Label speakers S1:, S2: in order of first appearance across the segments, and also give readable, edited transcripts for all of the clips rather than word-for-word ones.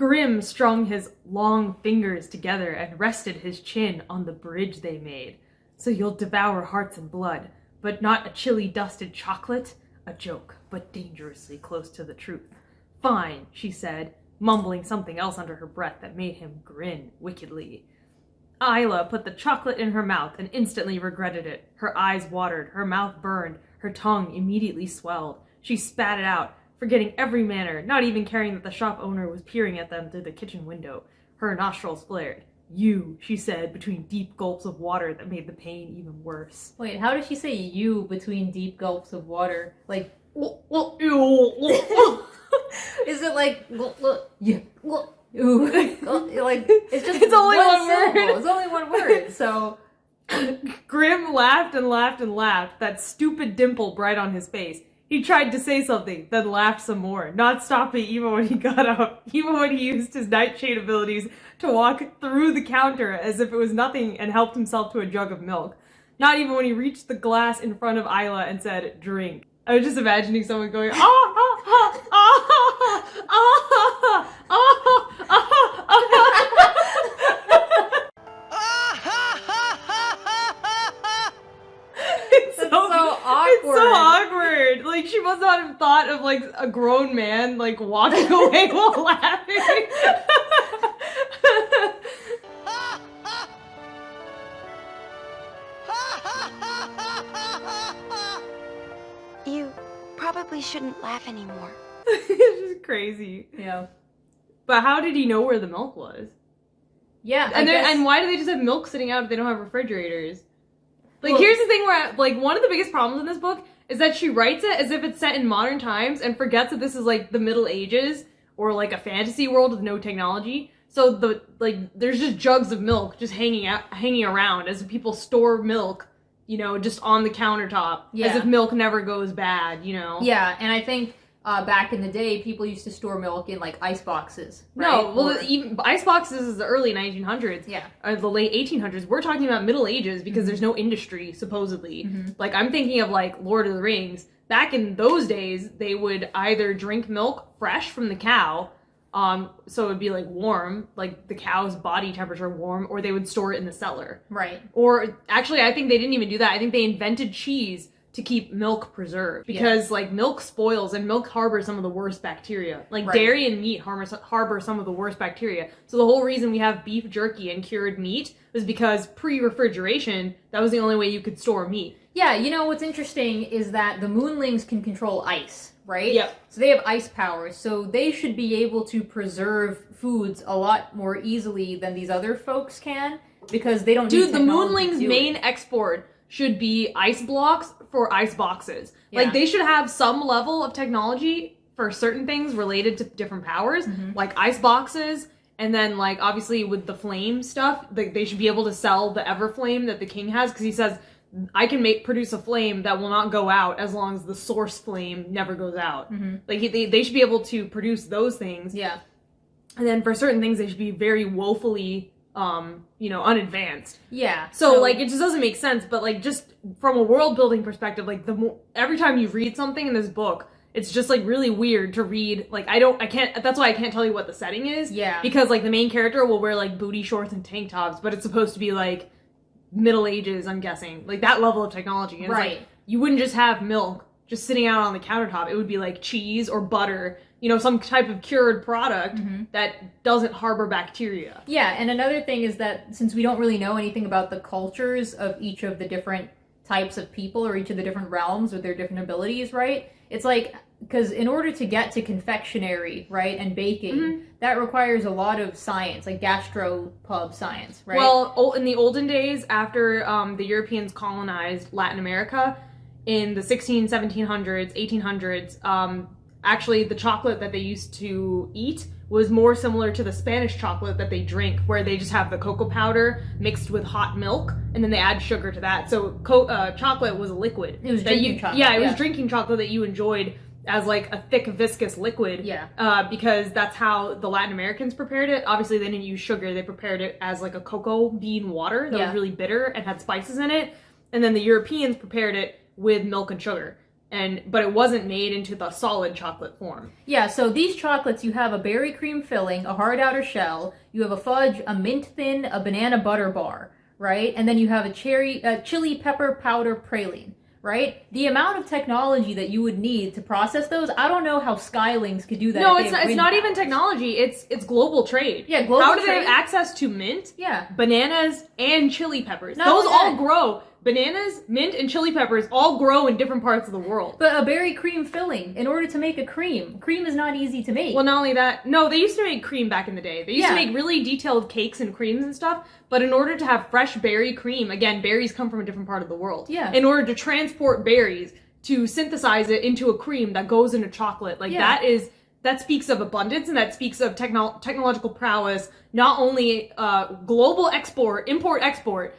S1: Grim strung his long fingers together and rested his chin on the bridge they made. So you'll devour hearts and blood, but not a chili dusted chocolate? A joke, but dangerously close to the truth. Fine, she said, mumbling something else under her breath that made him grin wickedly. Isla put the chocolate in her mouth and instantly regretted it. Her eyes watered, her mouth burned, her tongue immediately swelled. She spat it out, forgetting every manner, not even caring that the shop owner was peering at them through the kitchen window. Her nostrils flared. You, she said, between deep gulps of water that made the pain even worse.
S2: Wait, how does she say you between deep gulps of water? Like, is it like, yeah, ooh, like, it's
S1: only one
S2: syllable.
S1: word.
S2: It's only one word, so.
S1: Grim laughed and laughed and laughed, that stupid dimple bright on his face. He tried to say something, then laughed some more, not stopping even when he got up, even when he used his nightshade abilities to walk through the counter as if it was nothing and helped himself to a jug of milk. Not even when he reached the glass in front of Isla and said, drink. I was just imagining someone going, ah, ah, ah, ah, ah, ah, ah, ah, ah. It's so awkward. It's so awkward. Like, she must not have thought of, like, a grown man, like, walking away while laughing.
S3: You probably shouldn't laugh anymore.
S1: It's just crazy.
S2: Yeah.
S1: But how did he know where the milk was?
S2: Yeah,
S1: and why do they just have milk sitting out if they don't have refrigerators? Like,
S2: well,
S1: here's the thing where, like, one of the biggest problems in this book is that she writes it as if it's set in modern times and forgets that this is, like, the Middle Ages or, like, a fantasy world with no technology. So, there's just jugs of milk just hanging around as if people store milk, you know, just on the countertop. Yeah. As if milk never goes bad, you know?
S2: Yeah, and I think back in the day, people used to store milk in, like, ice boxes, right?
S1: No, well, even ice boxes is the early 1900s.
S2: Yeah.
S1: Or the late 1800s. We're talking about Middle Ages because there's no industry, supposedly. Like, I'm thinking of, like, Lord of the Rings. Back in those days, they would either drink milk fresh from the cow, so it would be, like, warm, like, the cow's body temperature warm, or they would store it in the cellar.
S2: Right.
S1: Or, actually, I think they didn't even do that. I think they invented cheese to keep milk preserved because like milk spoils and milk harbors some of the worst bacteria. Like dairy and meat harbor some of the worst bacteria. So the whole reason we have beef jerky and cured meat was because pre-refrigeration, that was the only way you could store meat.
S2: Yeah, you know what's interesting is that the moonlings can control ice, right?
S1: Yep.
S2: So they have ice powers, so they should be able to preserve foods a lot more easily than these other folks can because they don't need
S1: the moonlings' main export should be ice blocks for ice boxes. Yeah. Like, they should have some level of technology for certain things related to different powers, like ice boxes, and then, like, obviously with the flame stuff, they should be able to sell the Everflame that the king has, because he says, I can produce a flame that will not go out as long as the source flame never goes out. Like, they should be able to produce those things.
S2: Yeah.
S1: And then for certain things, they should be very woefully you know, unadvanced.
S2: Yeah.
S1: So, like, it just doesn't make sense, but, like, just from a world-building perspective, like, every time you read something in this book, it's just, like, really weird to read. Like, that's why I can't tell you what the setting is.
S2: Yeah.
S1: Because, like, the main character will wear, like, booty shorts and tank tops, but it's supposed to be, like, Middle Ages, I'm guessing. Like, that level of technology. And it's like, you wouldn't just have milk just sitting out on the countertop. It would be, like, cheese or butter, you know, some type of cured product that doesn't harbor bacteria.
S2: Yeah, and another thing is that since we don't really know anything about the cultures of each of the different types of people or each of the different realms with their different abilities, right? It's like, because in order to get to confectionery, right, and baking, that requires a lot of science, like gastropub science, right?
S1: Well, in the olden days, after the Europeans colonized Latin America, in the 1700s, 1800s, actually, the chocolate that they used to eat was more similar to the Spanish chocolate that they drink, where they just have the cocoa powder mixed with hot milk, and then they add sugar to that. So chocolate was a liquid.
S2: It was drinking chocolate.
S1: Yeah, it was drinking chocolate that you enjoyed as, like, a thick, viscous liquid.
S2: Yeah.
S1: Because that's how the Latin Americans prepared it. Obviously, they didn't use sugar. They prepared it as, like, a cocoa bean water that was really bitter and had spices in it. And then the Europeans prepared it with milk and sugar. but it wasn't made into the solid chocolate form.
S2: Yeah, so these chocolates, you have a berry cream filling, a hard outer shell, you have a fudge, a mint thin, a banana butter bar, right? And then you have a chili pepper powder praline, right? The amount of technology that you would need to process those, I don't know how Skylings could do that.
S1: No, it's not even technology. It's global trade.
S2: Yeah, global
S1: How do
S2: trade.
S1: they have access to mint,
S2: Yeah.
S1: bananas, and chili peppers?
S2: Not
S1: Those
S2: only
S1: all
S2: that.
S1: grow. Bananas, mint, and chili peppers all grow in different parts of the world.
S2: But a berry cream filling, in order to make a cream is not easy to make.
S1: Well, not only that, no, they used to make cream back in the day. They used to make really detailed cakes and creams and stuff, but in order to have fresh berry cream, again, berries come from a different part of the world.
S2: Yeah.
S1: In order to transport berries, to synthesize it into a cream that goes into chocolate, that speaks of abundance, and that speaks of technological prowess, not only global import-export,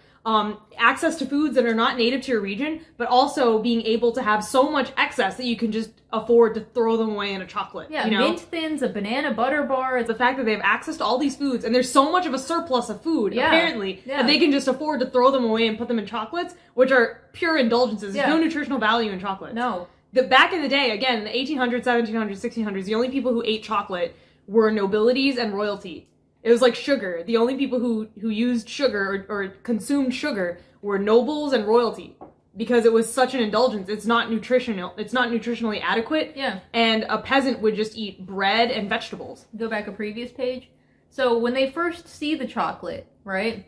S1: access to foods that are not native to your region, but also being able to have so much excess that you can just afford to throw them away in a chocolate.
S2: Yeah,
S1: you know?
S2: mint thins, a banana butter bar.
S1: It's the fact that they have access to all these foods, and there's so much of a surplus of food, apparently, that they can just afford to throw them away and put them in chocolates, which are pure indulgences. There's no nutritional value in chocolate.
S2: No.
S1: Back in the day, again, in the 1800s, 1700s, 1600s, the only people who ate chocolate were nobilities and royalty. It was like sugar. The only people who used sugar or consumed sugar were nobles and royalty, because it was such an indulgence. It's not nutritional. It's not nutritionally adequate.
S2: Yeah.
S1: And a peasant would just eat bread and vegetables.
S2: Go back a previous page. So when they first see the chocolate, right?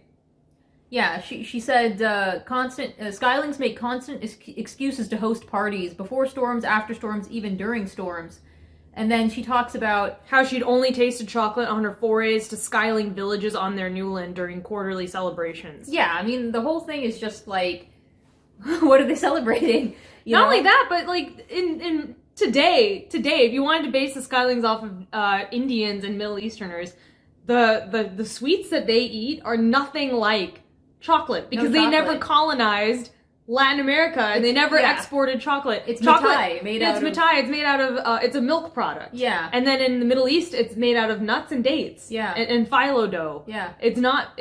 S2: Yeah, she said Skylings make constant excuses to host parties before storms, after storms, even during storms. And then she talks about
S1: how she'd only tasted chocolate on her forays to Skyling villages on their new land during quarterly celebrations.
S2: Yeah, I mean, the whole thing is just like, what are they celebrating?
S1: Not only that, but like in today, if you wanted to base the Skylings off of Indians and Middle Easterners, the sweets that they eat are nothing like chocolate, because they never colonized Latin America, and they never exported chocolate.
S2: It's
S1: chocolate,
S2: mitai,
S1: It's made out of, it's a milk product.
S2: Yeah.
S1: And then in the Middle East, it's made out of nuts and dates.
S2: Yeah.
S1: And phyllo dough.
S2: Yeah.
S1: It's not,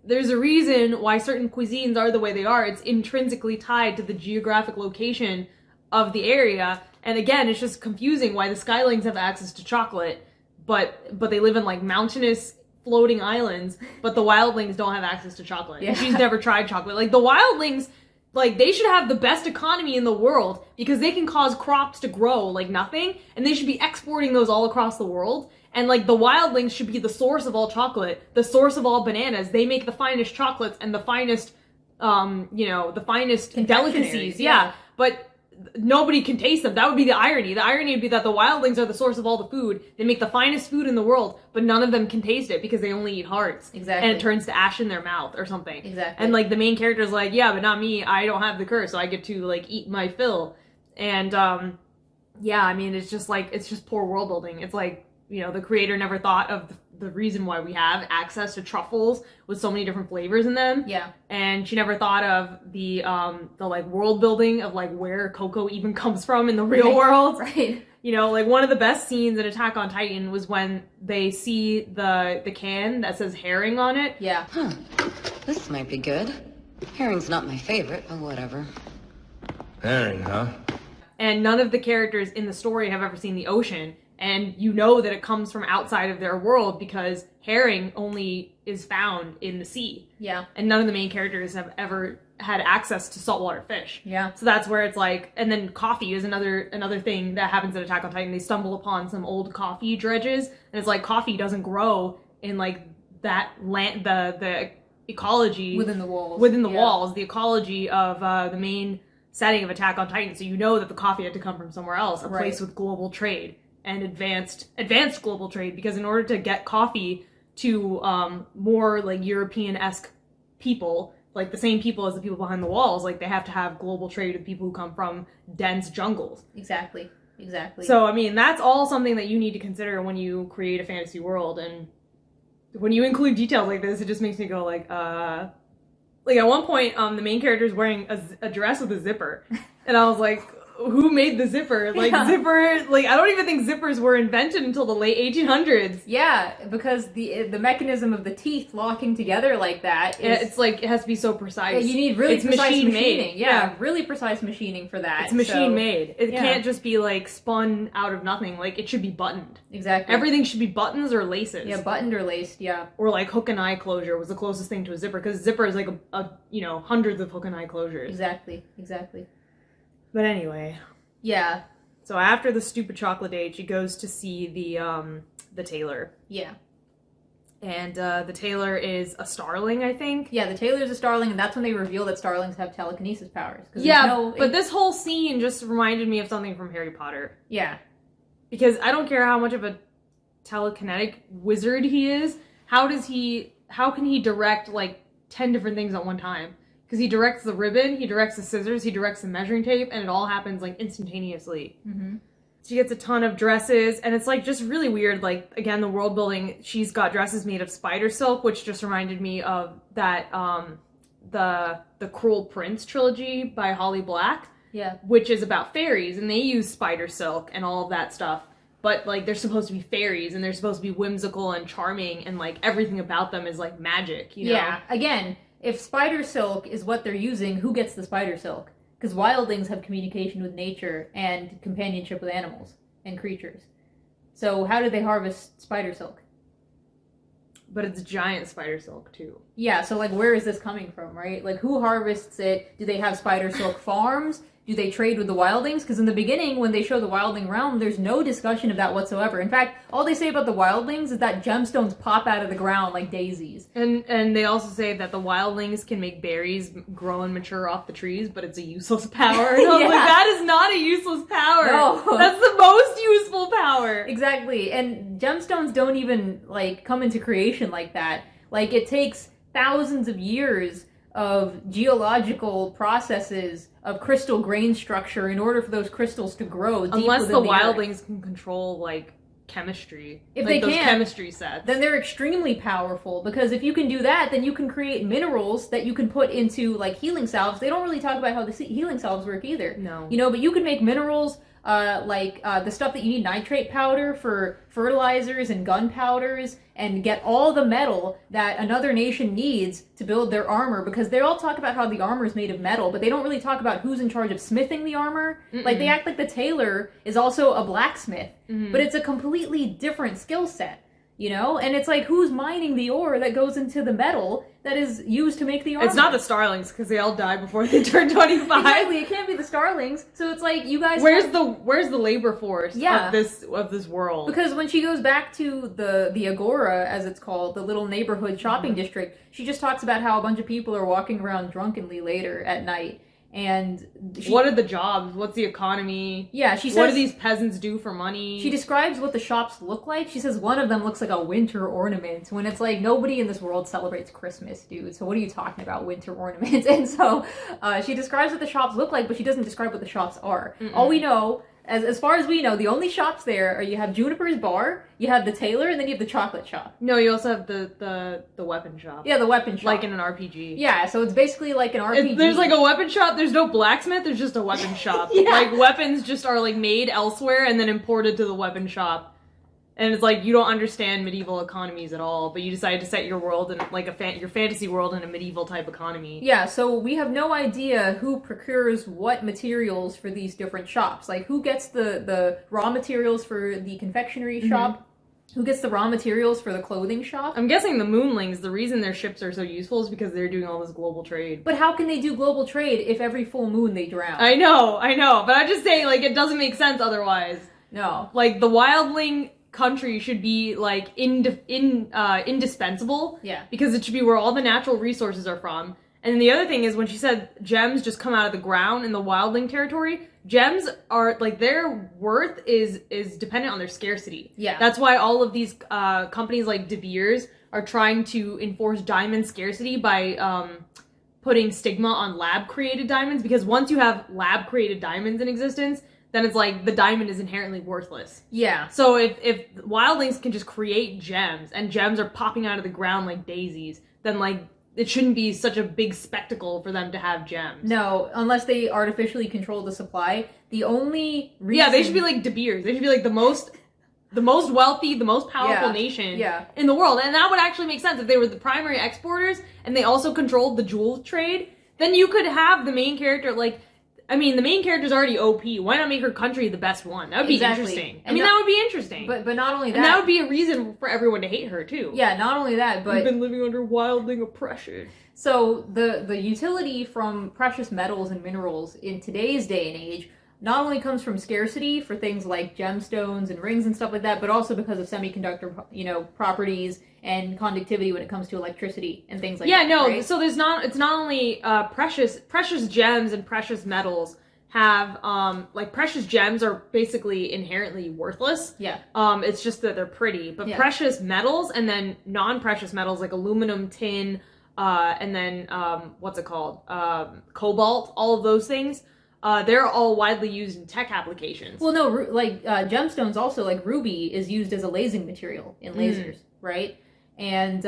S1: there's a reason why certain cuisines are the way they are. It's intrinsically tied to the geographic location of the area. And again, it's just confusing why the Skylings have access to chocolate, but they live in like mountainous floating islands, but the wildlings don't have access to chocolate.
S2: Yeah.
S1: She's never tried chocolate. Like the wildlings, like, they should have the best economy in the world, because they can cause crops to grow like nothing, and they should be exporting those all across the world. And like the wildlings should be the source of all chocolate, the source of all bananas. They make the finest chocolates and the finest, the finest delicacies. Yeah. But nobody can taste them. That would be the irony. The irony would be that the wildlings are the source of all the food. They make the finest food in the world, but none of them can taste it because they only eat hearts.
S2: Exactly.
S1: And it turns to ash in their mouth or something.
S2: Exactly.
S1: And like the main character's like, yeah, but not me. I don't have the curse, so I get to like eat my fill. And yeah, I mean, it's just poor world building. It's like, the creator never thought of the reason why we have access to truffles with so many different flavors in them.
S2: Yeah.
S1: And she never thought of the like world building of like where cocoa even comes from in the real world.
S2: Right.
S1: Like one of the best scenes in Attack on Titan was when they see the can that says herring on it.
S2: Yeah.
S4: Huh. This might be good. Herring's not my favorite, but whatever.
S5: Herring, huh?
S1: And none of the characters in the story have ever seen the ocean. And you know that it comes from outside of their world because herring only is found in the sea.
S2: Yeah.
S1: And none of the main characters have ever had access to saltwater fish.
S2: Yeah.
S1: So that's where it's like, and then coffee is another thing that happens in Attack on Titan. They stumble upon some old coffee dredges, and it's like coffee doesn't grow in like that land, the ecology
S2: within the walls.
S1: Walls, the ecology of the main setting of Attack on Titan. So you know that the coffee had to come from somewhere else, a place with global trade and advanced global trade, because in order to get coffee to more like European-esque people, like the same people as the people behind the walls, like they have to have global trade with people who come from dense jungles.
S2: Exactly.
S1: So I mean, that's all something that you need to consider when you create a fantasy world, and when you include details like this, it just makes me go like at one point the main character is wearing a dress with a zipper, and I was like, who made the zipper? Like, zipper, like, I don't even think zippers were invented until the late 1800s.
S2: Yeah, because the mechanism of the teeth locking together like that is...
S1: It's like, it has to be so precise.
S2: Yeah, you need really precise
S1: machine
S2: machining.
S1: made.
S2: Yeah, really precise machining for that.
S1: It's machine made. It
S2: yeah.
S1: can't just be, like, spun out of nothing. Like, it should be buttoned.
S2: Exactly.
S1: Everything should be buttons or laces.
S2: Yeah, buttoned or laced, yeah.
S1: Or, like, hook and eye closure was the closest thing to a zipper, because zipper is, like, hundreds of hook and eye closures.
S2: Exactly.
S1: But anyway.
S2: Yeah.
S1: So after the stupid chocolate date, she goes to see the tailor.
S2: Yeah.
S1: And the tailor is a starling, I think.
S2: Yeah, the tailor's a starling, and that's when they reveal that starlings have telekinesis powers.
S1: Yeah, but this whole scene just reminded me of something from Harry Potter.
S2: Yeah.
S1: Because I don't care how much of a telekinetic wizard he is, how can he direct, like, 10 different things at one time? Because he directs the ribbon, he directs the scissors, he directs the measuring tape, and it all happens, like, instantaneously.
S2: Mm-hmm.
S1: She gets a ton of dresses, and it's, like, just really weird. Like, again, the world building, she's got dresses made of spider silk, which just reminded me of that, the Cruel Prince trilogy by Holly Black.
S2: Yeah.
S1: Which is about fairies, and they use spider silk and all of that stuff. But, like, they're supposed to be fairies, and they're supposed to be whimsical and charming, and, like, everything about them is, like, magic, you know?
S2: Yeah. Again, if spider silk is what they're using, who gets the spider silk? Because wildlings have communication with nature and companionship with animals and creatures. So how do they harvest spider silk?
S1: But it's giant spider silk, too.
S2: Yeah, so, like, where is this coming from, right? Like, who harvests it? Do they have spider silk farms? Do they trade with the wildlings? Because in the beginning, when they show the wildling realm, there's no discussion of that whatsoever. In fact, all they say about the wildlings is that gemstones pop out of the ground like daisies.
S1: And they also say that the wildlings can make berries grow and mature off the trees, but it's a useless power. And I was
S2: Yeah.
S1: like, that is not a useless power.
S2: No.
S1: That's the most useful power.
S2: Exactly. And gemstones don't even, like, come into creation like that. Like, it takes thousands of years of geological processes of crystal grain structure in order for those crystals to grow deep
S1: Unless
S2: within
S1: the
S2: the
S1: wildlings
S2: earth.
S1: can control, like, chemistry.
S2: If
S1: like
S2: they
S1: those
S2: can,
S1: chemistry sets.
S2: Then they're extremely powerful, because if you can do that, then you can create minerals that you can put into, like, healing salves. They don't really talk about how the healing salves work either.
S1: No.
S2: You know, but you can make minerals, the stuff that you need, nitrate powder for fertilizers and gunpowders, and get all the metal that another nation needs to build their armor, because they all talk about how the armor is made of metal, but they don't really talk about who's in charge of smithing the armor.
S1: Mm-mm.
S2: Like, they act like the tailor is also a blacksmith, but it's a completely different skill set. You know? And it's like, who's mining the ore that goes into the metal that is used to make the armor?
S1: It's not the starlings, because they all die before they turn 25.
S2: Exactly, it can't be the starlings. So it's like, you guys
S1: Where's the labor force
S2: Yeah.
S1: of this world?
S2: Because when she goes back to the Agora, as it's called, the little neighborhood shopping district, she just talks about how a bunch of people are walking around drunkenly later at night. And
S1: what are the jobs? What's the economy?
S2: Yeah, she says...
S1: What do these peasants do for money?
S2: She describes what the shops look like. She says one of them looks like a winter ornament, when it's like, nobody in this world celebrates Christmas, dude. So what are you talking about, winter ornaments? And so she describes what the shops look like, but she doesn't describe what the shops are. Mm-mm. All we know... As far as we know, the only shops there are, you have Juniper's bar, you have the tailor, and then you have the chocolate shop.
S1: No, you also have the weapon shop.
S2: Yeah, the weapon shop.
S1: Like in an RPG.
S2: Yeah, so it's basically like an RPG.
S1: There's like a weapon shop, there's no blacksmith, there's just a weapon shop.
S2: Yeah.
S1: Like, weapons just are like made elsewhere and then imported to the weapon shop. And it's like, you don't understand medieval economies at all, but you decided to set your world in, like, your fantasy world in a medieval type economy.
S2: Yeah, so we have no idea who procures what materials for these different shops. Like, who gets the raw materials for the confectionery shop? Who gets the raw materials for the clothing shop?
S1: I'm guessing the Moonlings, the reason their ships are so useful is because they're doing all this global trade.
S2: But how can they do global trade if every full moon they drown?
S1: I know, but I'm just saying, like, it doesn't make sense otherwise.
S2: No.
S1: Like, the wildling country should be, like, indispensable.
S2: Yeah.
S1: Because it should be where all the natural resources are from. And then the other thing is, when she said gems just come out of the ground in the wildling territory, gems are, like, their worth is dependent on their scarcity.
S2: Yeah.
S1: That's why all of these companies like De Beers are trying to enforce diamond scarcity by putting stigma on lab-created diamonds, because once you have lab-created diamonds in existence, then it's like the diamond is inherently worthless.
S2: Yeah.
S1: So if wildlings can just create gems, and gems are popping out of the ground like daisies, then, like, it shouldn't be such a big spectacle for them to have gems.
S2: No, unless they artificially control the supply. The only reason...
S1: Yeah, they should be like De Beers. They should be like the most wealthy, the most powerful nation in the world. And that would actually make sense if they were the primary exporters and they also controlled the jewel trade. Then you could have the main character, like, I mean, the main character's already OP. Why not make her country the best one? That would be interesting. I mean, that would be interesting.
S2: But not only that...
S1: And that would be a reason for everyone to hate her, too.
S2: Yeah, not only that, but...
S1: We've been living under wildling oppression.
S2: So, the utility from precious metals and minerals in today's day and age not only comes from scarcity for things like gemstones and rings and stuff like that, but also because of semiconductor, properties and conductivity when it comes to electricity and things like that. Yeah, no, right?
S1: So it's not only precious gems and precious metals have, like, precious gems are basically inherently worthless.
S2: Yeah.
S1: It's just that they're pretty. But precious metals and then non-precious metals like aluminum, tin, and then, what's it called? Cobalt, all of those things. They're all widely used in tech applications.
S2: Well, no, gemstones also, like ruby, is used as a lasing material in lasers, right? And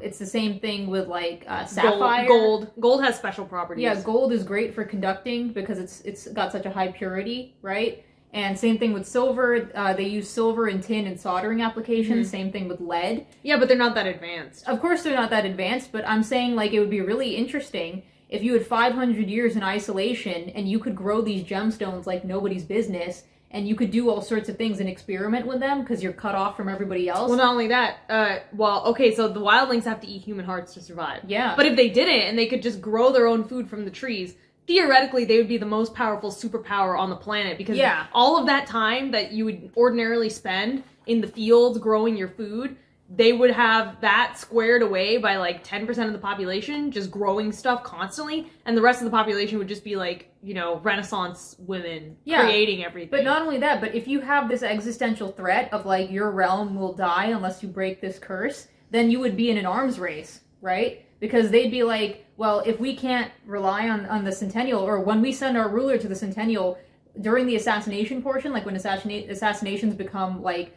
S2: it's the same thing with, like, sapphire.
S1: Gold has special properties.
S2: Yeah, gold is great for conducting because it's got such a high purity, right? And same thing with silver. They use silver and tin in soldering applications. Same thing with lead.
S1: Yeah, but they're not that advanced.
S2: Of course they're not that advanced, but I'm saying, like, it would be really interesting if you had 500 years in isolation and you could grow these gemstones like nobody's business, and you could do all sorts of things and experiment with them because you're cut off from everybody else.
S1: Well, not only that, so the wildlings have to eat human hearts to survive.
S2: Yeah.
S1: But if they didn't and they could just grow their own food from the trees, theoretically they would be the most powerful superpower on the planet because all of that time that you would ordinarily spend in the fields growing your food, they would have that squared away by like 10% of the population just growing stuff constantly, and the rest of the population would just be like, Renaissance women creating everything.
S2: But not only that, but if you have this existential threat of like your realm will die unless you break this curse, then you would be in an arms race, right? Because they'd be like, well, if we can't rely on the Centennial, or when we send our ruler to the Centennial during the assassination portion, like when assassinations become like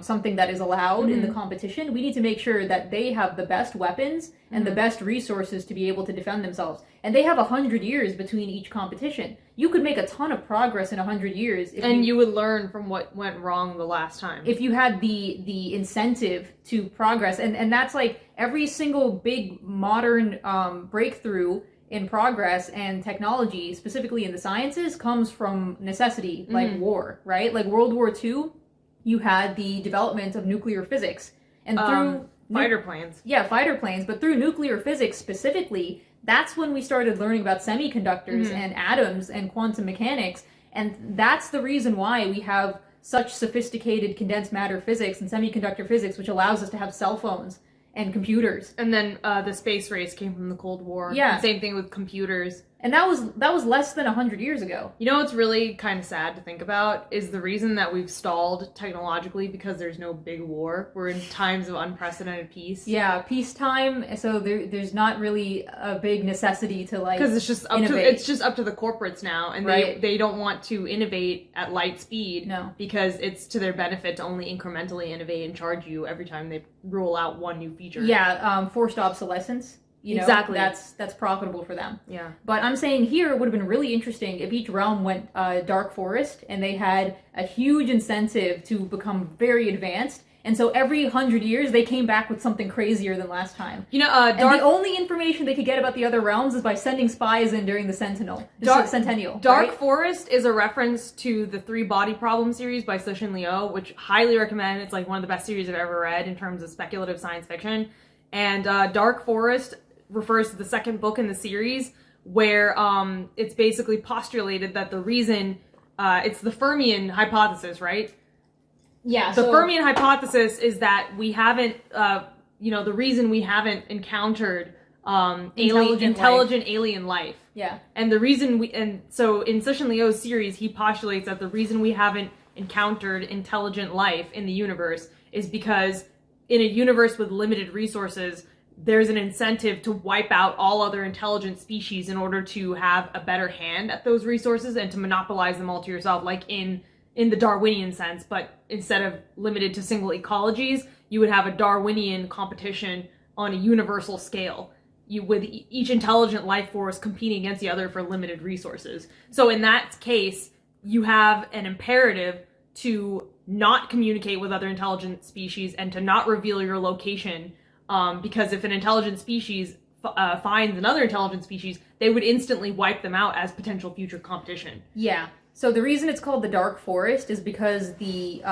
S2: something that is allowed in the competition, we need to make sure that they have the best weapons and the best resources to be able to defend themselves. And they have 100 years between each competition. You could make a ton of progress in 100 years.
S1: And you would learn from what went wrong the last time.
S2: If you had the incentive to progress. And that's like every single big modern breakthrough in progress and technology, specifically in the sciences, comes from necessity, like war, right? Like World War II, you had the development of nuclear physics. And through...
S1: fighter planes.
S2: Yeah, fighter planes. But through nuclear physics specifically, that's when we started learning about semiconductors and atoms and quantum mechanics. And that's the reason why we have such sophisticated condensed matter physics and semiconductor physics, which allows us to have cell phones and computers.
S1: And then the space race came from the Cold War.
S2: Yeah.
S1: And same thing with computers.
S2: And that was less than 100 years ago.
S1: You know what's really kind of sad to think about is the reason that we've stalled technologically because there's no big war. We're in times of unprecedented peace.
S2: Yeah, peacetime. So there's not really a big necessity to like
S1: because it's just up to the corporates now, and they don't want to innovate at light speed.
S2: No,
S1: because it's to their benefit to only incrementally innovate and charge you every time they roll out one new feature.
S2: Yeah, forced obsolescence.
S1: Exactly.
S2: That's profitable for them.
S1: Yeah.
S2: But I'm saying here it would have been really interesting if each realm went dark forest and they had a huge incentive to become very advanced. And so every 100 years they came back with something crazier than last time. And the only information they could get about the other realms is by sending spies in during the Centennial.
S1: Dark Forest is a reference to the Three Body Problem series by Cixin Liu, which highly recommend. It's like one of the best series I've ever read in terms of speculative science fiction. And Dark Forest refers to the second book in the series where it's basically postulated that the reason it's the Fermian hypothesis, right?
S2: Yeah.
S1: The Fermian hypothesis is that we haven't, the reason we haven't encountered intelligent alien life.
S2: Yeah.
S1: And the reason so in Cixin Liu's series, he postulates that the reason we haven't encountered intelligent life in the universe is because in a universe with limited resources, there's an incentive to wipe out all other intelligent species in order to have a better hand at those resources and to monopolize them all to yourself, like in the Darwinian sense, but instead of limited to single ecologies, you would have a Darwinian competition on a universal scale. with each intelligent life force competing against the other for limited resources. So in that case, you have an imperative to not communicate with other intelligent species and to not reveal your location, because if an intelligent species finds another intelligent species, they would instantly wipe them out as potential future competition.
S2: Yeah. So the reason it's called the Dark Forest is because the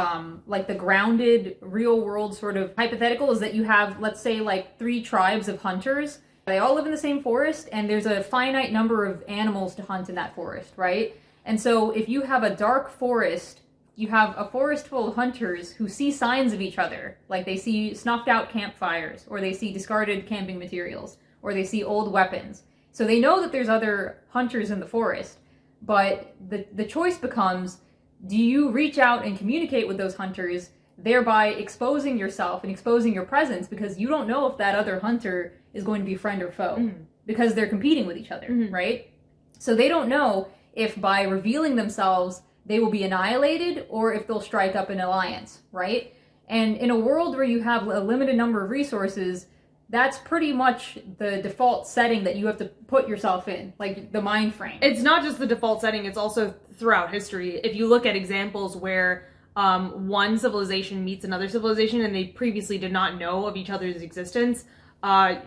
S2: like the grounded real world sort of hypothetical is that you have, let's say, like 3 tribes of hunters. They all live in the same forest, and there's a finite number of animals to hunt in that forest, right? And so if you have a dark forest, you have a forest full of hunters who see signs of each other, like they see snuffed out campfires, or they see discarded camping materials, or they see old weapons. So they know that there's other hunters in the forest, but the choice becomes, do you reach out and communicate with those hunters, thereby exposing yourself and exposing your presence, because you don't know if that other hunter is going to be friend or foe, because they're competing with each other, right? So they don't know if by revealing themselves they will be annihilated or if they'll strike up an alliance, right? And in a world where you have a limited number of resources, that's pretty much the default setting that you have to put yourself in, like the mind frame.
S1: It's not just the default setting, it's also throughout history. If you look at examples where one civilization meets another civilization and they previously did not know of each other's existence,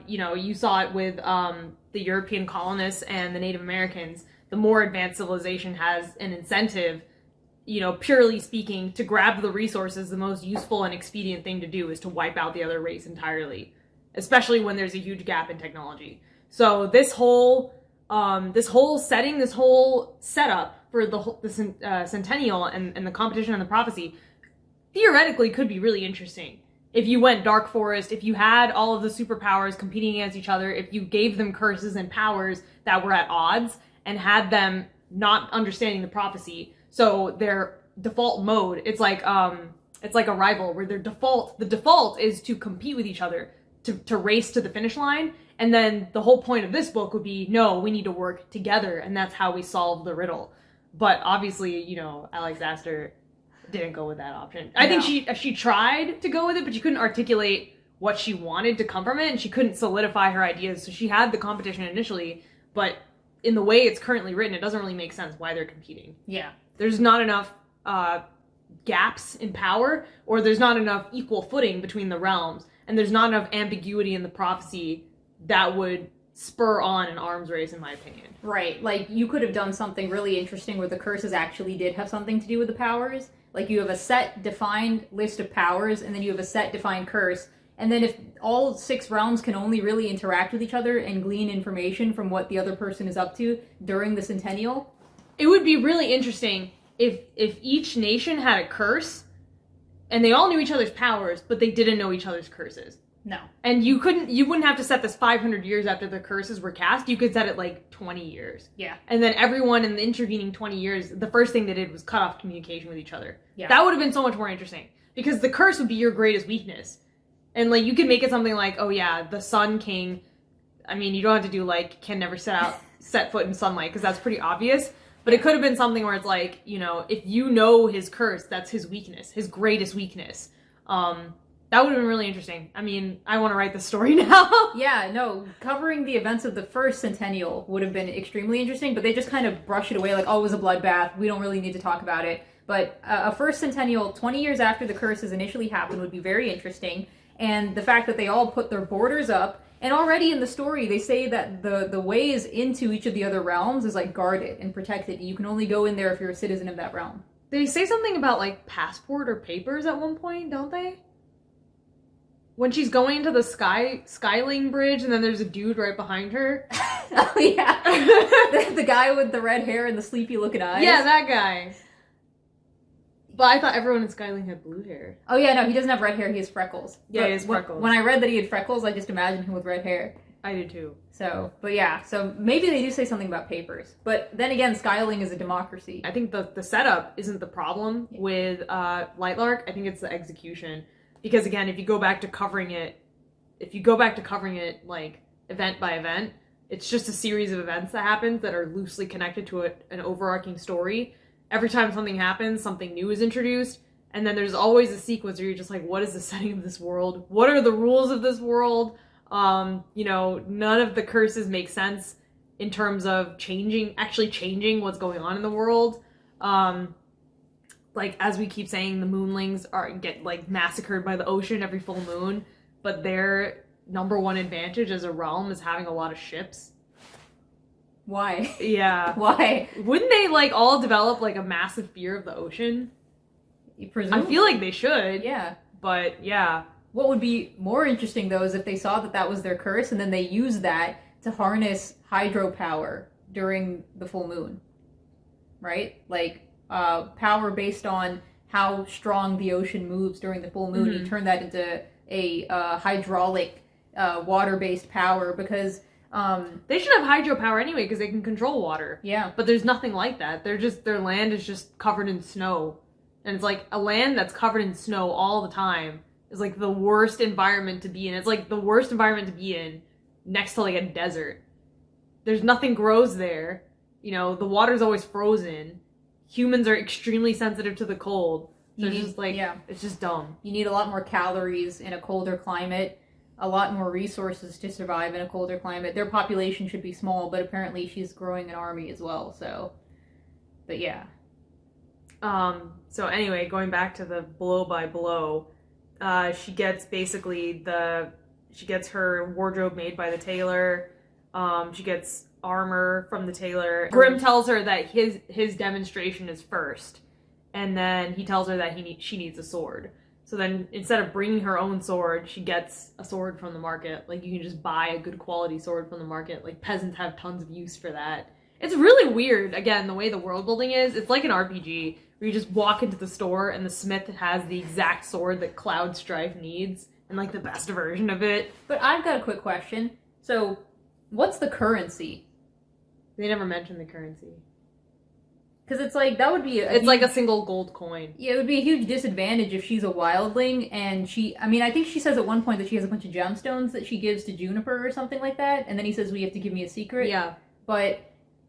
S1: you saw it with the European colonists and the Native Americans. The more advanced civilization has an incentive, purely speaking, to grab the resources. The most useful and expedient thing to do is to wipe out the other race entirely, especially when there's a huge gap in technology. So this whole setting, this whole setup for the Centennial and the competition and the prophecy, theoretically could be really interesting. If you went Dark Forest, if you had all of the superpowers competing against each other, if you gave them curses and powers that were at odds, and had them not understanding the prophecy, so their default mode, it's like a rival where the default is to compete with each other, to race to the finish line, and then the whole point of this book would be, no, we need to work together, and that's how we solve the riddle. But obviously, Alex Astor didn't go with that option. I think she tried to go with it, but she couldn't articulate what she wanted to come from it, and she couldn't solidify her ideas. So she had the competition initially, but in the way it's currently written, it doesn't really make sense why they're competing.
S2: Yeah.
S1: There's not enough gaps in power, or there's not enough equal footing between the realms, and there's not enough ambiguity in the prophecy that would spur on an arms race, in my opinion.
S2: Right. Like, you could have done something really interesting where the curses actually did have something to do with the powers. Like, you have a set defined list of powers, and then you have a set defined curse. And then if all 6 realms can only really interact with each other and glean information from what the other person is up to during the Centennial.
S1: It would be really interesting if each nation had a curse, and they all knew each other's powers, but they didn't know each other's curses.
S2: No.
S1: And you wouldn't have to set this 500 years after the curses were cast. You could set it like 20 years.
S2: Yeah.
S1: And then everyone in the intervening 20 years, the first thing they did was cut off communication with each other.
S2: Yeah.
S1: That would have been so much more interesting. Because the curse would be your greatest weakness. And, like, you could make it something like, oh, yeah, the Sun King, I mean, you don't have to do, like, can never set foot in sunlight, because that's pretty obvious. But it could have been something where it's like, if you know his curse, that's his weakness, his greatest weakness. That would have been really interesting. I mean, I want to write this story now.
S2: Yeah, no, covering the events of the first Centennial would have been extremely interesting, but they just kind of brush it away like, oh, it was a bloodbath, we don't really need to talk about it. But a first Centennial, 20 years after the curses initially happened, would be very interesting. And the fact that they all put their borders up, and already in the story they say that the ways into each of the other realms is like guarded and protected. You can only go in there if you're a citizen of that realm.
S1: They say something about like passport or papers at one point, don't they? When she's going to the Skyling Bridge and then there's a dude right behind her.
S2: Oh yeah. the guy with the red hair and the sleepy looking eyes.
S1: Yeah, that guy. But I thought everyone in Skyling had blue hair.
S2: Oh yeah, no, he doesn't have red hair, he has freckles.
S1: Yeah, he has freckles.
S2: When I read that he had freckles, I just imagined him with red hair.
S1: I did too.
S2: So, but yeah, so maybe they do say something about papers. But then again, Skyling is a democracy.
S1: I think the setup isn't the problem with Lightlark. I think it's the execution. Because again, if you go back to covering it like event by event, it's just a series of events that happens that are loosely connected to an overarching story. Every time something happens, something new is introduced, and then there's always a sequence where you're just like, what is the setting of this world? What are the rules of this world? None of the curses make sense in terms of actually changing what's going on in the world. As we keep saying, the moonlings get massacred by the ocean every full moon, but their number one advantage as a realm is having a lot of ships.
S2: Why?
S1: Yeah.
S2: Why?
S1: Wouldn't they all develop a massive fear of the ocean?
S2: Presumably.
S1: I feel like they should.
S2: Yeah.
S1: But yeah.
S2: What would be more interesting though is if they saw that was their curse and then they used that to harness hydropower during the full moon. Right? Power based on how strong the ocean moves during the full moon.
S1: Mm-hmm.
S2: You turn that into a hydraulic water-based power because
S1: they should have hydropower anyway because they can control water.
S2: Yeah.
S1: But there's nothing like that. Their land is just covered in snow. And it's a land that's covered in snow all the time is the worst environment to be in. It's the worst environment to be in next to a desert. There's nothing grows there. The water's always frozen. Humans are extremely sensitive to the cold. So it's just dumb.
S2: You need a lot more calories in a colder climate, a lot more resources to survive in a colder climate. Their population should be small, but apparently she's growing an army as well, so. But yeah.
S1: So anyway, going back to the blow by blow, she gets her wardrobe made by the tailor. She gets armor from the tailor. Grimm tells her that his demonstration is first, and then he tells her that she needs a sword. So then instead of bringing her own sword, she gets a sword from the market. You can just buy a good quality sword from the market. Peasants have tons of use for that. It's really weird, again, the way the world building is. It's like an RPG, where you just walk into the store and the smith has the exact sword that Cloud Strife needs, and the best version of it.
S2: But I've got a quick question. So, what's the currency?
S1: They never mentioned the currency.
S2: Because it's that would be
S1: it's a single gold coin.
S2: Yeah, it would be a huge disadvantage if she's a wildling, and I think she says at one point that she has a bunch of gemstones that she gives to Juniper or something like that, and then he says, "We have to give me a secret."
S1: Yeah.
S2: But,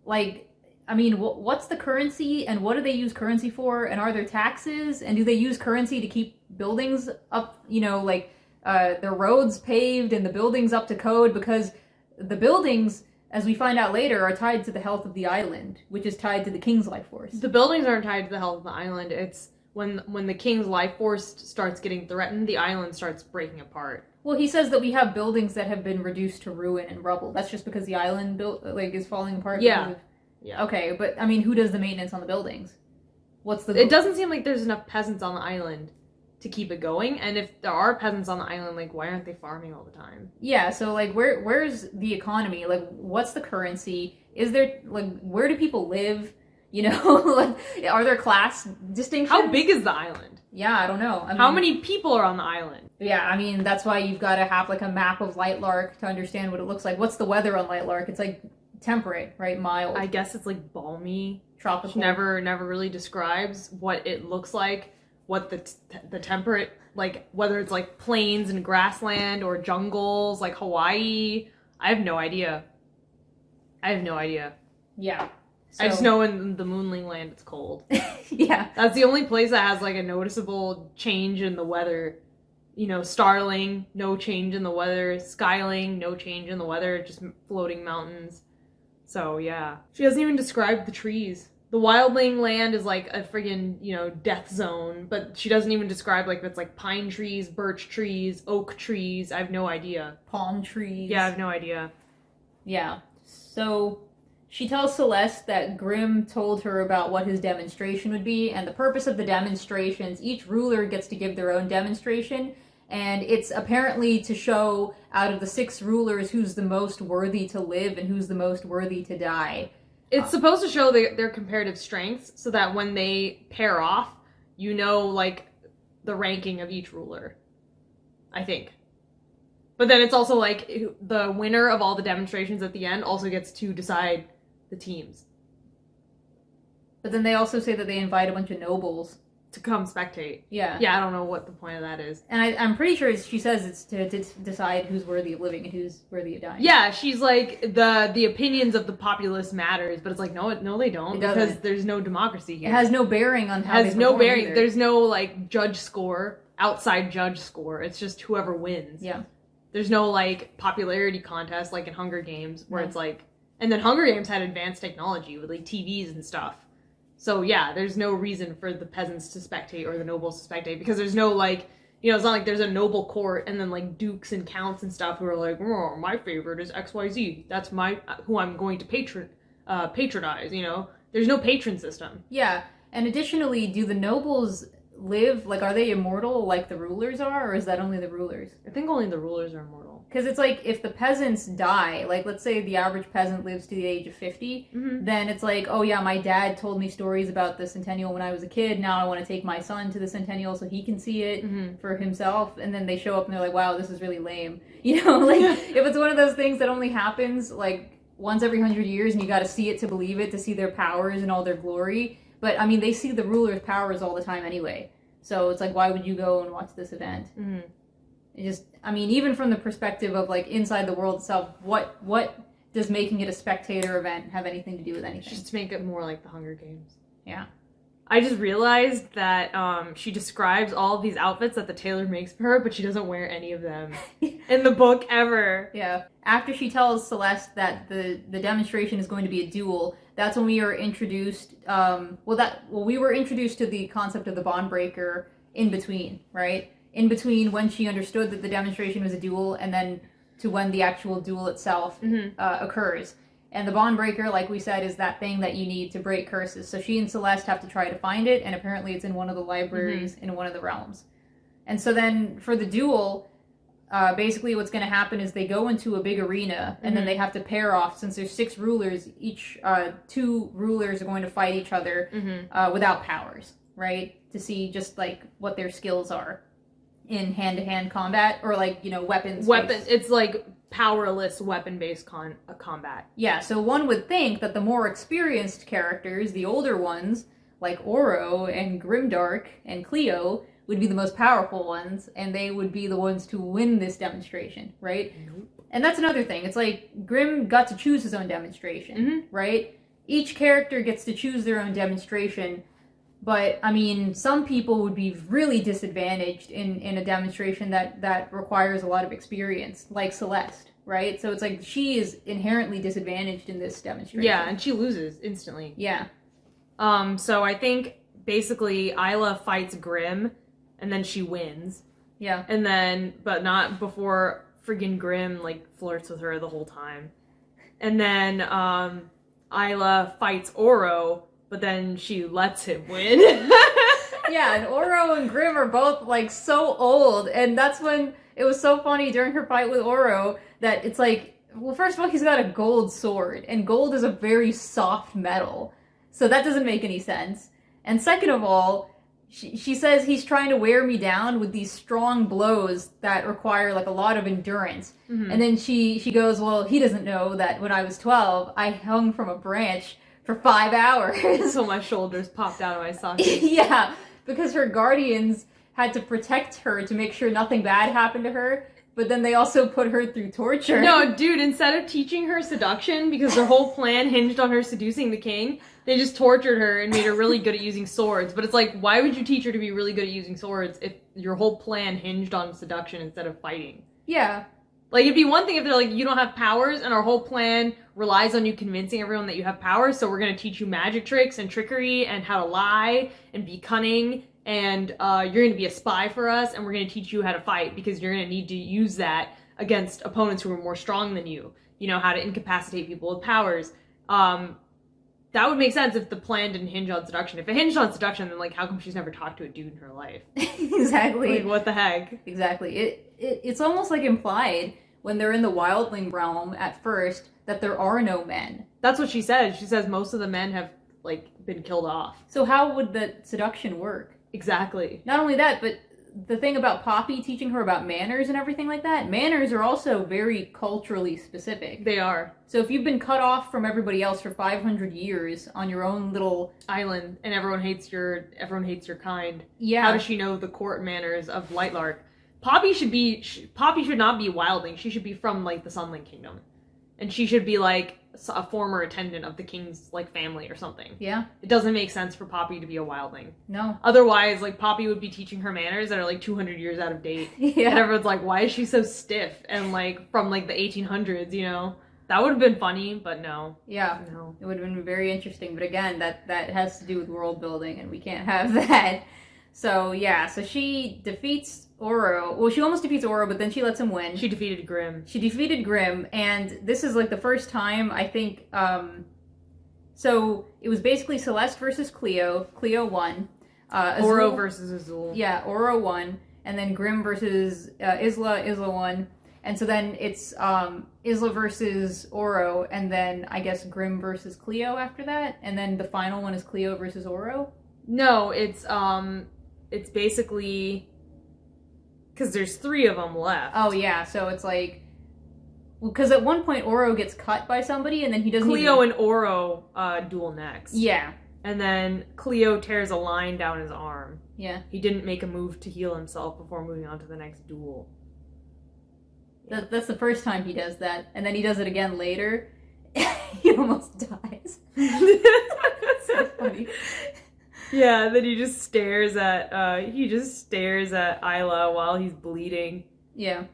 S2: what's the currency, and what do they use currency for, and are there taxes, and do they use currency to keep buildings up, their roads paved and the buildings up to code? Because the buildings, as we find out later, are tied to the health of the island, which is tied to the king's life force.
S1: The buildings aren't tied to the health of the island. It's when the king's life force starts getting threatened, the island starts breaking apart.
S2: Well, he says that we have buildings that have been reduced to ruin and rubble. That's just because the island is falling apart.
S1: Yeah.
S2: Yeah. Okay, but who does the maintenance on the buildings?
S1: It doesn't seem like there's enough peasants on the island to keep it going, and if there are peasants on the island, why aren't they farming all the time?
S2: Yeah, so where's the economy? What's the currency? Is there where do people live? Are there class distinctions?
S1: How big is the island?
S2: Yeah, I don't know.
S1: How many people are on the island?
S2: Yeah, that's why you've got to have a map of Lightlark to understand what it looks like. What's the weather on Lightlark? It's temperate, right? Mild.
S1: I guess it's balmy,
S2: tropical.
S1: She never really describes what it looks like, what the temperate, whether it's plains and grassland or jungles like Hawaii. I have no idea.
S2: Yeah.
S1: So. I just know in the Moonling land it's cold.
S2: Yeah.
S1: That's the only place that has a noticeable change in the weather. Starling, no change in the weather. Skyling, no change in the weather, just floating mountains. So, yeah. She doesn't even describe the trees. The wildling land is a friggin', death zone, but she doesn't even describe if it's pine trees, birch trees, oak trees. I have no idea.
S2: Palm trees.
S1: Yeah, I have no idea.
S2: Yeah. So she tells Celeste that Grimm told her about what his demonstration would be, and the purpose of the demonstrations, each ruler gets to give their own demonstration, and it's apparently to show out of the 6 rulers who's the most worthy to live and who's the most worthy to die.
S1: It's supposed to show their comparative strengths, so that when they pair off, the ranking of each ruler. I think. But then it's also the winner of all the demonstrations at the end also gets to decide the teams.
S2: But then they also say that they invite a bunch of nobles
S1: to come spectate.
S2: Yeah.
S1: Yeah, I don't know what the point of that is.
S2: And I'm pretty sure she says it's to decide who's worthy of living and who's worthy of dying.
S1: Yeah, she's the opinions of the populace matters, but it's no, they don't, because there's no democracy here.
S2: It has no bearing on how.
S1: It has no bearing. Either. There's no judge score, outside judge score. It's just whoever wins.
S2: Yeah.
S1: There's no, like, popularity contest like in Hunger Games, where it's like... And then Hunger Games had advanced technology with, like, TVs and stuff. So, yeah, there's no reason for the peasants to spectate or the nobles to spectate, because there's no, like... You know, it's not like there's a noble court and then, like, dukes and counts and stuff who are like, oh, my favorite is XYZ. That's who I'm going to patronize, you know? There's no patron system.
S2: Yeah, and additionally, do the nobles live, like, are they immortal like the rulers are, or is that only the rulers?
S1: I think only the rulers are immortal.
S2: Because it's like, if the peasants die, like, let's say the average peasant lives to the age of 50, then it's like, oh yeah, my dad told me stories about the Centennial when I was a kid, now I want to take my son to the Centennial so he can see it for himself, and then they show up and they're like, wow, this is really lame. You know, like, if it's one of those things that only happens, like, once every 100 years, and you gotta see it to believe it, to see their powers and all their glory. But, I mean, they see the ruler's powers all the time anyway. So it's like, why would you go and watch this event? It just, I mean, even from the perspective of, like, inside the world itself, what does making it a spectator event have anything to do with anything?
S1: Just to make it more like the Hunger Games.
S2: Yeah.
S1: I just realized that she describes all of these outfits that the tailor makes for her, but she doesn't wear any of them in the book ever.
S2: Yeah. After she tells Celeste that the demonstration is going to be a duel, that's when we are introduced, we were introduced to the concept of the bond breaker in between, right? In between when she understood that the demonstration was a duel and then to when the actual duel itself occurs. And the bond breaker, like we said, is that thing that you need to break curses. So she and Celeste have to try to find it, and apparently it's in one of the libraries in one of the realms. And so then for the duel, basically what's going to happen is they go into a big arena, and then they have to pair off. Since there's 6 rulers, each 2 rulers are going to fight each other without powers, right? To see just, like, what their skills are in hand-to-hand combat, or, like, you know, weapons.
S1: It's like powerless weapon-based combat.
S2: Yeah, so one would think that the more experienced characters, the older ones, like Oro and Grimdark and Cleo, would be the most powerful ones, and they would be the ones to win this demonstration, right? And that's another thing. It's like, Grim got to choose his own demonstration, right? Each character gets to choose their own demonstration, but, I mean, some people would be really disadvantaged in a demonstration that requires a lot of experience, like Celeste, right? So it's like, she is inherently disadvantaged in this demonstration.
S1: Yeah, and she loses instantly.
S2: Yeah.
S1: So I think, basically, Isla fights Grim, and then she wins.
S2: Yeah.
S1: And then, but not before friggin' Grim, like, flirts with her the whole time. And then, Isla fights Oro, but then she lets him win.
S2: Yeah, and Oro and Grim are both, like, so old, and that's when it was so funny during her fight with Oro that it's like, well, first of all, he's got a gold sword, and gold is a very soft metal, so that doesn't make any sense. And second of all, she says he's trying to wear me down with these strong blows that require, like, a lot of endurance. And then she goes, well, he doesn't know that when I was 12, I hung from a branch for 5 hours.
S1: So my shoulders popped out of my sockets.
S2: Yeah, because her guardians had to protect her to make sure nothing bad happened to her, but then they also put her through torture.
S1: No, dude, instead of teaching her seduction, because their whole plan hinged on her seducing the king, they just tortured her and made her really good at using swords. But it's like, why would you teach her to be really good at using swords if your whole plan hinged on seduction instead of fighting?
S2: Yeah.
S1: Like, it'd be one thing if they're like, you don't have powers, and our whole plan relies on you convincing everyone that you have powers, so we're gonna teach you magic tricks and trickery and how to lie and be cunning, and you're gonna be a spy for us, and we're gonna teach you how to fight, because you're gonna need to use that against opponents who are more strong than you. You know, how to incapacitate people with powers. That would make sense if the plan didn't hinge on seduction. If it hinged on seduction, then, like, how come she's never talked to a dude in her life?
S2: Exactly.
S1: Like, what the heck?
S2: Exactly. It's almost like implied when they're in the wildling realm at first that there are no men.
S1: That's what she says. She says most of the men have, like, been killed off.
S2: So how would the seduction work?
S1: Exactly.
S2: Not only that, but the thing about Poppy teaching her about manners and everything like that, manners are also very culturally specific.
S1: They are.
S2: So if you've been cut off from everybody else for 500 years on your own little
S1: island, and everyone hates your kind.
S2: Yeah.
S1: How does she know the court manners of Lightlark? Poppy should not be wildling. She should be from, like, the Sunling Kingdom. and she should be like a former attendant of the king's like family or something.
S2: Yeah.
S1: It doesn't make sense for Poppy to be a wildling.
S2: No.
S1: Otherwise, like, Poppy would be teaching her manners that are like 200 years out of date.
S2: Yeah.
S1: And everyone's like, why is she so stiff and like from like the 1800s, you know? That would have been funny, but no.
S2: Yeah.
S1: No.
S2: It would have been very interesting, but again, that has to do with world building, and we can't have that. So yeah, so she defeats Oro. Well, she almost defeats Oro, but then she lets him win.
S1: She defeated Grimm.
S2: She defeated Grimm, and this is like the first time, I think, so it was basically Celeste versus Cleo. Cleo won.
S1: Oro versus Azul.
S2: Yeah, Oro won, and then Grimm versus Isla. Isla won. And so then it's Isla versus Oro, and then I guess Grimm versus Cleo after that, and then the final one is Cleo versus Oro?
S1: No, it's basically... Because there's 3 of them left.
S2: Oh, yeah, so it's like... Well, because at one point Oro gets cut by somebody, and then he doesn't
S1: Cleo and Oro duel next.
S2: Yeah.
S1: And then Cleo tears a line down his arm.
S2: Yeah.
S1: He didn't make a move to heal himself before moving on to the next duel.
S2: That's the first time he does that, and then he does it again later. He almost dies. That's so funny.
S1: Yeah, then he just stares at Isla while he's bleeding.
S2: Yeah.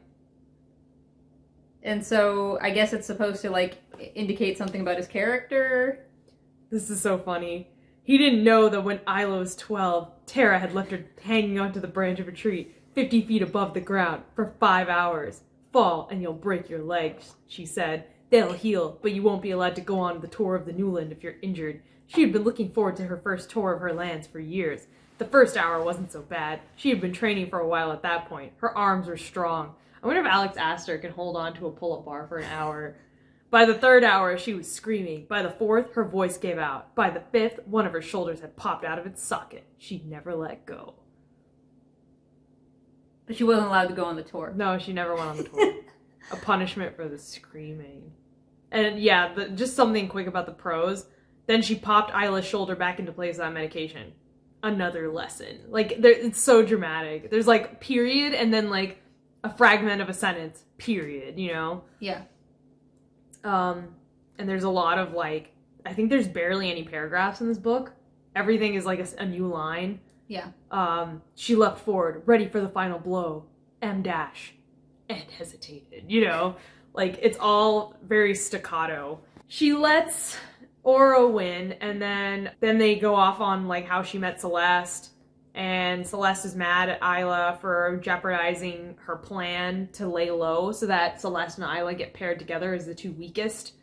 S2: And so I guess it's supposed to like indicate something about his character.
S1: This is so funny. He didn't know that when Isla was 12, Tara had left her hanging onto the branch of a tree 50 feet above the ground for 5 hours. Fall and you'll break your legs, she said. They'll heal, but you won't be allowed to go on the tour of the New Land if you're injured. She had been looking forward to her first tour of her lands for years. The first hour wasn't so bad. She had been training for a while at that point. Her arms were strong. I wonder if Alex Astor can hold on to a pull-up bar for an hour. By the 3rd hour, she was screaming. By the 4th, her voice gave out. By the 5th, one of her shoulders had popped out of its socket. She'd never let go.
S2: But she wasn't allowed to go on the tour.
S1: No, she never went on the tour. A punishment for the screaming. And yeah, just something quick about the prose. Then she popped Isla's shoulder back into place without medication. Another lesson. Like, it's so dramatic. There's like, period, and then like a fragment of a sentence, period, you know?
S2: Yeah.
S1: And there's a lot of like, I think there's barely any paragraphs in this book. Everything is like a new line.
S2: Yeah.
S1: She leapt forward, ready for the final blow. M dash. And hesitated, you know? Like, it's all very staccato. She lets Oro win, and then they go off on, like, how she met Celeste, and Celeste is mad at Isla for jeopardizing her plan to lay low so that Celeste and Isla get paired together as the 2 weakest.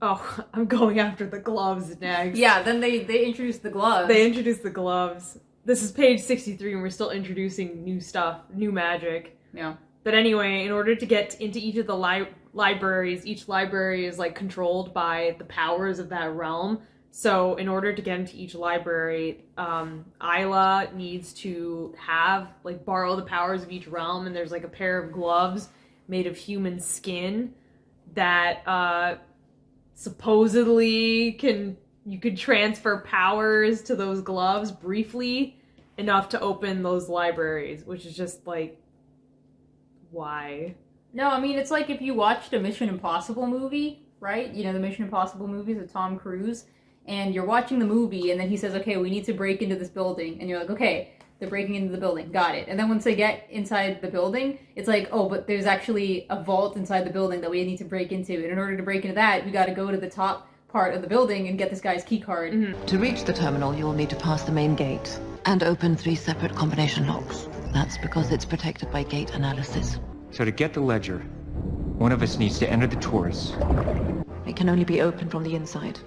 S1: Oh, I'm going after the gloves next.
S2: Yeah, then they introduced the gloves.
S1: They introduced the gloves. This is page 63, and we're still introducing new stuff, new magic.
S2: Yeah.
S1: But anyway, in order to get into each of the libraries, each library is like controlled by the powers of that realm. So in order to get into each library, Isla needs to borrow the powers of each realm, and there's like a pair of gloves made of human skin that supposedly you could transfer powers to those gloves briefly enough to open those libraries, which is just like, why?
S2: No, I mean, it's like if you watched a Mission Impossible movie, right? You know, the Mission Impossible movies with Tom Cruise, and you're watching the movie, and then he says, okay, we need to break into this building, and you're like, okay, they're breaking into the building, got it. And then once they get inside the building, it's like, oh, but there's actually a vault inside the building that we need to break into, and in order to break into that, we gotta go to the top part of the building and get this guy's key card.
S1: Mm-hmm.
S6: To reach the terminal, you will need to pass the main gate and open 3 separate combination locks. That's because it's protected by gate analysis.
S7: So to get the ledger, one of us needs to enter the tours.
S6: It can only be opened from the inside.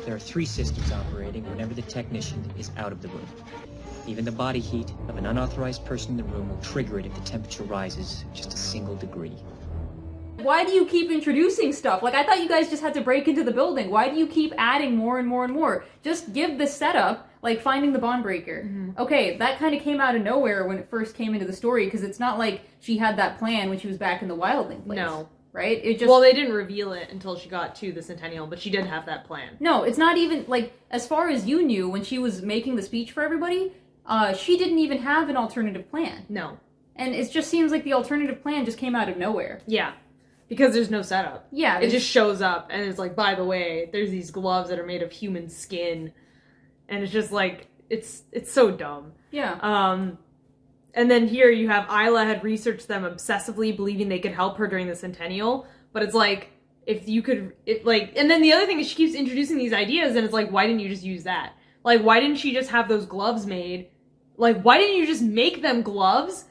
S8: There are 3 systems operating whenever the technician is out of the room. Even the body heat of an unauthorized person in the room will trigger it if the temperature rises just a single degree.
S2: Why do you keep introducing stuff? Like, I thought you guys just had to break into the building. Why do you keep adding more and more and more? Just give the setup, like finding the bond breaker. Mm-hmm. Okay, that kind of came out of nowhere when it first came into the story, because it's not like she had that plan when she was back in the wildling place.
S1: No.
S2: Right? It just...
S1: Well, they didn't reveal it until she got to the Centennial, but she did have that plan.
S2: No, it's not even, like, as far as you knew, when she was making the speech for everybody, she didn't even have an alternative plan.
S1: No.
S2: And it just seems like the alternative plan just came out of nowhere.
S1: Yeah. Because there's no setup.
S2: Yeah.
S1: It just shows up, and it's like, by the way, there's these gloves that are made of human skin. And it's just like, it's so dumb.
S2: Yeah.
S1: And then here you have Isla had researched them obsessively, believing they could help her during the Centennial. But it's like, if you could, and then the other thing is she keeps introducing these ideas, and it's like, why didn't you just use that? Like, why didn't she just have those gloves made? Like, why didn't you just make them gloves?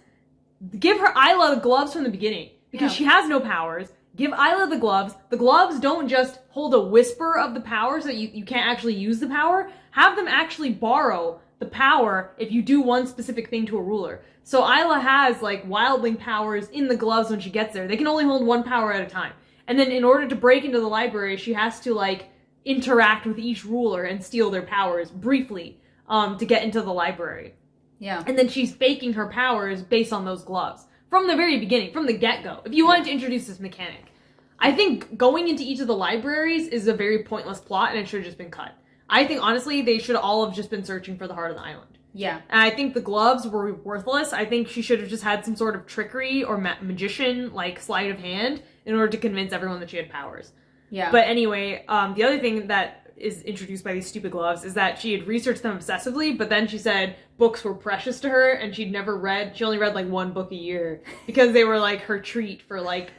S1: Give her Isla the gloves from the beginning. Because she has no powers. Give Isla the gloves. The gloves don't just hold a whisper of the power so that you can't actually use the power. Have them actually borrow the power if you do one specific thing to a ruler. So Isla has, like, wildling powers in the gloves when she gets there. They can only hold one power at a time. And then in order to break into the library, she has to, like, interact with each ruler and steal their powers briefly to get into the library.
S2: Yeah.
S1: And then she's faking her powers based on those gloves. From the very beginning, from the get-go. If you wanted to introduce this mechanic. I think going into each of the libraries is a very pointless plot, and it should have just been cut. I think, honestly, they should all have just been searching for the heart of the island.
S2: Yeah.
S1: And I think the gloves were worthless. I think she should have just had some sort of trickery or magician, like, sleight of hand in order to convince everyone that she had powers.
S2: Yeah.
S1: But anyway, the other thing that is introduced by these stupid gloves is that she had researched them obsessively, but then she said books were precious to her, and she only read, like, one book a year, because they were, like, her treat for, like,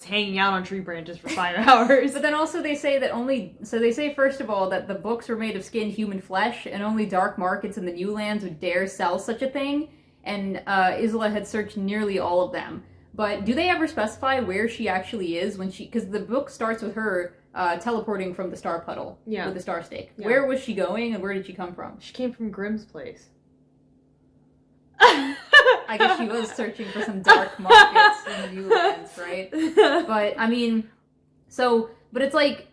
S1: hanging out on tree branches for 5 hours.
S2: But then also they say they say first of all that the books were made of skinned human flesh, and only dark markets in the New Lands would dare sell such a thing, and Isla had searched nearly all of them. But do they ever specify where she actually is when because the book starts with her teleporting from the star puddle with the star stake. Yeah. Where was she going, and where did she come from?
S1: She came from Grimm's place.
S2: I guess she was searching for some dark markets in the New Lands, right? But, I mean, but it's like,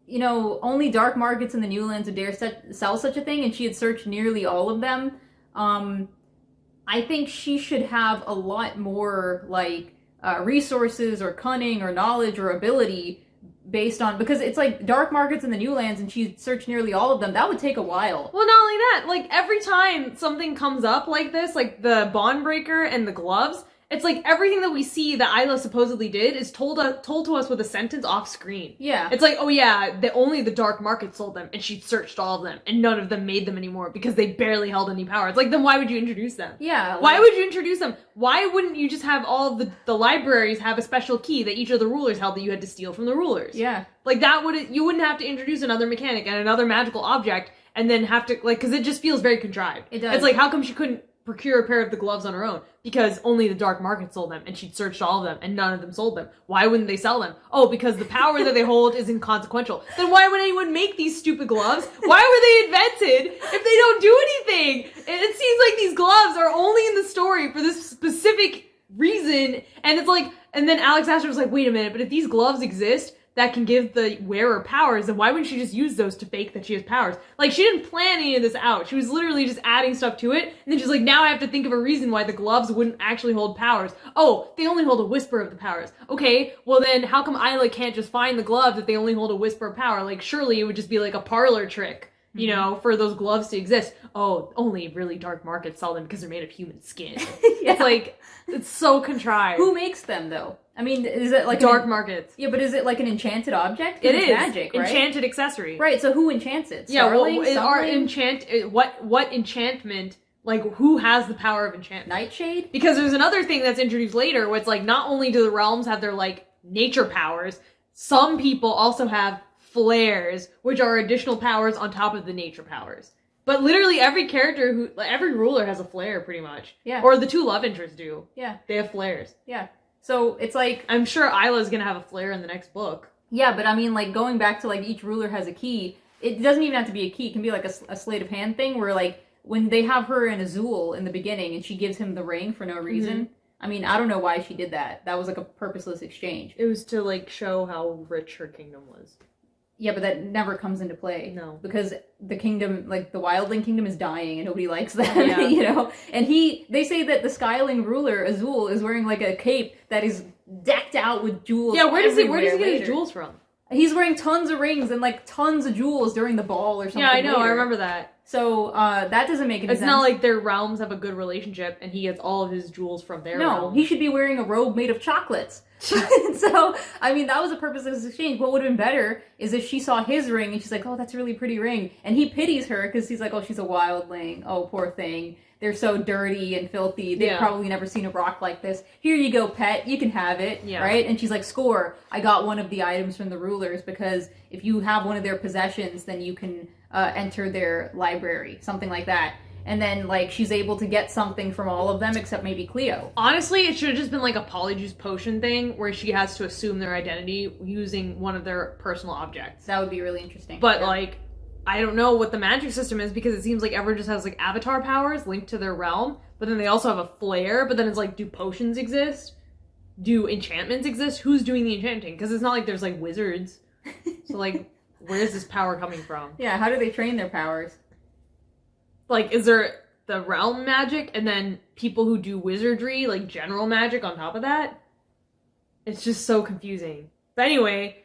S2: you know, only dark markets in the New Lands would dare sell such a thing, and she had searched nearly all of them. I think she should have a lot more, like, resources or cunning or knowledge or ability based on, because it's like dark markets in the New Lands and she searched nearly all of them. That would take a while.
S1: Well, not only that, like, every time something comes up like this, like the bond breaker and the gloves, it's like everything that we see that Isla supposedly did is told to us with a sentence off screen.
S2: Yeah.
S1: It's like, oh yeah, only the dark market sold them, and she searched all of them, and none of them made them anymore because they barely held any power. It's like, then why would you introduce them?
S2: Yeah. Like,
S1: why would you introduce them? Why wouldn't you just have all of the libraries have a special key that each of the rulers held that you had to steal from the rulers?
S2: Yeah.
S1: Like, you wouldn't have to introduce another mechanic and another magical object and then have to, like, because it just feels very contrived.
S2: It does.
S1: It's like, how come she couldn't procure a pair of the gloves on her own? Because only the dark market sold them, and she'd searched all of them, and none of them sold them. Why wouldn't they sell them? Oh, because the power that they hold is inconsequential. Then why would anyone make these stupid gloves? Why were they invented if they don't do anything? It seems like these gloves are only in the story for this specific reason, and it's like, and then Alex Astor was like, wait a minute, but if these gloves exist that can give the wearer powers, then why wouldn't she just use those to fake that she has powers? Like, she didn't plan any of this out. She was literally just adding stuff to it, and then she's like, now I have to think of a reason why the gloves wouldn't actually hold powers. Oh, they only hold a whisper of the powers. Okay, well then, how come Isla can't just find the gloves if they only hold a whisper of power? Like, surely it would just be like a parlor trick, you know, for those gloves to exist. Oh, only really dark markets sell them because they're made of human skin.
S2: Yeah.
S1: It's like, it's so contrived.
S2: Who makes them, though? I mean, is it like
S1: dark markets?
S2: Yeah, but is it like an enchanted object?
S1: It is
S2: magic, right?
S1: Enchanted accessory.
S2: Right. So who enchants it?
S1: Starling,
S2: Starling?
S1: what enchantment? Like, who has the power of enchantment?
S2: Nightshade?
S1: Because there's another thing that's introduced later, where it's like, not only do the realms have their, like, nature powers, some people also have flares, which are additional powers on top of the nature powers. But literally every every ruler has a flare, pretty much.
S2: Yeah.
S1: Or the two love interests do.
S2: Yeah.
S1: They have flares.
S2: Yeah. So it's like,
S1: I'm sure Isla's gonna have a flare in the next book.
S2: Yeah, but I mean, like, going back to, like, each ruler has a key. It doesn't even have to be a key. It can be like a sleight of hand thing where, like, when they have her in Azul in the beginning and she gives him the ring for no reason. Mm-hmm. I mean, I don't know why she did that. That was like a purposeless exchange.
S1: It was to, like, show how rich her kingdom was.
S2: Yeah, but that never comes into play.
S1: No.
S2: Because the kingdom, like, the Wildling kingdom is dying and nobody likes them,
S1: yeah.
S2: You know? And they say that the Skyling ruler, Azul, is wearing, like, a cape that is decked out with jewels.
S1: Yeah, where does he
S2: later.
S1: get his jewels from?
S2: He's wearing tons of rings and, like, tons of jewels during the ball or something.
S1: Yeah, I know,
S2: later.
S1: I remember that.
S2: So that doesn't make any sense.
S1: It's not like their realms have a good relationship and he gets all of his jewels from their
S2: No,
S1: realm.
S2: he should be wearing a robe made of chocolates. So, I mean, that was the purpose of this exchange. What would have been better is if she saw his ring and she's like, oh, that's a really pretty ring. And he pities her because he's like, oh, she's a wildling. Oh, poor thing. They're so dirty and filthy. They've probably never seen a rock like this. Here you go, pet. You can have it. Yeah. Right? And she's like, score. I got one of the items from the rulers because if you have one of their possessions, then you can enter their library. Something like that. And then, like, she's able to get something from all of them except maybe Cleo.
S1: Honestly, it should have just been like a polyjuice potion thing where she has to assume their identity using one of their personal objects.
S2: That would be really interesting.
S1: But, like, I don't know what the magic system is because it seems like everyone just has, like, avatar powers linked to their realm. But then they also have a flare. But then it's like, do potions exist? Do enchantments exist? Who's doing the enchanting? Because it's not like there's, like, wizards. So, like, where's this power coming from?
S2: Yeah, how do they train their powers?
S1: Like, is there the realm magic and then people who do wizardry, like general magic on top of that? It's just so confusing. But anyway,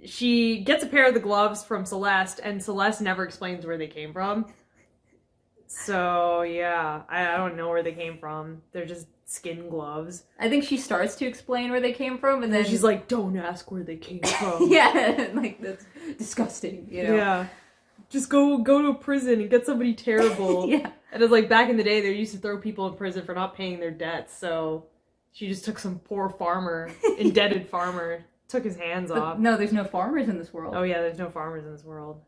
S1: she gets a pair of the gloves from Celeste, and Celeste never explains where they came from. So, yeah, I don't know where they came from. They're just skin gloves.
S2: I think she starts to explain where they came from, and then
S1: she's like, don't ask where they came from.
S2: Yeah, like, that's disgusting, you know?
S1: Yeah. Just go to a prison and get somebody terrible.
S2: Yeah.
S1: And it's like back in the day, they used to throw people in prison for not paying their debts. So she just took some poor farmer, indebted farmer, took his hands off.
S2: No, there's no farmers in this world.
S1: Oh yeah, there's no farmers in this world.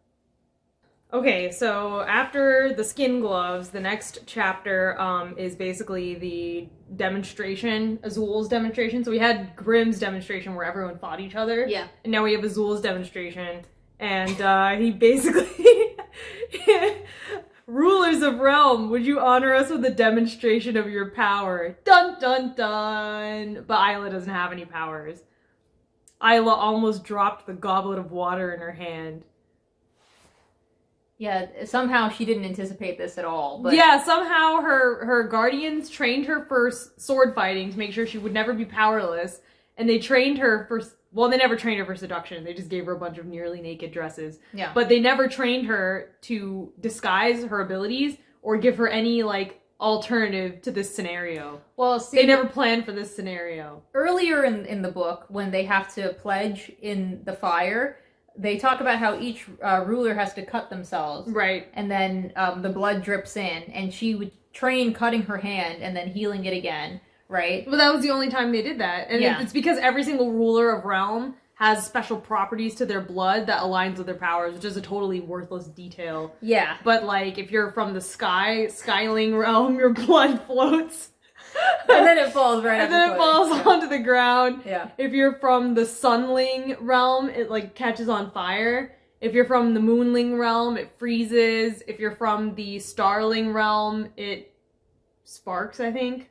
S1: Okay, so after the skin gloves, the next chapter is basically the demonstration, Azul's demonstration. So we had Grimm's demonstration where everyone fought each other.
S2: Yeah.
S1: And now we have Azul's demonstration. And he basically, rulers of realm, would you honor us with a demonstration of your power? Dun dun dun! But Isla doesn't have any powers. Isla almost dropped the goblet of water in her hand.
S2: Yeah, somehow she didn't anticipate this at all. But
S1: yeah, somehow her guardians trained her for sword fighting to make sure she would never be powerless. And they trained her for... Well, they never trained her for seduction. They just gave her a bunch of nearly naked dresses.
S2: Yeah.
S1: But they never trained her to disguise her abilities or give her any, like, alternative to this scenario.
S2: Well, see...
S1: They never planned for this scenario.
S2: Earlier in the book, when they have to pledge in the fire, they talk about how each ruler has to cut themselves.
S1: Right.
S2: And then the blood drips in. And she would train cutting her hand and then healing it again. Right?
S1: But that was the only time they did that. And it's because every single ruler of realm has special properties to their blood that aligns with their powers, which is a totally worthless detail.
S2: Yeah.
S1: But, like, if you're from the Skyling realm, your blood floats.
S2: And then it falls right
S1: and then it falls onto the ground.
S2: Yeah.
S1: If you're from the Sunling realm, it, like, catches on fire. If you're from the Moonling realm, it freezes. If you're from the Starling realm, it sparks, I think.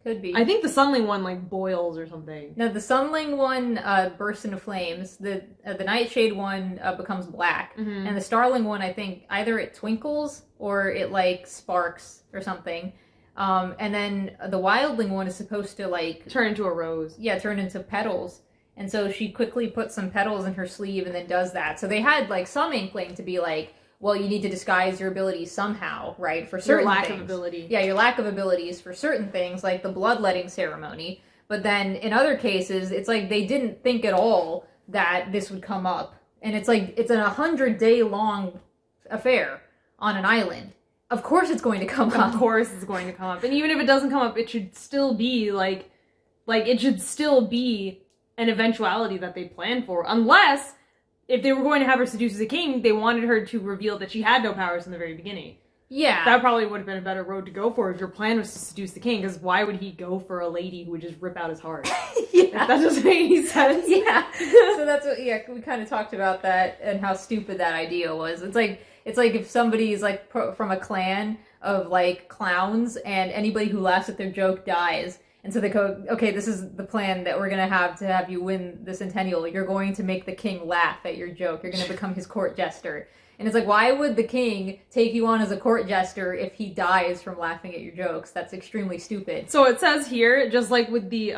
S2: Could be.
S1: I think the Sunling one, like, boils or something.
S2: No, the Sunling one bursts into flames. The Nightshade one becomes black.
S1: Mm-hmm.
S2: And the Starling one, I think, either it twinkles or it, like, sparks or something. And then the Wildling one is supposed to, like...
S1: Turn into a rose.
S2: Yeah, turn into petals. And so she quickly puts some petals in her sleeve and then does that. So they had, like, some inkling to be like, well, you need to disguise your abilities somehow, right? For certain
S1: Your lack
S2: things.
S1: of ability.
S2: Yeah, your lack of abilities for certain things, like the bloodletting ceremony. But then in other cases, it's like they didn't think at all that this would come up. And it's like, it's an 100-day long affair on an island. Of course it's going to come up.
S1: Of course it's going to come up. And even if it doesn't come up, it should still be, like it should still be an eventuality that they plan for. Unless... if they were going to have her seduce the king, they wanted her to reveal that she had no powers in the very beginning.
S2: Yeah.
S1: That probably would have been a better road to go for if your plan was to seduce the king, because why would he go for a lady who would just rip out his heart?
S2: Yeah.
S1: That doesn't make any sense.
S2: Yeah. So that's what, we kind of talked about that and how stupid that idea was. It's like if somebody is like from a clan of like clowns and anybody who laughs at their joke dies. And so they go, okay, this is the plan that we're going to have you win the Centennial. You're going to make the king laugh at your joke. You're going to become his court jester. And it's like, why would the king take you on as a court jester if he dies from laughing at your jokes? That's extremely stupid.
S1: So it says here, just like with the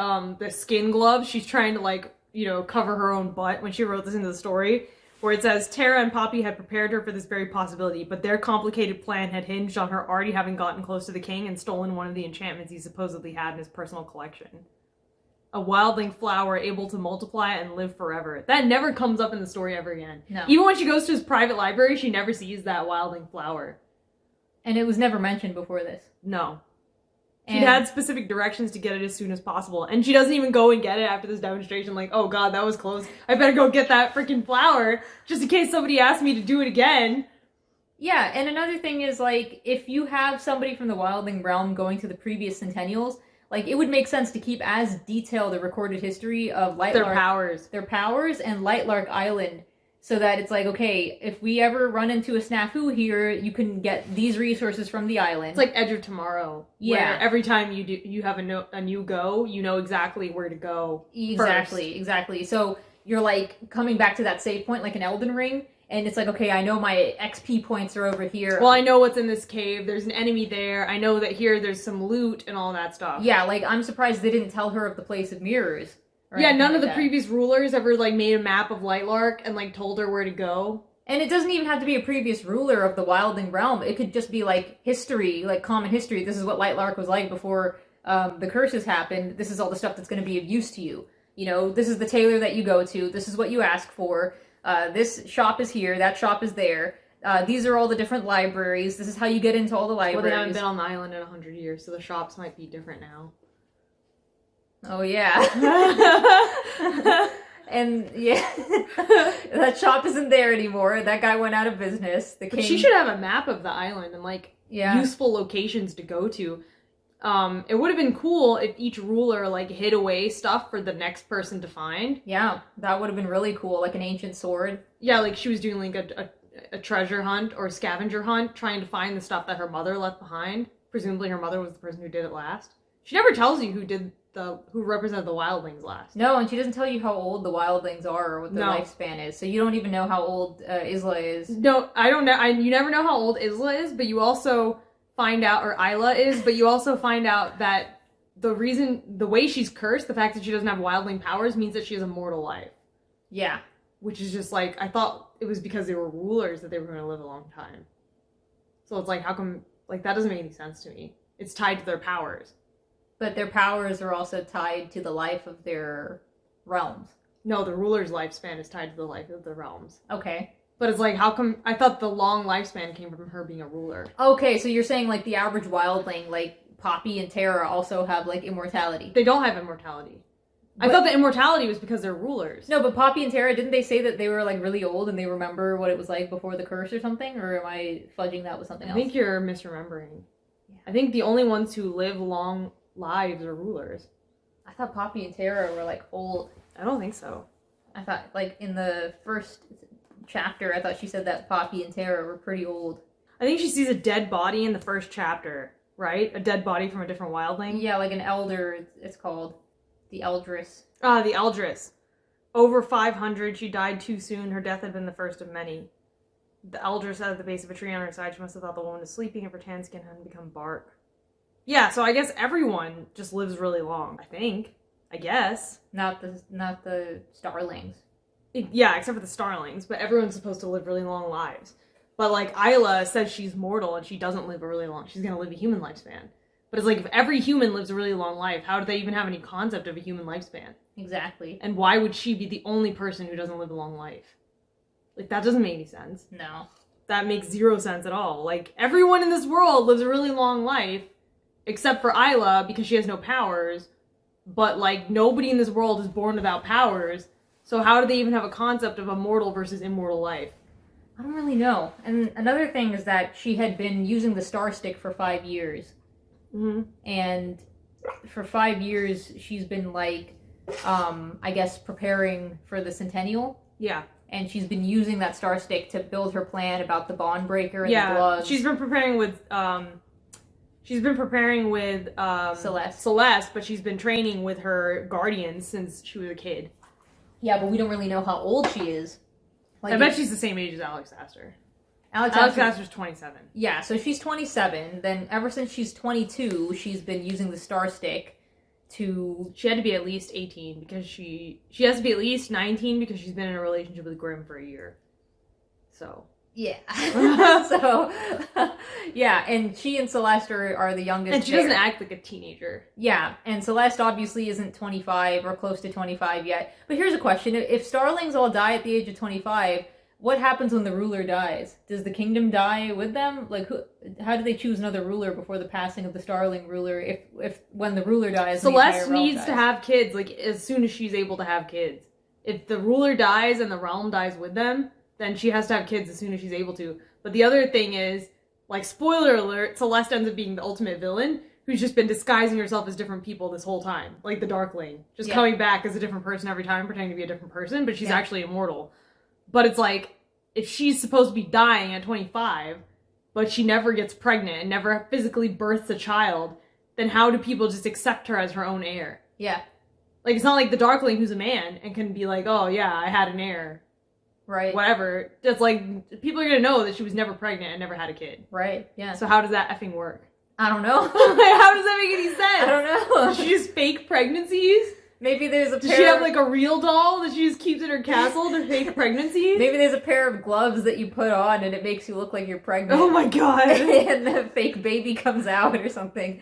S1: skin gloves, she's trying to, like, you know, cover her own butt when she wrote this into the story. where it says Tara and Poppy had prepared her for this very possibility, but their complicated plan had hinged on her already having gotten close to the king and stolen one of the enchantments he supposedly had in his personal collection. A wildling flower able to multiply and live forever. That never comes up in the story ever again.
S2: No.
S1: Even when she goes to his private library, she never sees that wildling flower.
S2: And it was never mentioned before this.
S1: No. She
S2: And
S1: had specific directions to get it as soon as possible. And she doesn't even go and get it after this demonstration like, oh god, that was close. I better go get that freaking flower just in case somebody asks me to do it again.
S2: yeah, and another thing is, like, if you have somebody from the Wildling realm going to the previous Centennials, like, it would make sense to keep as detailed a recorded history of Lightlark, their powers, and Lightlark Island, so that it's like, okay, if we ever run into a snafu here, you can get these resources from the island.
S1: It's like Edge of Tomorrow.
S2: Yeah.
S1: Where every time you have a new go, you know exactly where to go.
S2: Exactly. So you're like coming back to that save point like an Elden Ring, and it's like, okay, I know my XP points are over here.
S1: Well, I know what's in this cave. There's an enemy there. I know that here there's some loot and all that stuff.
S2: Yeah, like, I'm surprised they didn't tell her of the Place of Mirrors.
S1: Yeah, none of the previous rulers ever, like, made a map of Lightlark and, like, told her where to go.
S2: And it doesn't even have to be a previous ruler of the Wildling realm. It could just be, like, history, like, common history. This is what Lightlark was like before the curses happened. This is all the stuff that's going to be of use to you. You know, this is the tailor that you go to. This is what you ask for. This shop is here. That shop is there. These are all the different libraries. This is how you get into all the libraries.
S1: Well, they haven't been on the island in 100 years, so the shops might be different now.
S2: Oh, yeah. And, yeah, that shop isn't there anymore. That guy went out of business. The king...
S1: But she should have a map of the island and, like, useful locations to go to. It would have been cool if each ruler, like, hid away stuff for the next person to find.
S2: Yeah, that would have been really cool, like an ancient sword.
S1: Yeah, like, she was doing, like, a treasure hunt or scavenger hunt, trying to find the stuff that her mother left behind. Presumably her mother was the person who did it last. She never tells you who represented the wildlings last.
S2: No, and she doesn't tell you how old the wildlings are or what their lifespan is, so you don't even know how old Isla is.
S1: No, I don't know. You never know how old Isla is, but you also find out, or Isla is, but you also find out that the way she's cursed, the fact that she doesn't have wildling powers, means that she has a mortal life.
S2: Yeah.
S1: Which is just like, I thought it was because they were rulers that they were going to live a long time. So it's like, how come, like, that doesn't make any sense to me. It's tied to their powers.
S2: But their powers are also tied to the life of their realms.
S1: No, the ruler's lifespan is tied to the life of the realms.
S2: Okay.
S1: But it's like, how come, I thought the long lifespan came from her being a ruler.
S2: Okay, so you're saying, like, the average wildling, like, Poppy and Tara also have, like, immortality.
S1: They don't have immortality. I thought the immortality was because they're rulers.
S2: No, but Poppy and Tara, didn't they say that they were, like, really old and they remember what it was like before the curse or something? Or am I fudging that with something else?
S1: I think you're misremembering. Yeah. I think the only ones who live long lives are rulers.
S2: I thought Poppy and Tara were, like, old.
S1: I don't think so.
S2: I thought, like, in the first chapter, I thought she said that Poppy and Tara were pretty old.
S1: I think she sees a dead body in the first chapter, right? A dead body from a different wildling?
S2: Yeah, like an elder, it's called. The Eldris.
S1: Ah, the Eldris. Over 500, she died too soon. Her death had been the first of many. The Eldris sat at the base of a tree on her side. She must have thought the woman was sleeping if her tan skin hadn't become bark. Yeah, so I guess everyone just lives really long. I think. I guess.
S2: Not the starlings.
S1: Yeah, except for the starlings, but everyone's supposed to live really long lives. But, like, Isla says she's mortal and she doesn't live a really long... She's gonna live a human lifespan. But it's like, if every human lives a really long life, how do they even have any concept of a human lifespan?
S2: Exactly.
S1: And why would she be the only person who doesn't live a long life? Like, that doesn't make any sense.
S2: No.
S1: That makes zero sense at all. Like, everyone in this world lives a really long life, except for Isla, because she has no powers. But, like, nobody in this world is born without powers. So how do they even have a concept of a mortal versus immortal life?
S2: I don't really know. And another thing is that she had been using the Star Stick for 5 years.
S1: Mm-hmm.
S2: And for 5 years, she's been, like, I guess, preparing for the Centennial.
S1: Yeah.
S2: And she's been using that Star Stick to build her plan about the bond breaker and the gloves.
S1: She's been preparing with, Celeste, but she's been training with her guardians since she was a kid.
S2: Yeah, but we don't really know how old she is. Like,
S1: I bet she's the same age as Alex Astor.
S2: Alex
S1: Astor's 27.
S2: Yeah, so she's 27. Then ever since she's 22, she's been using the Star Stick to...
S1: She had to be at least 18 because she has to be at least 19 because she's been in a relationship with Grimm for a year. So
S2: Yeah. So, yeah, and she and Celeste are the youngest.
S1: and she doesn't act like a teenager.
S2: Yeah, and Celeste obviously isn't 25 or close to 25 yet. But here's a question. If Starlings all die at the age of 25, what happens when the ruler dies? Does the kingdom die with them? Like, how do they choose another ruler before the passing of the Starling ruler if when the ruler dies,
S1: Celeste needs to have kids, like, as soon as she's able to have kids. If the ruler dies and the realm dies with them, then she has to have kids as soon as she's able to. But the other thing is, like, spoiler alert, Celeste ends up being the ultimate villain, who's just been disguising herself as different people this whole time. Like the Darkling. Just coming back as a different person every time, pretending to be a different person, but she's actually immortal. But it's like, if she's supposed to be dying at 25, but she never gets pregnant and never physically births a child, then how do people just accept her as her own heir?
S2: Yeah.
S1: Like, it's not like the Darkling who's a man and can be like, oh yeah, I had an heir.
S2: Right.
S1: Whatever. It's like, people are gonna know that she was never pregnant and never had a kid.
S2: Right, yeah.
S1: So how does that effing work?
S2: I don't know.
S1: Like, how does that make any sense?
S2: I don't know.
S1: Does she just fake pregnancies?
S2: Maybe there's a pair
S1: Does she have, like, a real doll that she just keeps in her castle to fake pregnancies?
S2: Maybe there's a pair of gloves that you put on and it makes you look like you're pregnant.
S1: Oh my god.
S2: And the fake baby comes out or something.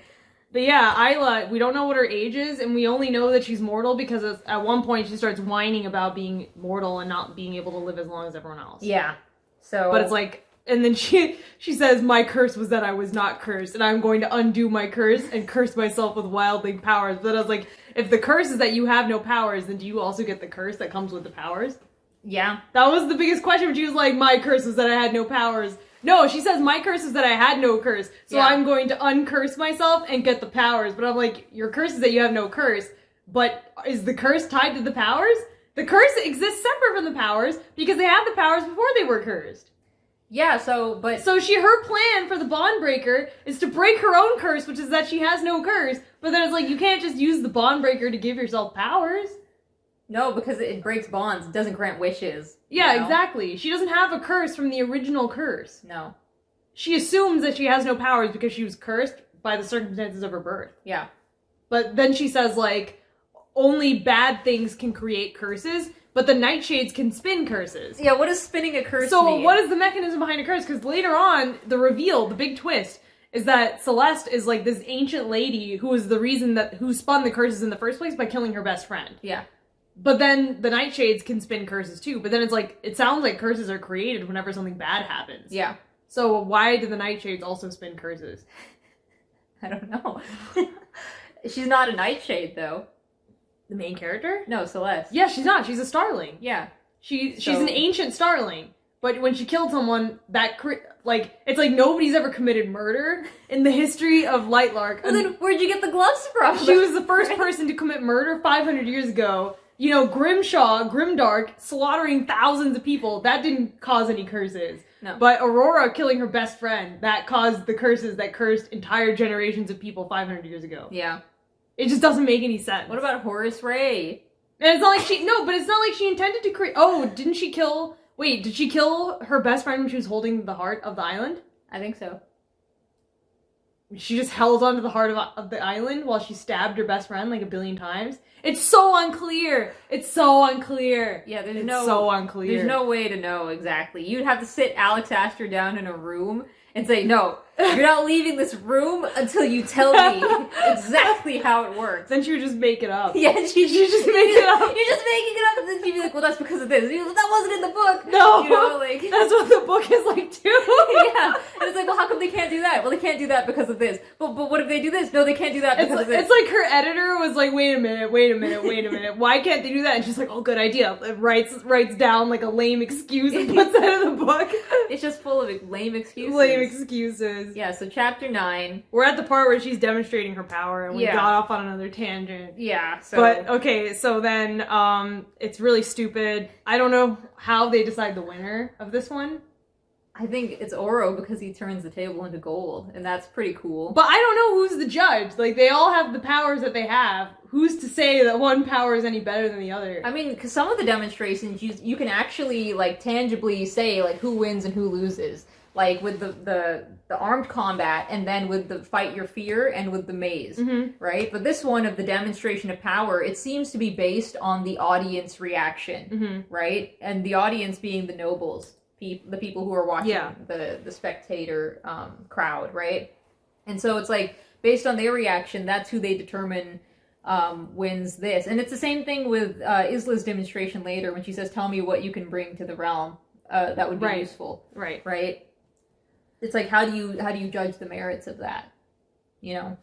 S1: But yeah, Isla, we don't know what her age is, and we only know that she's mortal because at one point she starts whining about being mortal and not being able to live as long as everyone else.
S2: Yeah. So.
S1: But it's like, and then she says, my curse was that I was not cursed, and I'm going to undo my curse and curse myself with wildling powers. But I was like, if the curse is that you have no powers, then do you also get the curse that comes with the powers?
S2: Yeah.
S1: That was the biggest question when she was like, my curse was that I had no powers. No, she says, my curse is that I had no curse, so I'm going to uncurse myself and get the powers. But I'm like, your curse is that you have no curse, but is the curse tied to the powers? The curse exists separate from the powers because they had the powers before they were cursed.
S2: Yeah, so
S1: her plan for the bond breaker is to break her own curse, which is that she has no curse, but then it's like, you can't just use the bond breaker to give yourself powers.
S2: No, because it breaks bonds. It doesn't grant wishes.
S1: Yeah,
S2: you know?
S1: exactly. She doesn't have a curse from the original curse.
S2: No.
S1: She assumes that she has no powers because she was cursed by the circumstances of her birth.
S2: Yeah.
S1: But then she says, like, only bad things can create curses, but the nightshades can spin curses.
S2: Yeah, what does spinning a curse
S1: So
S2: mean?
S1: what is the mechanism behind a curse? Because later on, the reveal, the big twist, is that Celeste is like this ancient lady who is the reason who spun the curses in the first place by killing her best friend.
S2: Yeah.
S1: But then the nightshades can spin curses too. But then it's like, it sounds like curses are created whenever something bad happens.
S2: Yeah.
S1: So why do the nightshades also spin curses?
S2: I don't know. She's not a nightshade, though.
S1: The main character?
S2: No, Celeste.
S1: Yeah, she's not. She's a starling.
S2: Yeah.
S1: She's an ancient starling. But when she killed someone, it's like nobody's ever committed murder in the history of Lightlark.
S2: Well, then where'd you get the gloves from?
S1: She was the first person to commit murder 500 years ago. You know, Grimdark, slaughtering thousands of people, that didn't cause any curses.
S2: No.
S1: But Aurora killing her best friend, that caused the curses that cursed entire generations of people 500 years ago.
S2: Yeah.
S1: It just doesn't make any sense.
S2: What about Horace Ray?
S1: And it's not like it's not like she intended to create... Oh, did she kill her best friend when she was holding the heart of the island?
S2: I think so.
S1: She just held onto the heart of the island while she stabbed her best friend like 1 billion times? It's so unclear! It's so unclear!
S2: Yeah,
S1: It's so unclear.
S2: There's no way to know exactly. You'd have to sit Alex Astor down in a room and say, no, you're not leaving this room until you tell me exactly how it works.
S1: Then she would just make it up.
S2: Yeah, she
S1: just make it up.
S2: You're just making it up, and then she'd be like, well, that's because of this. That wasn't in the book.
S1: No!
S2: You know, like...
S1: That's what the book is like, too!
S2: Yeah. And it's like, well, how come they can't do that? Well, they can't do that because of this. But what if they do this? No, they can't do that because of this.
S1: It's like her editor was like, wait a minute. Why can't they do that? And she's like, oh, good idea. It writes down like a lame excuse and puts that in the book.
S2: It's just full of lame excuses.
S1: Lame excuses.
S2: Yeah, so chapter 9.
S1: We're at the part where she's demonstrating her power, and we
S2: Yeah.
S1: got off on another tangent.
S2: Yeah, so...
S1: But, okay, so then, it's really stupid. I don't know how they decide the winner of this one.
S2: I think it's Oro because he turns the table into gold, and that's pretty cool.
S1: But I don't know who's the judge. Like, they all have the powers that they have. Who's to say that one power is any better than the other?
S2: I mean, because some of the demonstrations, you can actually, like, tangibly say, like, who wins and who loses. Like, with the armed combat, and then with the fight your fear, and with the maze, right? But this one of the demonstration of power, it seems to be based on the audience reaction, right? And the audience being the nobles. the people who are watching
S1: Yeah.
S2: the spectator crowd, right? And so it's like based on their reaction, that's who they determine wins this. And it's the same thing with Isla's demonstration later when she says, "Tell me what you can bring to the realm that would be
S1: Right.
S2: useful."
S1: Right.
S2: Right? It's like how do you judge the merits of that? You know?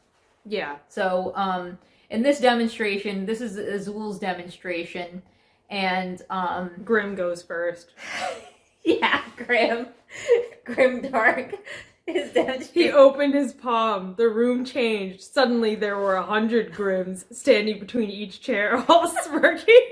S1: Yeah.
S2: So in this demonstration, this is Azul's demonstration, and
S1: Grim goes first.
S2: yeah, Grimdark is
S1: He
S2: demonstrating.
S1: opened his palm. The room changed. Suddenly there were 100 Grims standing between each chair, all smirking.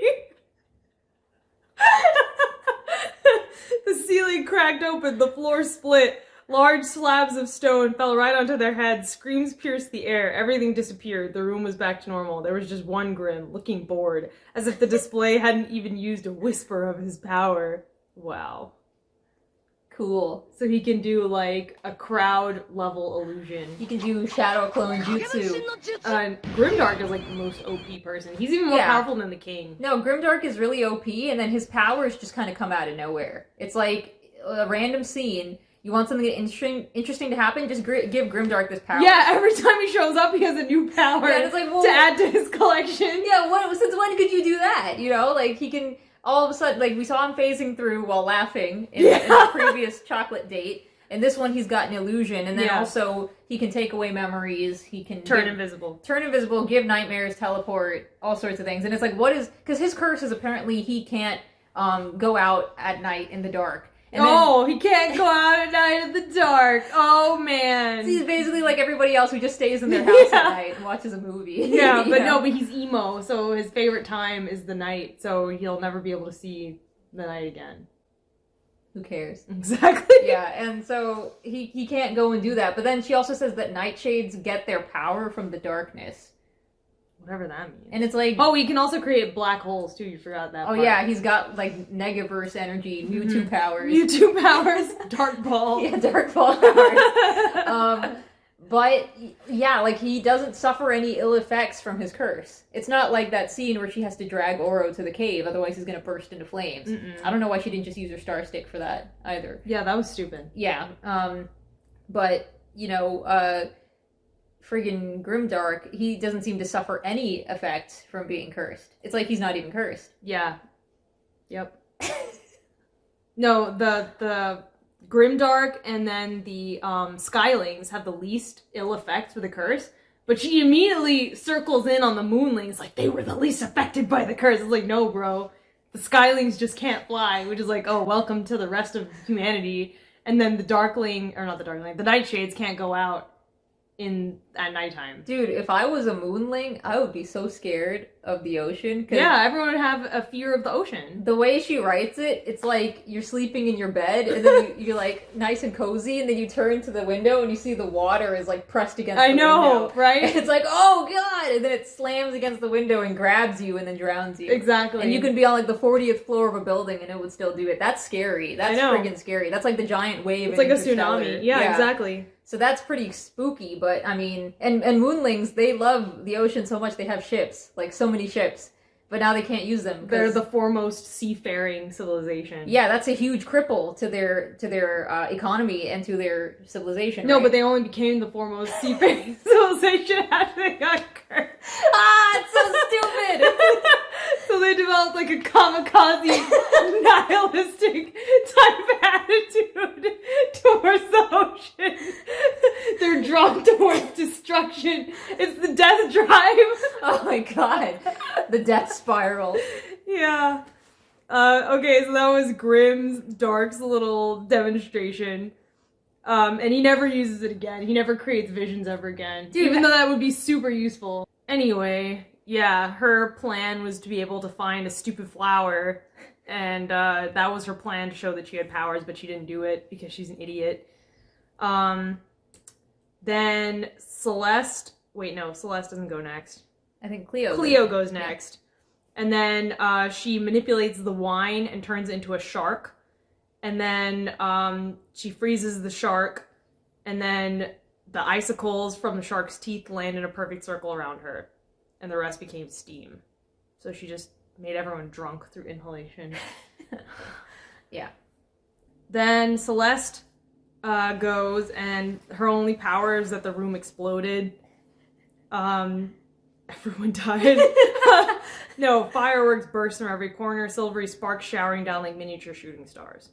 S1: The ceiling cracked open. The floor split. Large slabs of stone fell right onto their heads. Screams pierced the air. Everything disappeared. The room was back to normal. There was just one Grim, looking bored, as if the display hadn't even used a whisper of his power. Wow.
S2: Cool.
S1: So he can do, like, a crowd-level illusion.
S2: You can do shadow clone jutsu.
S1: Grimdark is, like, the most OP person. He's even more
S2: Yeah.
S1: powerful than the king.
S2: No, Grimdark is really OP, and then his powers just kind of come out of nowhere. It's like a random scene. You want something interesting to happen? Just give Grimdark this power.
S1: Yeah, every time he shows up, he has a new power
S2: Yeah, it's like, well,
S1: to add to his collection.
S2: Yeah, since when could you do that? You know, like he can all of a sudden, like we saw him phasing through while laughing in the previous chocolate date. And this one, he's got an illusion, and then also he can take away memories. He can
S1: Turn invisible,
S2: give nightmares, teleport, all sorts of things. And it's like, what is? Because his curse is apparently he can't go out at night in the dark. And
S1: he can't go out at night in the dark. Oh, man.
S2: He's basically like everybody else who just stays in their house at night and watches a movie.
S1: Yeah, but he's emo, so his favorite time is the night, so he'll never be able to see the night again.
S2: Who cares?
S1: Exactly.
S2: Yeah, and so he can't go and do that. But then she also says that nightshades get their power from the darkness.
S1: Whatever that means.
S2: And it's like...
S1: Oh, he can also create black holes, too. You forgot that part.
S2: yeah, he's got, like, Negaverse energy, Mewtwo powers.
S1: Mewtwo powers, Dark Ball.
S2: Yeah, Dark Ball powers. But, yeah, like, he doesn't suffer any ill effects from his curse. It's not like that scene where she has to drag Oro to the cave, otherwise he's gonna burst into flames. I don't know why she didn't just use her star stick for that, either.
S1: Yeah, that was stupid.
S2: Yeah, but, you know, friggin' Grimdark, he doesn't seem to suffer any effect from being cursed. It's like he's not even cursed.
S1: Yeah. Yep. No, the Grimdark and then the Skylings have the least ill effects with the curse, but she immediately circles in on the Moonlings like they were the least affected by the curse. It's like, no, bro. The Skylings just can't fly, which is like, oh, welcome to the rest of humanity. And then the the Nightshades can't go out at nighttime.
S2: Dude, if I was a Moonling, I would be so scared of the ocean.
S1: Yeah, everyone would have a fear of the ocean.
S2: The way she writes it, it's like you're sleeping in your bed, and then you're like nice and cozy, and then you turn to the window and you see the water is like pressed against the window.
S1: Right?
S2: And it's like, oh god! And then it slams against the window and grabs you and then drowns you.
S1: Exactly.
S2: And you can be on like the 40th floor of a building and it would still do it. That's scary. That's friggin' scary. That's like the giant wave.
S1: It's like a tsunami. Yeah, exactly.
S2: So that's pretty spooky, but I mean, and Moonlings, they love the ocean so much they have ships, like so many ships, but now they can't use them.
S1: They're the foremost seafaring civilization.
S2: Yeah, that's a huge cripple to their economy and to their civilization.
S1: No,
S2: right?
S1: but they only became the foremost seafaring civilization after they got cursed.
S2: It's so stupid!
S1: So they developed like a kamikaze, nihilistic type attitude towards the ocean. They're drawn towards destruction. It's the death drive.
S2: Oh my god. The death spiral.
S1: Yeah. Okay, so that was Dark's little demonstration. And he never uses it again. He never creates visions ever again.
S2: Dude,
S1: even though that would be super useful. Anyway, yeah, her plan was to be able to find a stupid flower. And that was her plan to show that she had powers, but she didn't do it because she's an idiot. Then Celeste doesn't go next.
S2: I think Cleo
S1: goes next. And then she manipulates the wine and turns it into a shark. And then she freezes the shark. And then the icicles from the shark's teeth land in a perfect circle around her. And the rest became steam. So she just made everyone drunk through inhalation.
S2: Yeah.
S1: Then Celeste goes, and her only power is that the room exploded. Everyone died. No, fireworks burst from every corner, silvery sparks showering down like miniature shooting stars.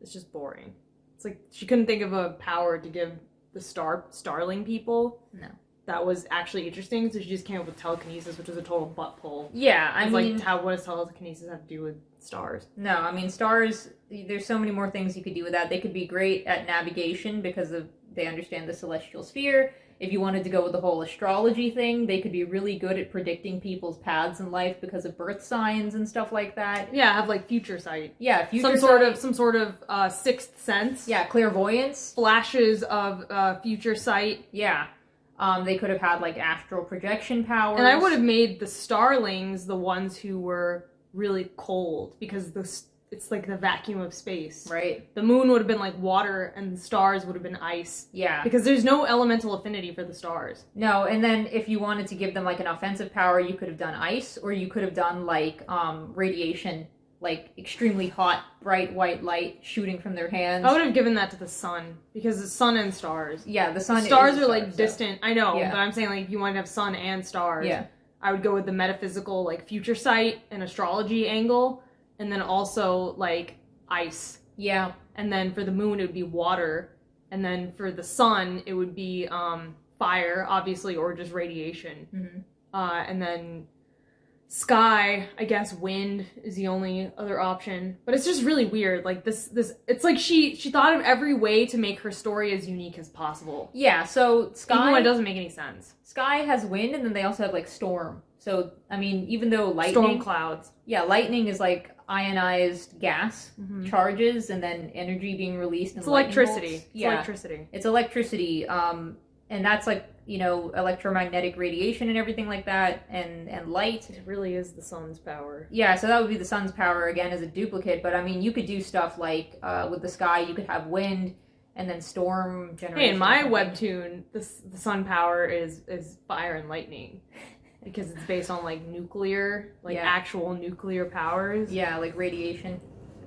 S1: It's just boring. It's like she couldn't think of a power to give the starling people.
S2: No.
S1: That was actually interesting, so she just came up with telekinesis, which was a total butt pull.
S2: Yeah, I mean...
S1: like, what does telekinesis have to do with stars?
S2: No, I mean, stars, there's so many more things you could do with that. They could be great at navigation because they understand the celestial sphere. If you wanted to go with the whole astrology thing, they could be really good at predicting people's paths in life because of birth signs and stuff like that.
S1: Yeah, have like future sight.
S2: Yeah, future
S1: sight. Some sort of sixth sense.
S2: Yeah, clairvoyance.
S1: Flashes of future sight.
S2: Yeah. They could have had like astral projection powers.
S1: And I would have made the starlings the ones who were really cold because it's like the vacuum of space.
S2: Right.
S1: The moon would have been like water and the stars would have been ice.
S2: Yeah.
S1: Because there's no elemental affinity for the stars.
S2: No, and then if you wanted to give them like an offensive power, you could have done ice, or you could have done like radiation, like extremely hot, bright white light shooting from their hands.
S1: I would have given that to the sun because the sun and stars.
S2: Yeah, the sun.
S1: Stars are like distant.
S2: So.
S1: I know,
S2: Yeah.
S1: but I'm saying like if you want to have sun and stars.
S2: Yeah.
S1: I would go with the metaphysical like future sight and astrology angle, and then also like ice.
S2: Yeah.
S1: And then for the moon it would be water, and then for the sun it would be fire, obviously, or just radiation.
S2: Mm-hmm.
S1: And then sky, I guess wind is the only other option. But it's just really weird. Like this it's like she thought of every way to make her story as unique as possible.
S2: Yeah, so sky,
S1: even when it doesn't make any sense.
S2: Sky has wind, and then they also have like storm. So I mean, even though lightning,
S1: storm clouds.
S2: Yeah, lightning is like ionized gas charges, and then energy being released.
S1: It's electricity.
S2: Bolts.
S1: It's electricity.
S2: It's electricity. And that's like, you know, electromagnetic radiation and everything like that, and light.
S1: It really is the sun's power.
S2: Yeah, so that would be the sun's power again as a duplicate. But I mean, you could do stuff like with the sky, you could have wind, and then storm generation.
S1: Hey, in my webtoon, the sun power is fire and lightning. Because it's based on like nuclear, like actual nuclear powers.
S2: Yeah, like radiation.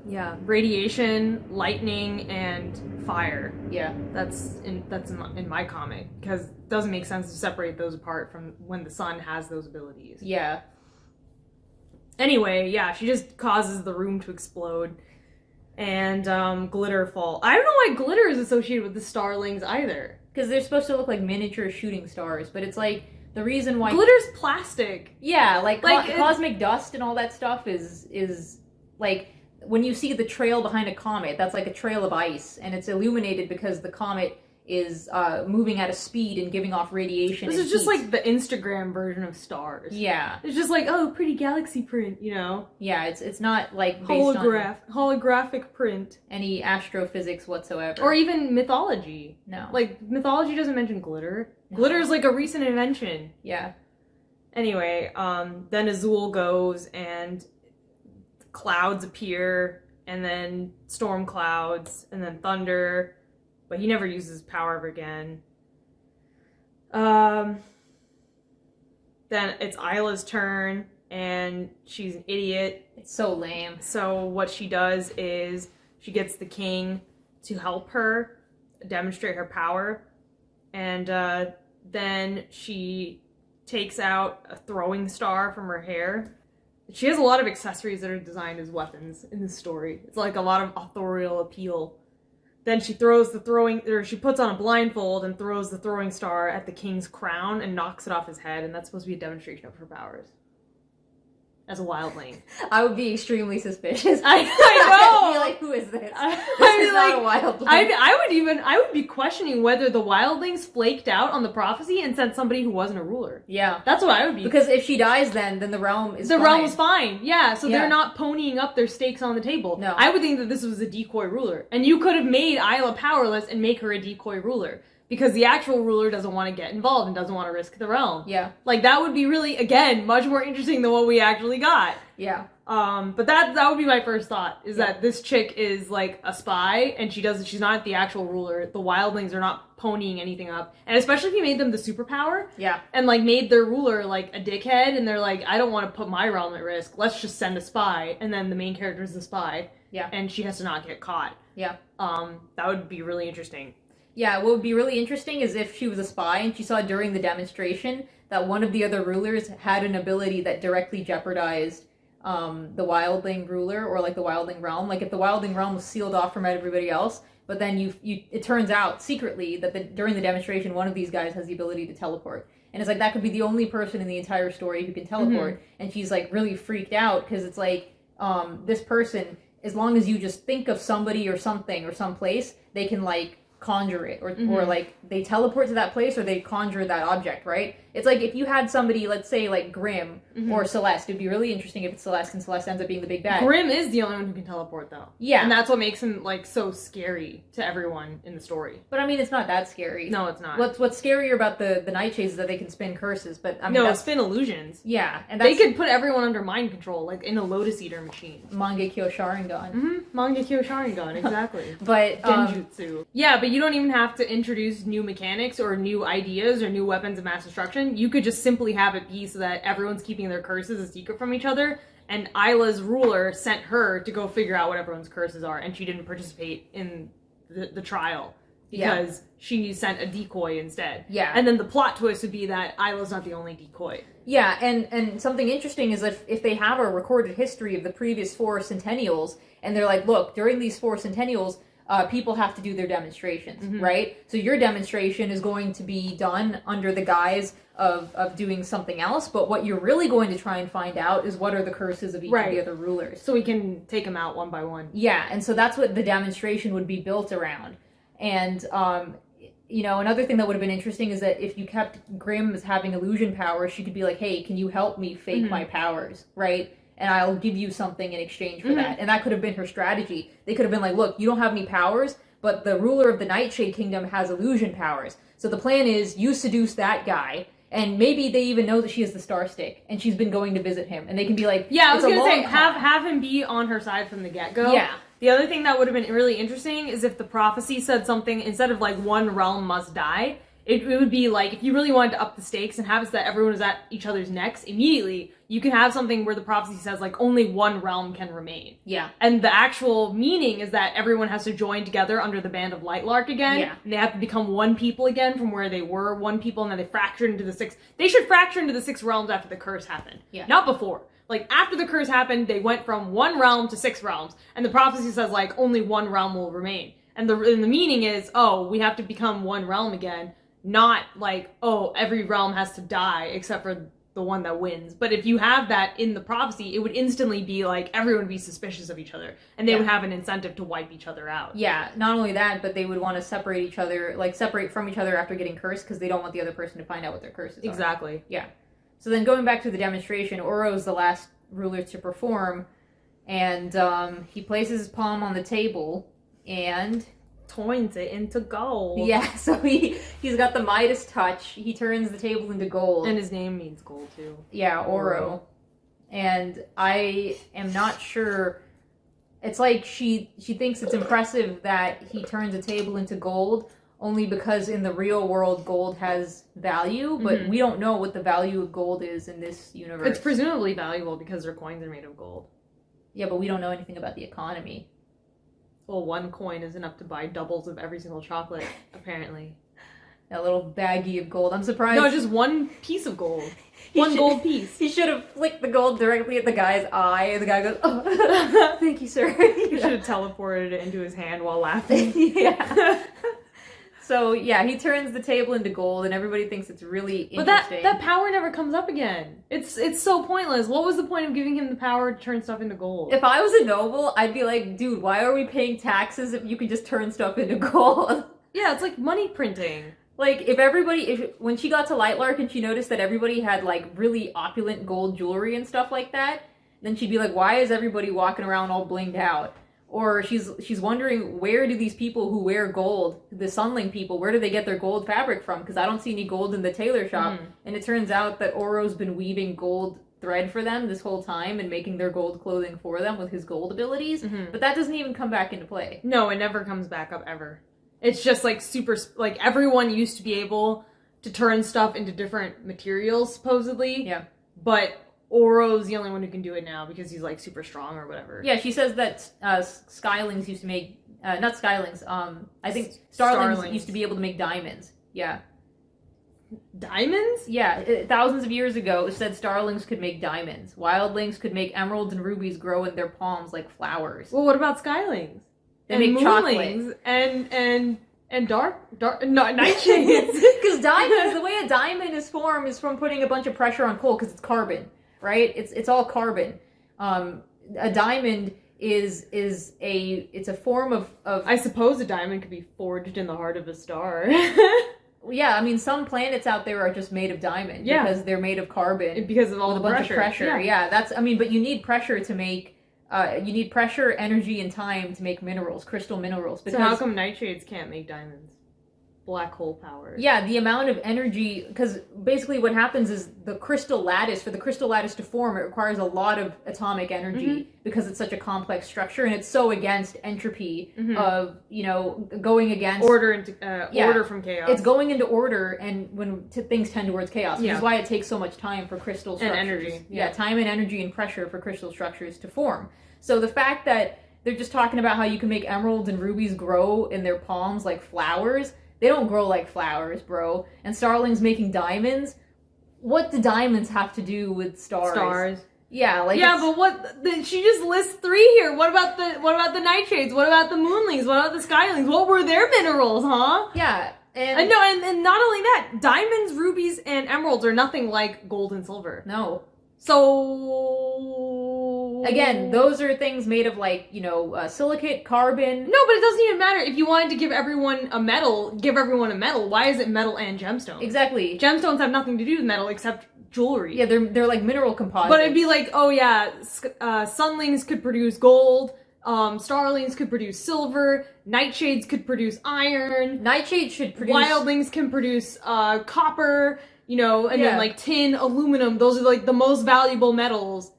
S1: Yeah, radiation, lightning, and fire.
S2: Yeah,
S1: that's in my comic because it doesn't make sense to separate those apart from when the sun has those abilities.
S2: Yeah.
S1: Anyway, yeah, she just causes the room to explode, and glitter fall. I don't know why glitter is associated with the starlings either.
S2: Because they're supposed to look like miniature shooting stars, but it's like the reason why
S1: glitter's plastic.
S2: Yeah, like cosmic dust and all that stuff is like. When you see the trail behind a comet, that's like a trail of ice, and it's illuminated because the comet is moving at a speed and giving off radiation.
S1: This is just like the Instagram version of stars.
S2: Yeah.
S1: It's just like, oh, pretty galaxy print, you know?
S2: Yeah, it's not like based on
S1: holographic print.
S2: Any astrophysics whatsoever.
S1: Or even mythology.
S2: No.
S1: Like, mythology doesn't mention glitter. No. Glitter is like a recent invention.
S2: Yeah.
S1: Anyway, then Azul goes and clouds appear, and then storm clouds, and then thunder, but he never uses power ever again. Then it's Isla's turn, and she's an idiot.
S2: It's so lame.
S1: So what she does is she gets the king to help her demonstrate her power, and then she takes out a throwing star from her hair. She has a lot of accessories that are designed as weapons in this story. It's like a lot of authorial appeal. Then she she puts on a blindfold and throws the throwing star at the king's crown and knocks it off his head, and that's supposed to be a demonstration of her powers. As a wildling.
S2: I would be extremely suspicious.
S1: I know!
S2: I'd be like, who is this? This is not a wildling.
S1: I would be questioning whether the wildlings flaked out on the prophecy and sent somebody who wasn't a ruler.
S2: Yeah.
S1: That's what I would be.
S2: Because if she dies then the realm is fine.
S1: The realm is fine. Yeah, so they're not ponying up their stakes on the table.
S2: No.
S1: I would think that this was a decoy ruler. And you could have made Isla powerless and make her a decoy ruler. Because the actual ruler doesn't want to get involved and doesn't want to risk the realm.
S2: Yeah.
S1: Like, that would be really, again, much more interesting than what we actually got.
S2: Yeah.
S1: But that would be my first thought, is that this chick is like a spy, and she's not the actual ruler. The wildlings are not ponying anything up. And especially if you made them the superpower.
S2: Yeah.
S1: And like made their ruler like a dickhead, and they're like, I don't want to put my realm at risk. Let's just send a spy. And then the main character is the spy.
S2: Yeah.
S1: And she has to not get caught.
S2: Yeah.
S1: That would be really interesting.
S2: Yeah, what would be really interesting is if she was a spy and she saw during the demonstration that one of the other rulers had an ability that directly jeopardized the wildling ruler or like the wildling realm. Like if the wildling realm was sealed off from everybody else, but then it turns out secretly that during the demonstration one of these guys has the ability to teleport. And it's like that could be the only person in the entire story who can teleport. And she's like really freaked out because it's like this person, as long as you just think of somebody or something or some place, they can like conjure it or like they teleport to that place or they conjure that object, right? It's like if you had somebody, let's say like Grimm or Celeste, it'd be really interesting if it's Celeste and Celeste ends up being the big bad.
S1: Grimm is the only one who can teleport though.
S2: Yeah.
S1: And that's what makes him like so scary to everyone in the story.
S2: But I mean, it's not that scary.
S1: No, it's not.
S2: What's scarier about the Nightshades is that they can spin curses, but I mean,
S1: no, spin illusions.
S2: Yeah, and
S1: they could put everyone under mind control, like in a Lotus Eater machine.
S2: Mangekyo Sharingan.
S1: Mangekyo Sharingan, exactly.
S2: But
S1: Genjutsu. Yeah, but you don't even have to introduce new mechanics or new ideas or new weapons of mass destruction. You could just simply have it be so that everyone's keeping their curses a secret from each other, and Isla's ruler sent her to go figure out what everyone's curses are, and she didn't participate in the trial because she sent a decoy instead.
S2: Yeah.
S1: And then the plot twist would be that Isla's not the only decoy.
S2: Yeah, and something interesting is if they have a recorded history of the previous 4 centennials, and they're like, look, during these 4 centennials, people have to do their demonstrations, right? So your demonstration is going to be done under the guise of doing something else, but what you're really going to try and find out is what are the curses of each of the other rulers.
S1: So we can take them out one by one.
S2: Yeah, and so that's what the demonstration would be built around. And, you know, another thing that would have been interesting is that if you kept Grimm as having illusion powers, she could be like, hey, can you help me fake my powers, right? And I'll give you something in exchange for that. And that could have been her strategy. They could have been like, look, you don't have any powers, but the ruler of the Nightshade Kingdom has illusion powers. So the plan is you seduce that guy, and maybe they even know that she has the Star Stick, and she's been going to visit him. And they can be like,
S1: yeah, I was
S2: going to
S1: say, have him be on her side from the get-go.
S2: Yeah.
S1: The other thing that would have been really interesting is if the prophecy said something, instead of like one realm must die, it would be like, if you really wanted to up the stakes and have it so that everyone was at each other's necks immediately, you can have something where the prophecy says like only one realm can remain.
S2: Yeah.
S1: And the actual meaning is that everyone has to join together under the band of Lightlark again.
S2: Yeah.
S1: And they have to become one people again from where they were one people, and then they fractured into the 6. They should fracture into the 6 realms after the curse happened.
S2: Yeah.
S1: Not before. Like, after the curse happened, they went from 1 realm to 6 realms. And the prophecy says, like, only 1 realm will remain. And the meaning is, oh, we have to become 1 realm again. Not like, oh, every realm has to die except for the one that wins. But if you have that in the prophecy, it would instantly be like, everyone would be suspicious of each other. And they would have an incentive to wipe each other out.
S2: Yeah, not only that, but they would want to separate each other, like, separate from each other after getting cursed, because they don't want the other person to find out what their curses are.
S1: Exactly.
S2: Yeah. So then going back to the demonstration, Oro's the last ruler to perform, and he places his palm on the table, and
S1: turns it into gold.
S2: Yeah, so he's got the Midas touch. He turns the table into gold.
S1: And his name means gold, too.
S2: Yeah, Oro. And I am not sure... It's like she thinks it's impressive that he turns a table into gold, only because in the real world gold has value, but we don't know what the value of gold is in this universe.
S1: It's presumably valuable because their coins are made of gold.
S2: Yeah, but we don't know anything about the economy.
S1: Well, 1 coin is enough to buy doubles of every single chocolate, apparently.
S2: A little baggie of gold. I'm surprised.
S1: No, just 1 piece of gold. One gold piece.
S2: He should have flicked the gold directly at the guy's eye, and the guy goes, oh, thank you, sir.
S1: He should have teleported it into his hand while laughing.
S2: Yeah. So, yeah, he turns the table into gold, and everybody thinks it's really interesting.
S1: But that power never comes up again. It's so pointless. What was the point of giving him the power to turn stuff into gold?
S2: If I was a noble, I'd be like, dude, why are we paying taxes if you can just turn stuff into gold?
S1: Yeah, it's like money printing.
S2: Like, when she got to Lightlark and she noticed that everybody had, like, really opulent gold jewelry and stuff like that, then she'd be like, why is everybody walking around all blinged out? Or she's wondering, where do these people who wear gold, the Sunling people, where do they get their gold fabric from? Because I don't see any gold in the tailor shop. And it turns out that Oro's been weaving gold thread for them this whole time and making their gold clothing for them with his gold abilities, but that doesn't even come back into play.
S1: No, it never comes back up ever. It's just like super, like everyone used to be able to turn stuff into different materials, supposedly.
S2: Yeah.
S1: But Oro's the only one who can do it now because he's like super strong or whatever.
S2: Yeah, she says that Skylings used to make, not Skylings, I think Starlings used to be able to make diamonds. Yeah.
S1: Diamonds?
S2: Yeah, thousands of years ago, it said starlings could make diamonds. Wildlings could make emeralds and rubies grow in their palms like flowers.
S1: Well, what about skylings?
S2: They
S1: and
S2: make
S1: moonlings
S2: chocolate.
S1: And nightshades.
S2: Because diamonds, the way a diamond is formed is from putting a bunch of pressure on coal, because it's carbon, right? It's all carbon. A diamond is a form of
S1: I suppose a diamond could be forged in the heart of a star.
S2: Yeah, I mean, some planets out there are just made of diamond because they're made of carbon.
S1: Because of all the
S2: bunch
S1: pressure.
S2: Of pressure. Yeah, that's, I mean, but you need pressure to make, you need pressure, energy, and time to make minerals, crystal minerals. Because,
S1: so how come nightshades can't make diamonds? Black hole power.
S2: Yeah, the amount of energy, because basically what happens is the crystal lattice, for the crystal lattice to form, it requires a lot of atomic energy because it's such a complex structure, and it's so against entropy of, you know, going against...
S1: Order from chaos.
S2: It's going into order, and when things tend towards chaos, which is why it takes so much time for crystal structures.
S1: And energy.
S2: Yeah, time and energy and pressure for crystal structures to form. So the fact that they're just talking about how you can make emeralds and rubies grow in their palms like flowers... They don't grow like flowers, bro. And Starling's making diamonds. What do diamonds have to do with stars?
S1: Stars.
S2: Yeah, like
S1: but what? She just lists 3 here. What about the nightshades? What about the moonlings? What about the skylings? What were their minerals, huh?
S2: Yeah,
S1: and no, and not only that, diamonds, rubies, and emeralds are nothing like gold and silver.
S2: No.
S1: So
S2: again, those are things made of like, you know, silicate, carbon.
S1: No, but it doesn't even matter. If you wanted to give everyone a metal, give everyone a metal. Why is it metal and gemstones?
S2: Exactly.
S1: Gemstones have nothing to do with metal except jewelry.
S2: Yeah, they're like mineral composites.
S1: But it'd be like, oh yeah, sunlings could produce gold. Starlings could produce silver. Nightshades could produce iron.
S2: Nightshades should produce...
S1: Wildlings can produce copper. You know, and then like tin, aluminum, those are like the most valuable metals,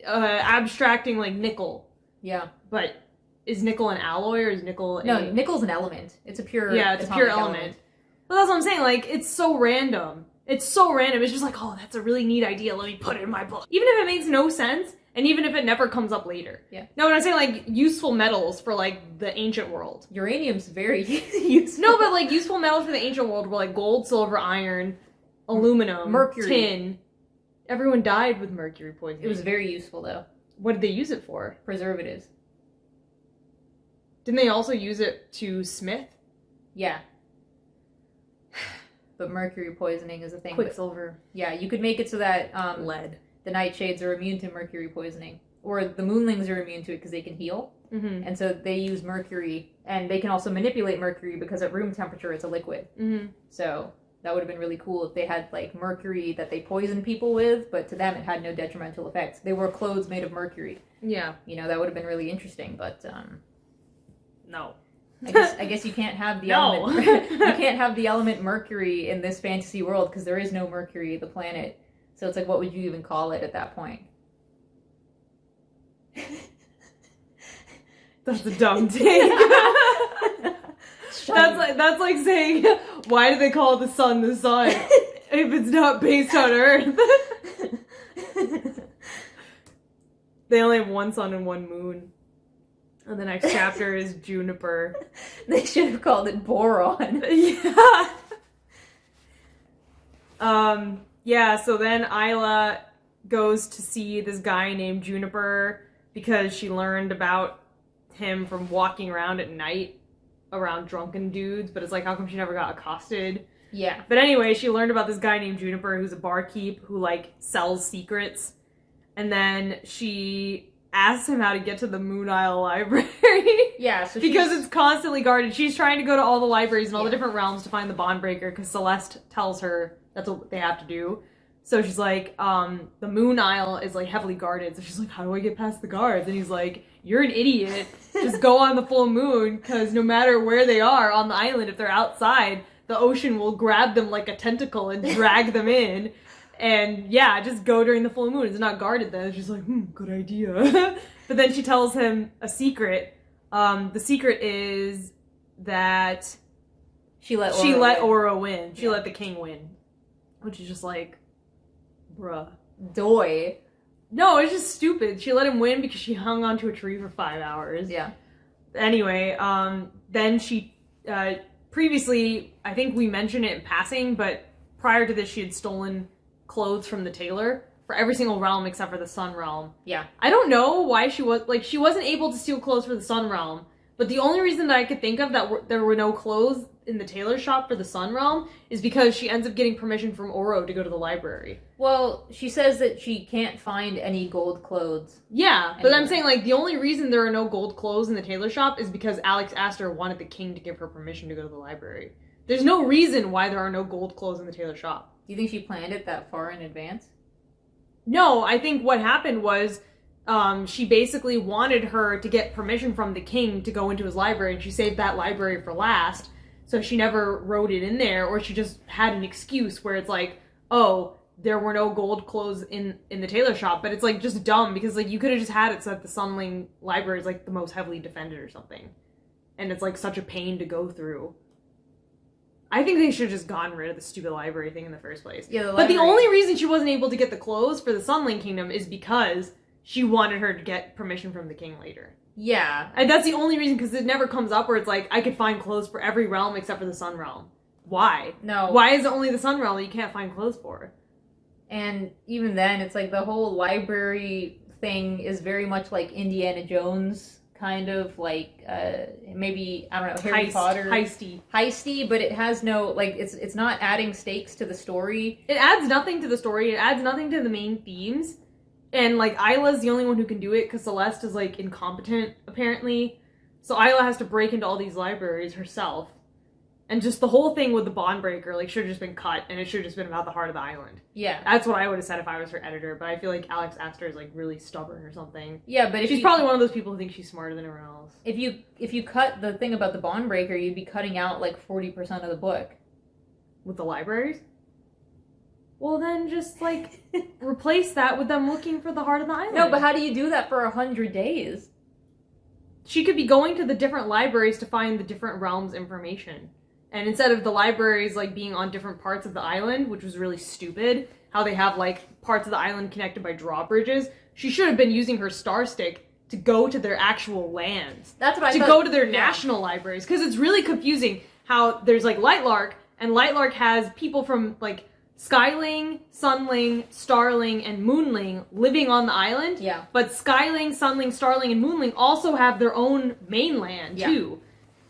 S1: abstracting like nickel.
S2: Yeah.
S1: But is nickel an alloy or is nickel
S2: No, nickel's an element. It's a pure
S1: it's a pure element. But that's what I'm saying, like, it's so random. It's so random, it's just like, oh, that's a really neat idea, let me put it in my book. Even if it makes no sense, and even if it never comes up later.
S2: Yeah.
S1: No, when I'm saying, like, useful metals for, like, the ancient world.
S2: Uranium's very useful.
S1: No, but, like, useful metals for the ancient world were, like, gold, silver, iron... aluminum,
S2: mercury,
S1: tin. Everyone died with mercury poisoning.
S2: It was very useful, though.
S1: What did they use it for?
S2: Preservatives.
S1: Didn't they also use it to smith?
S2: Yeah. But mercury poisoning is a thing.
S1: Quicksilver.
S2: Yeah, you could make it so that
S1: lead.
S2: The nightshades are immune to mercury poisoning. Or the moonlings are immune to it because they can heal.
S1: Mm-hmm.
S2: And so they use mercury. And they can also manipulate mercury because at room temperature it's a liquid.
S1: Mm-hmm.
S2: So... that would have been really cool if they had, like, mercury that they poisoned people with, but to them it had no detrimental effects. They wore clothes made of mercury.
S1: Yeah.
S2: You know, that would have been really interesting, but,
S1: no.
S2: I guess you can't have the element... you can't have the element mercury in this fantasy world, because there is no Mercury, the planet. So it's like, what would you even call it at that point?
S1: That's a dumb take. That's like saying, why do they call the sun if it's not based on Earth? They only have one sun and one moon. And the next chapter is Juniper.
S2: They should have called it Boron.
S1: Yeah. Yeah, so then Isla goes to see this guy named Juniper because she learned about him from walking around at night around drunken dudes, but it's like, how come she never got accosted?
S2: Yeah.
S1: But anyway, she learned about this guy named Juniper who's a barkeep who, like, sells secrets. And then she asks him how to get to the Moon Isle Library.
S2: Yeah, so
S1: because it's constantly guarded. She's trying to go to all the libraries and all the different realms to find the Bondbreaker because Celeste tells her that's what they have to do. So she's like, the Moon Isle is, like, heavily guarded. So she's like, how do I get past the guards? And he's like, you're an idiot. Just go on the full moon, because no matter where they are on the island, if they're outside, the ocean will grab them like a tentacle and drag them in. And yeah, just go during the full moon. It's not guarded then. It's just like, good idea. But then she tells him a secret. The secret is that
S2: She let
S1: Oro win. She let the king win. Which is just like, bruh.
S2: Doy.
S1: No, it's just stupid. She let him win because she hung onto a tree for 5 hours.
S2: Yeah.
S1: Anyway, then she, previously, I think we mentioned it in passing, but prior to this, she had stolen clothes from the tailor for every single realm except for the Sun Realm.
S2: Yeah.
S1: I don't know why she wasn't able to steal clothes for the Sun Realm, but the only reason that I could think of that there were no clothes in the tailor shop for the Sun Realm is because she ends up getting permission from Oro to go to the library.
S2: Well, she says that she can't find any gold clothes.
S1: Yeah, but
S2: anywhere.
S1: I'm saying, like, the only reason there are no gold clothes in the tailor shop is because Alex Astor wanted the king to give her permission to go to the library. There's no reason why there are no gold clothes in the tailor shop.
S2: Do you think she planned it that far in advance?
S1: No, I think what happened was she basically wanted her to get permission from the king to go into his library, and she saved that library for last, so she never wrote it in there, or she just had an excuse where it's like, oh, there were no gold clothes in the tailor shop, but it's like just dumb, because like you could have just had it so that the Sunling library is like the most heavily defended or something, and it's like such a pain to go through. I think they should have just gotten rid of the stupid library thing in the first place.
S2: Yeah,
S1: but the only reason she wasn't able to get the clothes for the Sunling Kingdom is because she wanted her to get permission from the king later.
S2: Yeah.
S1: And that's the only reason, because it never comes up where it's like, I could find clothes for every realm except for the Sun Realm. Why?
S2: No.
S1: Why is it only the Sun Realm that you can't find clothes for?
S2: And even then, it's like the whole library thing is very much like Indiana Jones, kind of like maybe, I don't know, Harry Potter. Heisty, but it has no, like, it's not adding stakes to the story.
S1: It adds nothing to the story. It adds nothing to the main themes. And, like, Isla's the only one who can do it because Celeste is, like, incompetent, apparently. So Isla has to break into all these libraries herself. And just the whole thing with the bond breaker, like, should have just been cut, and it should have just been about the heart of the island.
S2: Yeah.
S1: That's what I would have said if I was her editor, but I feel like Alex Astor is, like, really stubborn or something.
S2: Yeah, but
S1: she's probably one of those people who think she's smarter than everyone else.
S2: If you cut the thing about the bond breaker, you'd be cutting out, like, 40% of the book.
S1: With the libraries? Well, then just, like, replace that with them looking for the heart of the island.
S2: No, but how do you do that for 100 days?
S1: She could be going to the different libraries to find the different realms' information. And instead of the libraries, like, being on different parts of the island, which was really stupid, how they have, like, parts of the island connected by drawbridges, she should have been using her star stick to go to their actual lands.
S2: That's what I thought.
S1: To go to their national libraries. Because it's really confusing how there's, like, Lightlark, and Lightlark has people from, like, Skyling, Sunling, Starling, and Moonling living on the island.
S2: Yeah.
S1: But Skyling, Sunling, Starling, and Moonling also have their own mainland, too.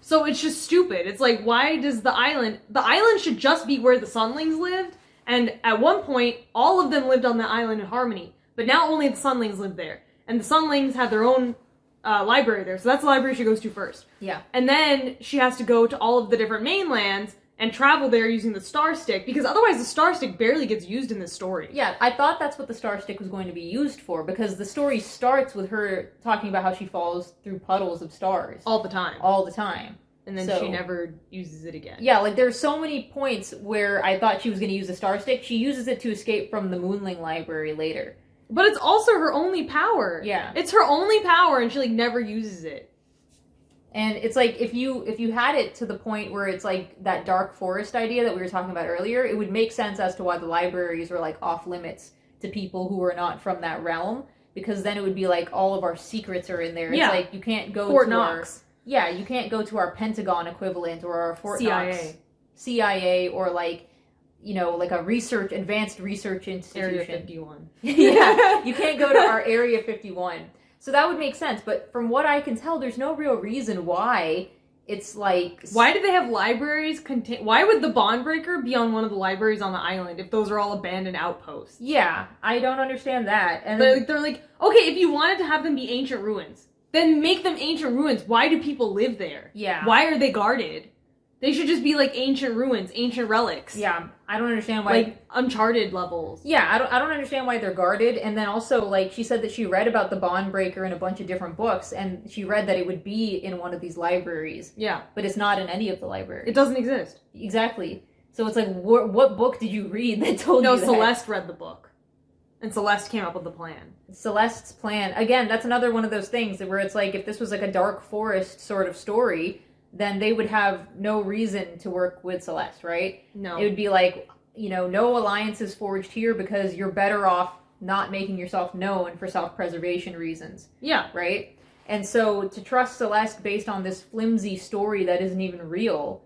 S1: So it's just stupid. It's like, why does the island should just be where the Sunlings lived, and at one point, all of them lived on the island in harmony, but now only the Sunlings live there. And the Sunlings have their own library there, so that's the library she goes to first.
S2: Yeah.
S1: And then she has to go to all of the different mainlands and travel there using the Star Stick, because otherwise the Star Stick barely gets used in this story.
S2: Yeah, I thought that's what the Star Stick was going to be used for, because the story starts with her talking about how she falls through puddles of stars.
S1: All the time.
S2: All the time.
S1: And then she never uses it again.
S2: Yeah, like there's so many points where I thought she was going to use the Star Stick. She uses it to escape from the Moonling Library later.
S1: But it's also her only power.
S2: Yeah.
S1: It's her only power, and she, like, never uses it.
S2: And it's like, if you had it to the point where it's like that dark forest idea that we were talking about earlier, it would make sense as to why the libraries were like off limits to people who are not from that realm, because then it would be like all of our secrets are in there. It's like you can't go
S1: Fort
S2: to
S1: Knox.
S2: you can't go to our Pentagon equivalent or our Fort Knox CIA, or like, you know, like a advanced research institution.
S1: Area 51.
S2: Yeah, you can't go to our Area 51. So that would make sense, but from what I can tell, there's no real reason why it's like...
S1: Why do they have libraries why would the bond breaker be on one of the libraries on the island if those are all abandoned outposts?
S2: Yeah, I don't understand that. And
S1: they're like, okay, if you wanted to have them be ancient ruins, then make them ancient ruins. Why do people live there?
S2: Yeah.
S1: Why are they guarded? They should just be like ancient ruins, ancient relics.
S2: Yeah, I don't understand why...
S1: Like Uncharted levels.
S2: Yeah, I don't understand why they're guarded. And then also, like, she said that she read about the bond breaker in a bunch of different books, and she read that it would be in one of these libraries.
S1: Yeah.
S2: But it's not in any of the libraries.
S1: It doesn't exist.
S2: Exactly. So it's like, what book did you read that told you that?
S1: No, Celeste read the book. And Celeste came up with the plan.
S2: Celeste's plan. Again, that's another one of those things where it's like, if this was like a Dark Forest sort of story, then they would have no reason to work with Celeste, right?
S1: No.
S2: It would be like, no alliances forged here because you're better off not making yourself known for self-preservation reasons.
S1: Yeah.
S2: Right? And so to trust Celeste based on this flimsy story that isn't even real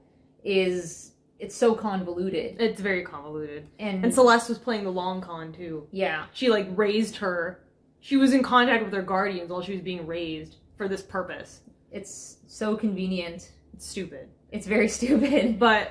S2: it's so convoluted.
S1: It's very convoluted.
S2: And
S1: Celeste was playing the long con, too.
S2: Yeah.
S1: She, like, raised her. She was in contact with her guardians while she was being raised for this purpose.
S2: It's so convenient.
S1: It's stupid.
S2: It's very stupid.
S1: But,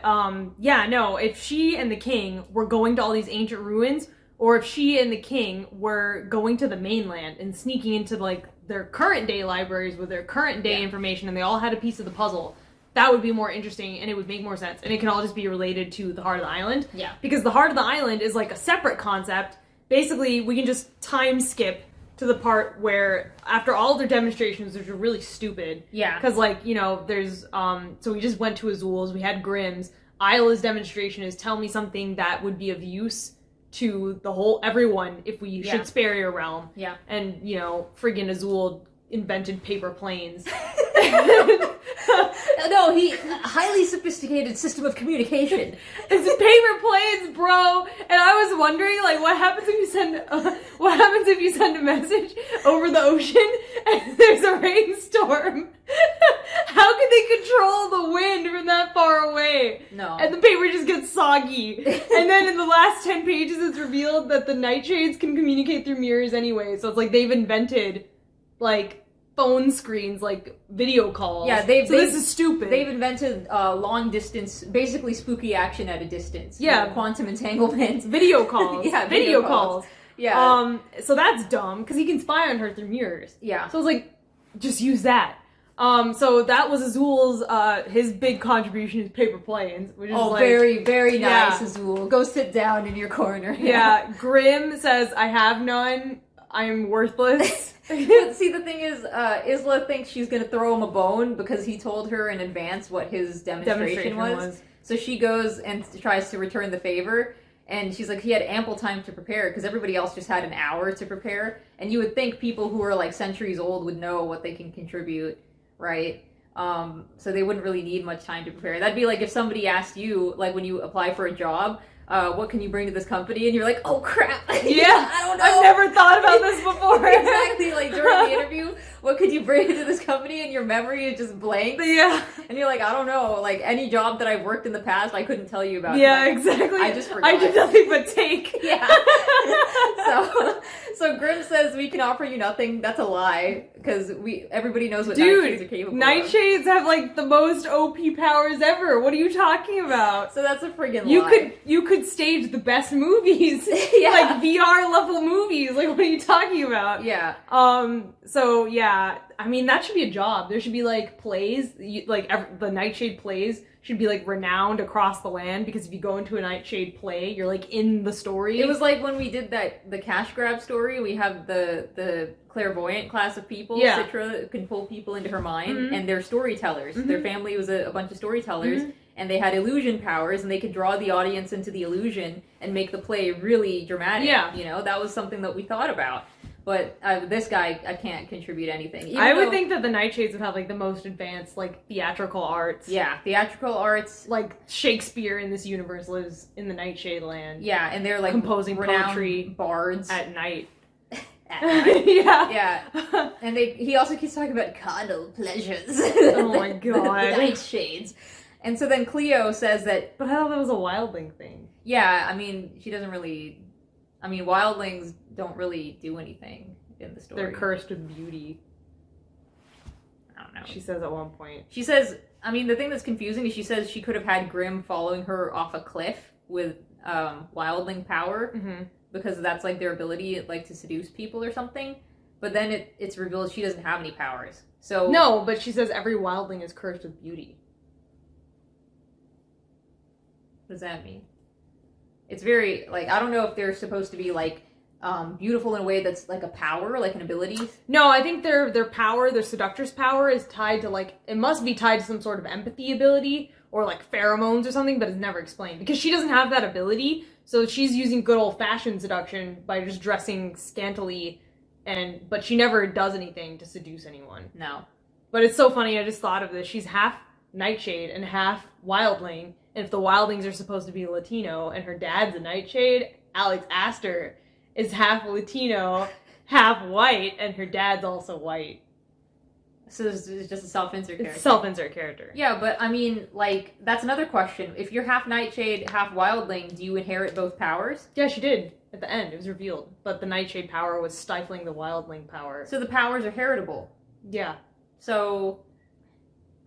S1: yeah, no, if she and the king were going to all these ancient ruins, or if she and the king were going to the mainland and sneaking into, like, their current day libraries with their current day information, and they all had a piece of the puzzle, that would be more interesting, and it would make more sense. And it can all just be related to the Heart of the Island.
S2: Yeah.
S1: Because the Heart of the Island is, like, a separate concept. Basically, we can just time skip to the part where, after all their demonstrations, which were really stupid.
S2: Yeah.
S1: Because, like, there's, so we just went to Azul's, we had Grimm's. Isla's demonstration is tell me something that would be of use to everyone if we should spare your realm.
S2: Yeah.
S1: And, friggin' Azul invented paper planes.
S2: No, he highly sophisticated system of communication.
S1: It's paper planes, bro. And I was wondering, like, what happens if you send a message over the ocean and there's a rainstorm? How can they control the wind from that far away?
S2: No.
S1: And the paper just gets soggy. And then in the last 10 pages, it's revealed that the nightshades can communicate through mirrors anyway. So it's like they've invented, like, phone screens, like video calls.
S2: Yeah,
S1: this is stupid.
S2: They've invented long distance, basically spooky action at a distance.
S1: Yeah,
S2: quantum entanglement,
S1: video calls.
S2: Yeah,
S1: video calls.
S2: Yeah.
S1: So that's dumb because he can spy on her through mirrors.
S2: Yeah.
S1: So I was like, just use that. So that was Azul's his big contribution is paper planes, which is
S2: very, very nice, Azul. Go sit down in your corner.
S1: Yeah. Grimm says, "I have none. I'm worthless."
S2: But see, the thing is, Isla thinks she's gonna throw him a bone because he told her in advance what his demonstration was. So she goes and tries to return the favor, and she's like, he had ample time to prepare because everybody else just had an hour to prepare. And you would think people who are like centuries old would know what they can contribute, right? So they wouldn't really need much time to prepare. That'd be like if somebody asked you, like when you apply for a job, what can you bring to this company? And you're like, oh crap.
S1: Yeah,
S2: I don't know.
S1: I've never thought about this before.
S2: Exactly, like during the interview, what could you bring to this company? And your memory is just blank.
S1: Yeah.
S2: And you're like, I don't know, like any job that I've worked in the past, I couldn't tell you about.
S1: Yeah, exactly.
S2: I just forgot.
S1: I did nothing but take.
S2: Yeah. So Grimm says we can offer you nothing. That's a lie, because everybody knows what nightshades are capable of.
S1: Nightshades have like the most OP powers ever. What are you talking about?
S2: So that's a friggin' lie.
S1: You could stage the best movies.
S2: Yeah.
S1: Like VR level movies. Like, what are you talking about?
S2: Yeah.
S1: So yeah, I mean, that should be a job. There should be like plays, the Nightshade plays should be like renowned across the land, because if you go into a Nightshade play, you're like in the story.
S2: It was like when we did the cash grab story, we have the clairvoyant class of people.
S1: Yeah.
S2: Citra can pull people into her mind,
S1: Mm-hmm.
S2: and they're storytellers.
S1: Mm-hmm.
S2: Their family was a bunch of storytellers,
S1: Mm-hmm.
S2: and they had illusion powers, and they could draw the audience into the illusion and make the play really dramatic.
S1: Yeah.
S2: That was something that we thought about. But this guy, I can't contribute anything.
S1: I would think that the Nightshades would have like the most advanced like theatrical arts.
S2: Yeah, theatrical arts.
S1: Like Shakespeare in this universe lives in the Nightshade land.
S2: Yeah, and they're like
S1: composing
S2: renowned
S1: poetry
S2: bards
S1: at night.
S2: At night.
S1: Yeah.
S2: Yeah. And he also keeps talking about carnal pleasures.
S1: Oh my god.
S2: The Nightshades. And so then Cleo says that...
S1: But I thought that was a wildling thing.
S2: Yeah, I mean, she doesn't really... I mean, wildlings don't really do anything in the story.
S1: They're cursed with beauty.
S2: I don't know.
S1: She says at one point.
S2: She says... I mean, the thing that's confusing is she says she could have had Grimm following her off a cliff with wildling power.
S1: Mm-hmm.
S2: Because that's like their ability, like to seduce people or something. But then it's revealed she doesn't have any powers. So
S1: no, but she says every wildling is cursed with beauty.
S2: What does that mean? It's very like, I don't know if they're supposed to be like beautiful in a way that's like a power, like an ability?
S1: No, I think their power, their seductress power, is tied to like, it must be tied to some sort of empathy ability or like pheromones or something, but it's never explained because she doesn't have that ability. So she's using good old fashioned seduction by just dressing scantily, but she never does anything to seduce anyone.
S2: No.
S1: But it's so funny, I just thought of this. She's half Nightshade and half Wildling, and if the Wildlings are supposed to be Latino and her dad's a Nightshade, Alex Astor is half Latino, half white, and her dad's also white.
S2: So it's just a self-insert character.
S1: It's a self-insert character.
S2: Yeah, but I mean, like, that's another question. If you're half Nightshade, half Wildling, do you inherit both powers?
S1: Yeah, she did. At the end, it was revealed. But the Nightshade power was stifling the Wildling power.
S2: So the powers are heritable.
S1: Yeah.
S2: So,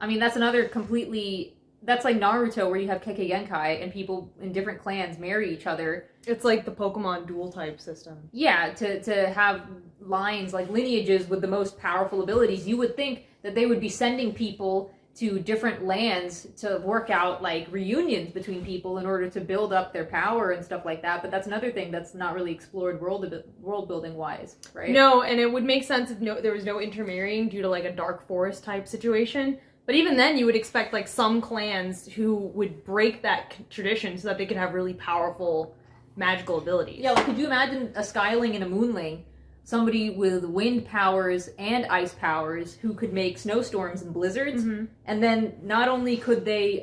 S2: I mean, that's another completely... That's like Naruto, where you have Kekkei Genkai, and people in different clans marry each other.
S1: It's like the Pokemon dual type system.
S2: Yeah, to have lines, like lineages with the most powerful abilities. You would think that they would be sending people to different lands to work out, like, reunions between people in order to build up their power and stuff like that. But that's another thing that's not really explored world-building-wise, right?
S1: No, and it would make sense if there was no intermarrying due to, like, a Dark Forest type situation. But even then, you would expect, like, some clans who would break that tradition so that they could have really powerful magical abilities.
S2: Yeah, like, could you imagine a Skyling and a Moonling? Somebody with wind powers and ice powers who could make snowstorms and blizzards. Mm-hmm. And then not only could they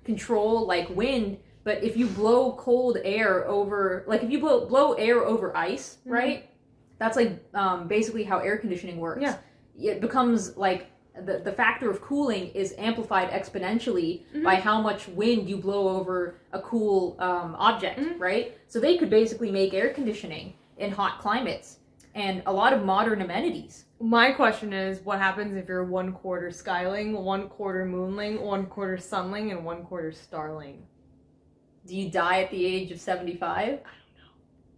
S2: control, like, wind, but if you blow cold air over... Like, if you blow air over ice, mm-hmm. right? That's, like, basically how air conditioning works.
S1: Yeah.
S2: It becomes, like... The factor of cooling is amplified exponentially mm-hmm. by how much wind you blow over a cool object, mm-hmm. right? So they could basically make air conditioning in hot climates and a lot of modern amenities.
S1: My question is, what happens if you're 1/4 Skyling, 1/4 Moonling, 1/4 Sunling, and 1/4 Starling?
S2: Do you die at the age of 75? I don't know.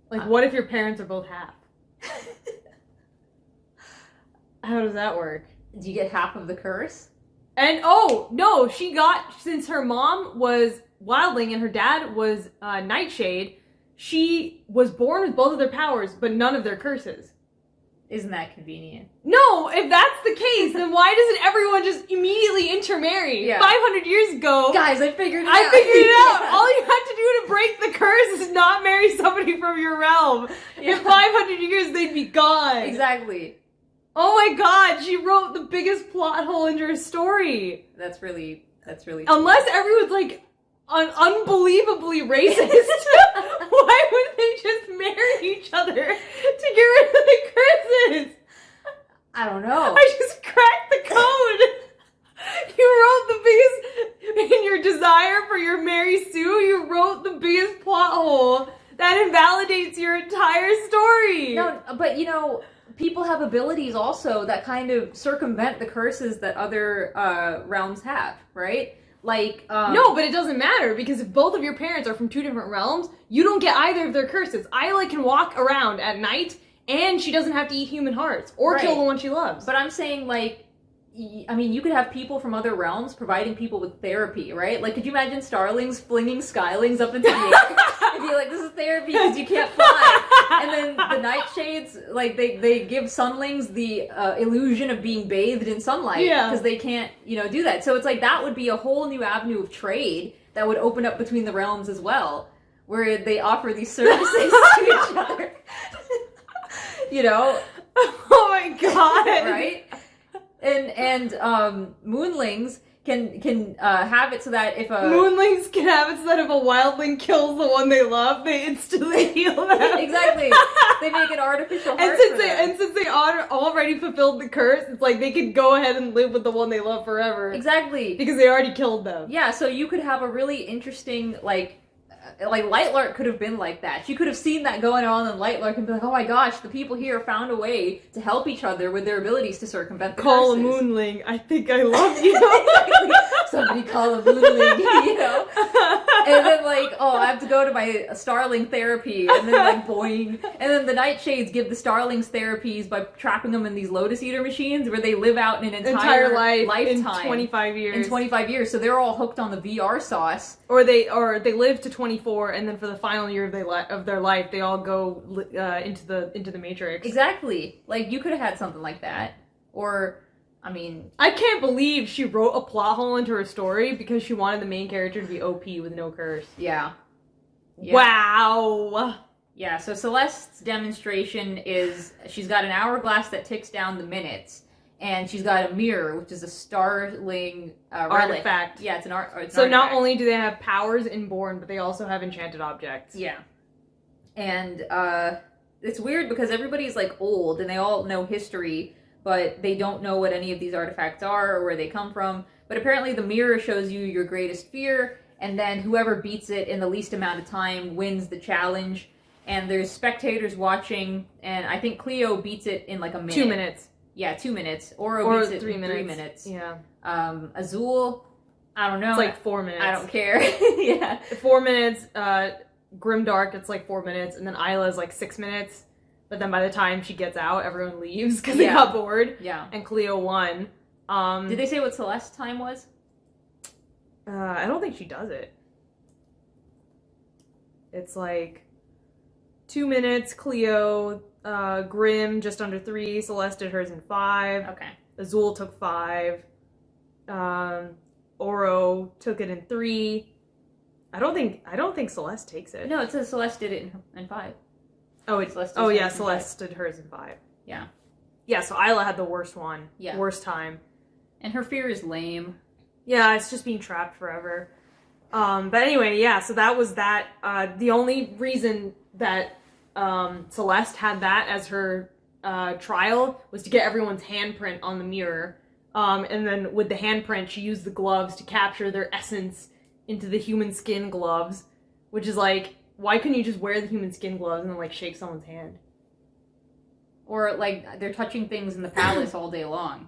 S1: Like, what if your parents are both half? How does that work?
S2: Do you get half of the curse?
S1: And, oh, no, since her mom was Wildling and her dad was Nightshade, she was born with both of their powers, but none of their curses.
S2: Isn't that convenient?
S1: No, if that's the case, then why doesn't everyone just immediately intermarry?
S2: Yeah.
S1: 500 years ago...
S2: Guys, I figured it out.
S1: I figured it out.
S2: Yeah.
S1: All you have to do to break the curse is not marry somebody from your realm. Yeah. In 500 years, they'd be gone.
S2: Exactly.
S1: Oh my god, she wrote the biggest plot hole in her story.
S2: That's really
S1: Unless everyone's like unbelievably racist, why would they just marry each other to get rid of the curses?
S2: I don't know.
S1: I just cracked the code. You wrote the biggest, in your desire for your Mary Sue, you wrote the biggest plot hole that invalidates your entire story.
S2: No, but you know... People have abilities also that kind of circumvent the curses that other realms have, right? Like,
S1: No, but it doesn't matter, because if both of your parents are from 2 different realms, you don't get either of their curses. Ayla can walk around at night, and she doesn't have to eat human hearts, or kill the one she loves.
S2: But I'm saying, like, I mean, you could have people from other realms providing people with therapy, right? Like, could you imagine Starlings flinging Skylings up into the air? And be like, this is therapy because you can't fly. And then the Nightshades, like, they give Sunlings the illusion of being bathed in sunlight. Because they can't, do that. So it's like, that would be a whole new avenue of trade that would open up between the realms as well. Where they offer these services to each other.
S1: Oh my god.
S2: Right? And Moonlings can have it so that if a...
S1: Moonlings can have it so that if a Wildling kills the one they love, they instantly heal them.
S2: Exactly. They make an artificial heart
S1: and since they already fulfilled the curse, it's like they could go ahead and live with the one they love forever.
S2: Exactly.
S1: Because they already killed them.
S2: Yeah, so you could have a really interesting, like Lightlark could have been like that. She could have seen that going on in Lightlark and be like, oh my gosh, the people here found a way to help each other with their abilities to circumvent the
S1: Call
S2: curses.
S1: a Moonling, I think I love you.
S2: Exactly. Somebody call a Moonling, And then like, oh, I have to go to my starling therapy, and then like boing, and then the Nightshades give the starlings therapies by trapping them in these Lotus Eater machines where they live out in an entire lifetime
S1: in 25 years.
S2: In 25 years, so they're all hooked on the VR sauce.
S1: Or they live to 24, and then for the final year of their life, they all go into the Matrix.
S2: Exactly. Like you could have had something like that, or. I mean...
S1: I can't believe she wrote a plot hole into her story because she wanted the main character to be OP with no curse.
S2: Yeah.
S1: Wow!
S2: Yeah, so Celeste's demonstration is... She's got an hourglass that ticks down the minutes, and she's got a mirror, which is a starling
S1: artifact.
S2: Yeah, it's an artifact.
S1: So not only do they have powers inborn, but they also have enchanted objects.
S2: Yeah. And it's weird because everybody's like old, and they all know history, but they don't know what any of these artifacts are or where they come from. But apparently the mirror shows you your greatest fear, and then whoever beats it in the least amount of time wins the challenge. And there's spectators watching, and I think Cleo beats it in like a minute.
S1: 2 minutes.
S2: Yeah, 2 minutes. Oro beats it
S1: 3
S2: in
S1: minutes.
S2: 3 minutes.
S1: Yeah.
S2: Azul, I don't know.
S1: It's like 4 minutes.
S2: I don't care. Yeah.
S1: 4 minutes. Grimdark, it's like 4 minutes, and then Isla is like 6 minutes. But then by the time she gets out, everyone leaves because they got bored.
S2: Yeah.
S1: And Cleo won.
S2: Did they say what Celeste's time was?
S1: I don't think she does it. It's like 2 minutes, Cleo, Grim just under 3, Celeste did hers in 5.
S2: Okay.
S1: Azul took 5. Oro took it in 3. I don't think Celeste takes it.
S2: No, it says Celeste did it in 5.
S1: Oh, Celeste did hers in 5.
S2: Yeah.
S1: Yeah, so Isla had the worst one.
S2: Yeah.
S1: Worst time.
S2: And her fear is lame.
S1: Yeah, it's just being trapped forever. But anyway, yeah, so that was that. The only reason that Celeste had that as her trial was to get everyone's handprint on the mirror. And then with the handprint, she used the gloves to capture their essence into the human skin gloves, which is like, why couldn't you just wear the human skin gloves and then like shake someone's hand?
S2: Or like they're touching things in the palace all day long.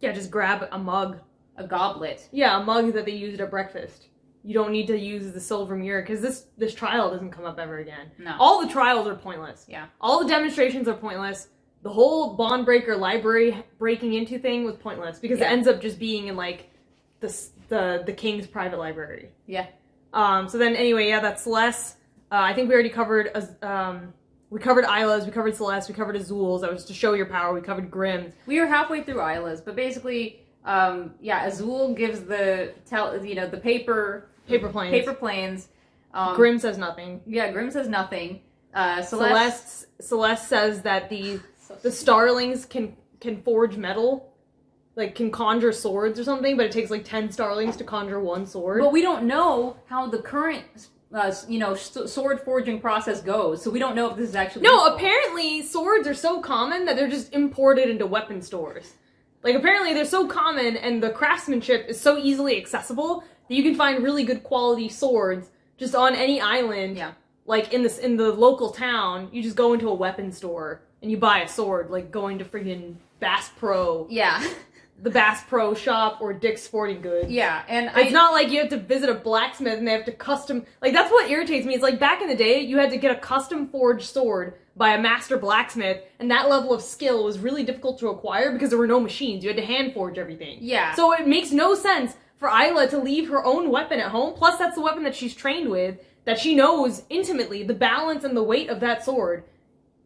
S1: Yeah, just grab a mug.
S2: A goblet.
S1: Yeah, a mug that they used at breakfast. You don't need to use the silver mirror because this trial doesn't come up ever again.
S2: No.
S1: All the trials are pointless.
S2: Yeah.
S1: All the demonstrations are pointless. The whole bond breaker library breaking into thing was pointless because it ends up just being in like the king's private library.
S2: Yeah.
S1: So then anyway, yeah, that's Celeste. I think we already covered we covered Isla's, we covered Celeste, we covered Azul's. That was to show your power. We covered Grimm's.
S2: We were halfway through Isla's, but basically, Azul gives the paper planes.
S1: Grimm says nothing.
S2: Yeah, Grimm says nothing.
S1: Celeste says that the starlings can forge metal, like can conjure swords or something, but it takes like 10 starlings to conjure one sword.
S2: But we don't know how the current sword forging process goes, so we don't know if this is actually useful.
S1: Apparently swords are so common that they're just imported into weapon stores. Like, apparently they're so common and the craftsmanship is so easily accessible that you can find really good quality swords just on any island.
S2: Yeah.
S1: Like, in the local town, you just go into a weapon store and you buy a sword, like going to friggin' Bass Pro.
S2: Yeah.
S1: The Bass Pro shop or Dick's Sporting Goods.
S2: Yeah, and
S1: it's not like you have to visit a blacksmith and they have to custom... Like, that's what irritates me. It's like, back in the day, you had to get a custom forged sword by a master blacksmith, and that level of skill was really difficult to acquire because there were no machines. You had to hand forge everything.
S2: Yeah.
S1: So it makes no sense for Isla to leave her own weapon at home, plus that's the weapon that she's trained with, that she knows intimately the balance and the weight of that sword.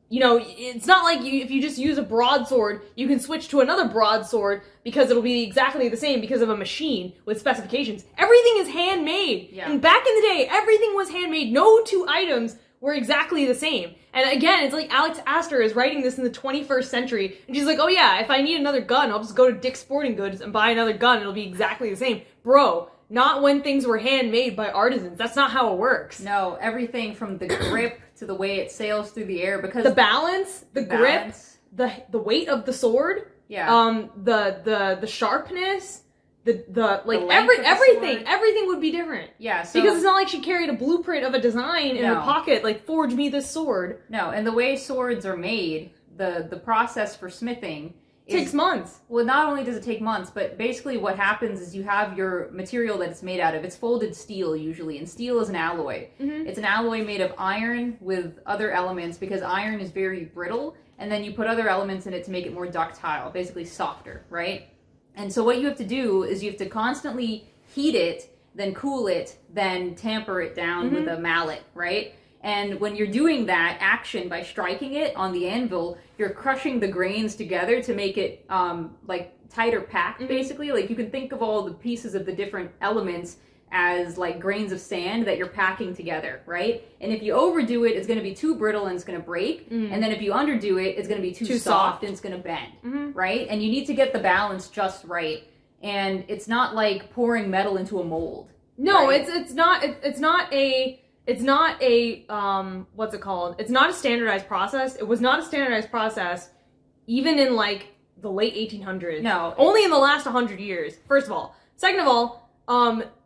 S1: You know, it's not like if you just use a broadsword, you can switch to another broadsword because it'll be exactly the same because of a machine with specifications. Everything is handmade.
S2: Yeah.
S1: And back in the day, everything was handmade. No two items were exactly the same. And again, it's like Alex Astor is writing this in the 21st century, and she's like, oh yeah, if I need another gun, I'll just go to Dick's Sporting Goods and buy another gun. It'll be exactly the same. Bro, not when things were handmade by artisans. That's not how it works.
S2: No, everything from the grip to the way it sails through the air, because
S1: the balance, the grip, the weight of the sword, the sharpness, everything would be different.
S2: Yeah, so,
S1: because it's not like she carried a blueprint of a design in her pocket, like, forge me this sword.
S2: No, and the way swords are made, the process for smithing
S1: Takes months.
S2: Well, not only does it take months, but basically what happens is you have your material that it's made out of. It's folded steel usually, and steel is an alloy. It's an alloy made of iron with other elements because iron is very brittle, and then you put other elements in it to make it more ductile, basically softer, right? And so what you have to do is you have to constantly heat it, then cool it, then tamper it down with a mallet, right? And when you're doing that action by striking it on the anvil, you're crushing the grains together to make it like tighter packed, basically. Like you can think of all the pieces of the different elements as like grains of sand that you're packing together, right? And if you overdo it, it's going to be too brittle and it's going to break. And then if you underdo it, it's going to be too soft and it's going to bend, right? And you need to get the balance just right. And it's not like pouring metal into a mold.
S1: No,
S2: right?
S1: it's not a what's it called? It's not a standardized process. It was not a standardized process even in like the late 1800s.
S2: No.
S1: Only in the last 100 years. First of all. Second of all,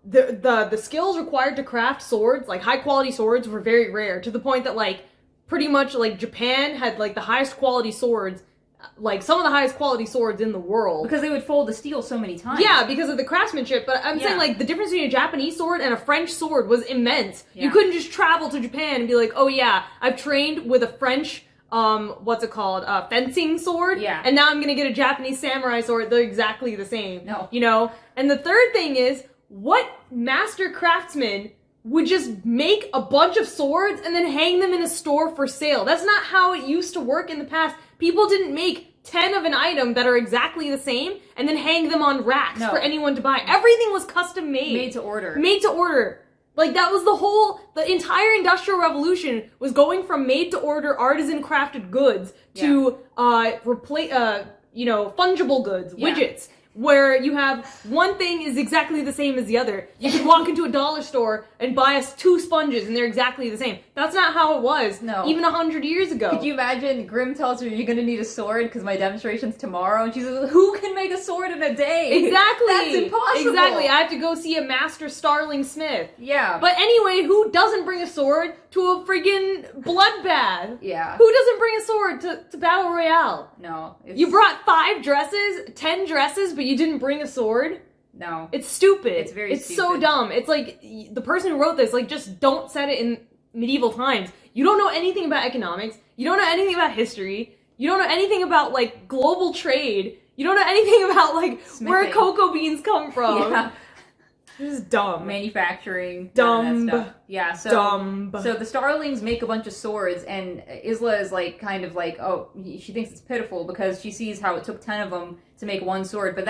S1: the skills required to craft swords, like high quality swords, were very rare, to the point that like pretty much like Japan had like the highest quality swords, like some of the highest quality swords in the world.
S2: Because they would fold the steel so many times.
S1: Yeah, because of the craftsmanship. But I'm saying like the difference between a Japanese sword and a French sword was immense.
S2: Yeah.
S1: You couldn't just travel to Japan and be like, oh yeah, I've trained with a French fencing sword.
S2: Yeah.
S1: And now I'm gonna get a Japanese samurai sword. They're exactly the same.
S2: No.
S1: You know? And the third thing is, what master craftsman would just make a bunch of swords and then hang them in a store for sale? That's not how it used to work in the past. People didn't make 10 of an item that are exactly the same and then hang them on racks for anyone to buy. Everything was custom made.
S2: Made to order.
S1: Made to order. Like, that was the entire Industrial Revolution was going from made to order artisan crafted goods to, fungible goods, widgets. Where you have one thing is exactly the same as the other. You could walk into a dollar store and buy us 2 sponges and they're exactly the same. That's not how it was.
S2: No.
S1: Even 100 years ago.
S2: Could you imagine Grimm tells her you're going to need a sword because my demonstration's tomorrow? And she says, who can make a sword in a day?
S1: Exactly.
S2: That's impossible.
S1: Exactly. I have to go see a master starling smith.
S2: Yeah.
S1: But anyway, who doesn't bring a sword to a friggin' bloodbath?
S2: Yeah.
S1: Who doesn't bring a sword to Battle Royale?
S2: No.
S1: You brought 5 dresses, 10 dresses, but you didn't bring a sword?
S2: No.
S1: It's stupid.
S2: It's very
S1: It's
S2: stupid.
S1: so dumb. It's like, the person who wrote this, like, just don't set it in medieval times. You don't know anything about economics. You don't know anything about history. You don't know anything about, like, global trade. You don't know anything about, like, where
S2: Smithing.
S1: cocoa beans come from.
S2: Yeah.
S1: This is dumb.
S2: Manufacturing.
S1: Dumb.
S2: All that stuff. Yeah, so...
S1: Dumb.
S2: So the Starlings make a bunch of swords, and Isla is like, kind of like, oh, she thinks it's pitiful because she sees how it took 10 of them to make one sword. But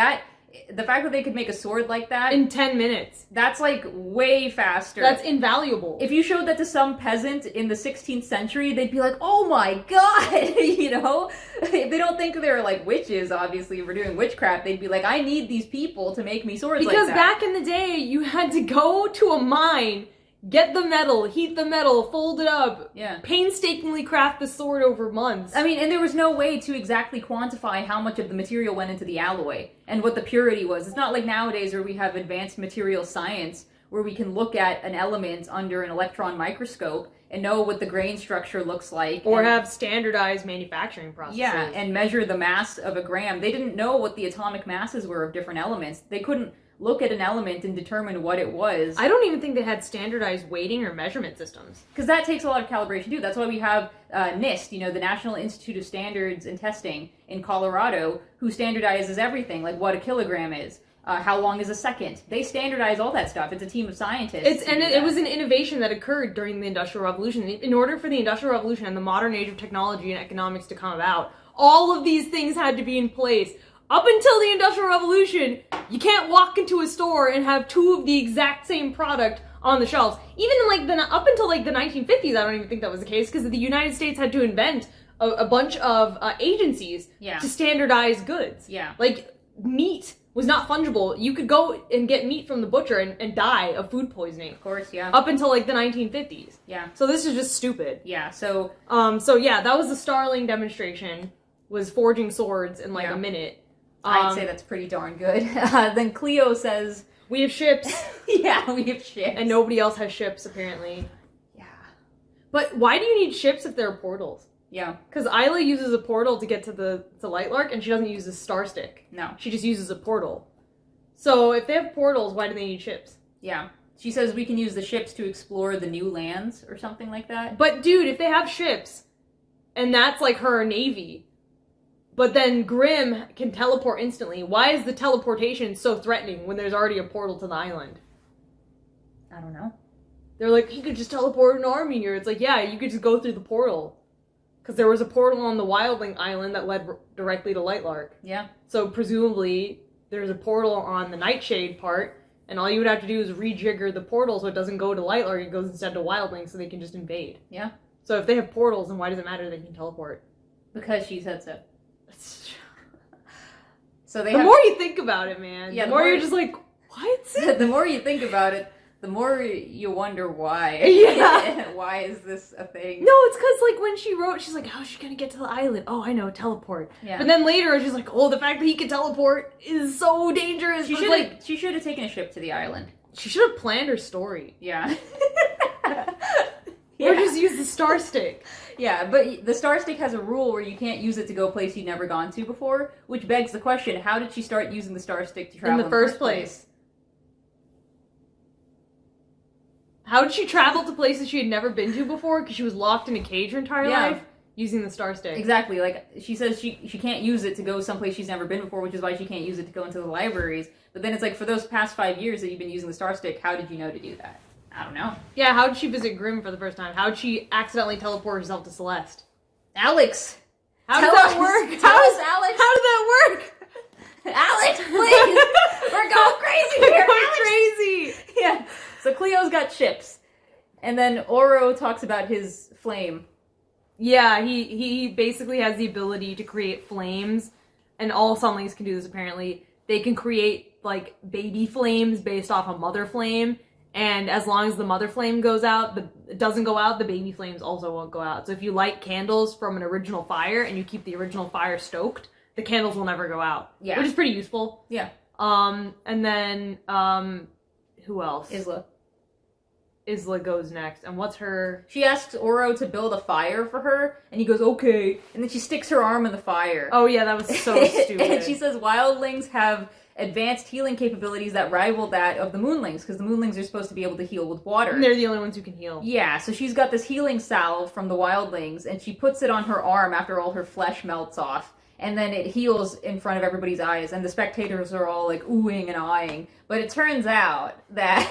S2: the fact that they could make a sword like that...
S1: In 10 minutes.
S2: That's like way faster.
S1: That's invaluable.
S2: If you showed that to some peasant in the 16th century, they'd be like, oh my god, you know? If they don't think they're like witches, obviously, if we're doing witchcraft, they'd be like, I need these people to make me swords
S1: Because
S2: like that.
S1: back in the day, you had to go to a mine, get the metal, heat the metal, fold it up, painstakingly craft the sword over months.
S2: I mean, and there was no way to exactly quantify how much of the material went into the alloy and what the purity was. It's not like nowadays where we have advanced material science where we can look at an element under an electron microscope and know what the grain structure looks like.
S1: Or
S2: and,
S1: have standardized manufacturing processes.
S2: Yeah, and measure the mass of a gram. They didn't know what the atomic masses were of different elements. They couldn't look at an element and determine what it was.
S1: I don't even think they had standardized weighting or measurement systems.
S2: Because that takes a lot of calibration too. That's why we have NIST, you know, the National Institute of Standards and Testing in Colorado, who standardizes everything, like what a kilogram is, how long is a second. They standardize all that stuff. It's a team of scientists.
S1: It was an innovation that occurred during the Industrial Revolution. In order for the Industrial Revolution and the modern age of technology and economics to come about, all of these things had to be in place. Up until the Industrial Revolution, you can't walk into a store and have 2 of the exact same product on the shelves. Even in up until the 1950s, I don't even think that was the case, because the United States had to invent a bunch of agencies to standardize goods.
S2: Yeah.
S1: Like, meat was not fungible. You could go and get meat from the butcher and die of food poisoning.
S2: Of course, yeah.
S1: Up until the 1950s.
S2: Yeah.
S1: So this is just stupid.
S2: Yeah, so...
S1: So yeah, that was the Starling demonstration, was forging swords in a minute.
S2: I'd say that's pretty darn good. Then Cleo says...
S1: We have ships.
S2: Yeah, we have ships.
S1: And nobody else has ships, apparently.
S2: Yeah.
S1: But why do you need ships if there are portals?
S2: Yeah.
S1: Because Isla uses a portal to get to the Lightlark, and she doesn't use a star stick.
S2: No.
S1: She just uses a portal. So if they have portals, why do they need ships?
S2: Yeah. She says we can use the ships to explore the new lands or something like that.
S1: But dude, if they have ships, and that's like her navy, but then Grimm can teleport instantly, why is the teleportation so threatening when there's already a portal to the island?
S2: I don't know.
S1: They're like, he could just teleport an army here. It's like, yeah, you could just go through the portal. Because there was a portal on the Wildling Island that led directly to Lightlark.
S2: Yeah.
S1: So presumably, there's a portal on the Nightshade part, and all you would have to do is rejigger the portal so it doesn't go to Lightlark, it goes instead to Wildling so they can just invade.
S2: Yeah.
S1: So if they have portals, then why does it matter they can teleport?
S2: Because she said so. So
S1: The more you think about it, man,
S2: Yeah,
S1: the more you're just like, what?
S2: The more you think about it, the more you wonder why.
S1: Yeah.
S2: Why is this a thing?
S1: No, it's because, like, when she wrote, she's like, how's she gonna get to the island? Oh, I know, teleport.
S2: Yeah.
S1: But then later, she's like, oh, the fact that he can teleport is so dangerous.
S2: She should have taken a ship to the island.
S1: She should have planned her story.
S2: Yeah.
S1: Or just use the star stick.
S2: Yeah, but the star stick has a rule where you can't use it to go a place you've never gone to before, which begs the question, how did she start using the star stick to travel
S1: In the first place. How did she travel to places she had never been to before? Because she was locked in a cage her entire life using the star stick.
S2: Exactly. Like, she says she can't use it to go someplace she's never been before, which is why she can't use it to go into the libraries. But then it's like, for those past 5 years that you've been using the star stick, how did you know to do that? I don't know.
S1: Yeah, how did she visit Grimm for the first time? How did she accidentally teleport herself to Celeste?
S2: Alex!
S1: How does that work?
S2: Alex!
S1: How did that work?
S2: Alex, please! We're going crazy here!
S1: We're going crazy!
S2: Yeah. So Cleo's got ships. And then Oro talks about his flame.
S1: Yeah, he basically has the ability to create flames, and all sunlings can do this apparently. They can create, like, baby flames based off a mother flame, and as long as the mother flame goes out, it doesn't go out, the baby flames also won't go out. So if you light candles from an original fire, and you keep the original fire stoked, the candles will never go out.
S2: Yeah.
S1: Which is pretty useful.
S2: Yeah.
S1: And then, who else? Isla goes next, and what's her...
S2: She asks Oro to build a fire for her, and he goes, okay. And then she sticks her arm in the fire.
S1: Oh yeah, that was so stupid.
S2: And she says wildlings have advanced healing capabilities that rival that of the moonlings, because the moonlings are supposed to be able to heal with water.
S1: And they're the only ones who can heal.
S2: Yeah, so she's got this healing salve from the wildlings, and she puts it on her arm after all her flesh melts off. And then it heals in front of everybody's eyes, and the spectators are all like oohing and eyeing. But it turns out that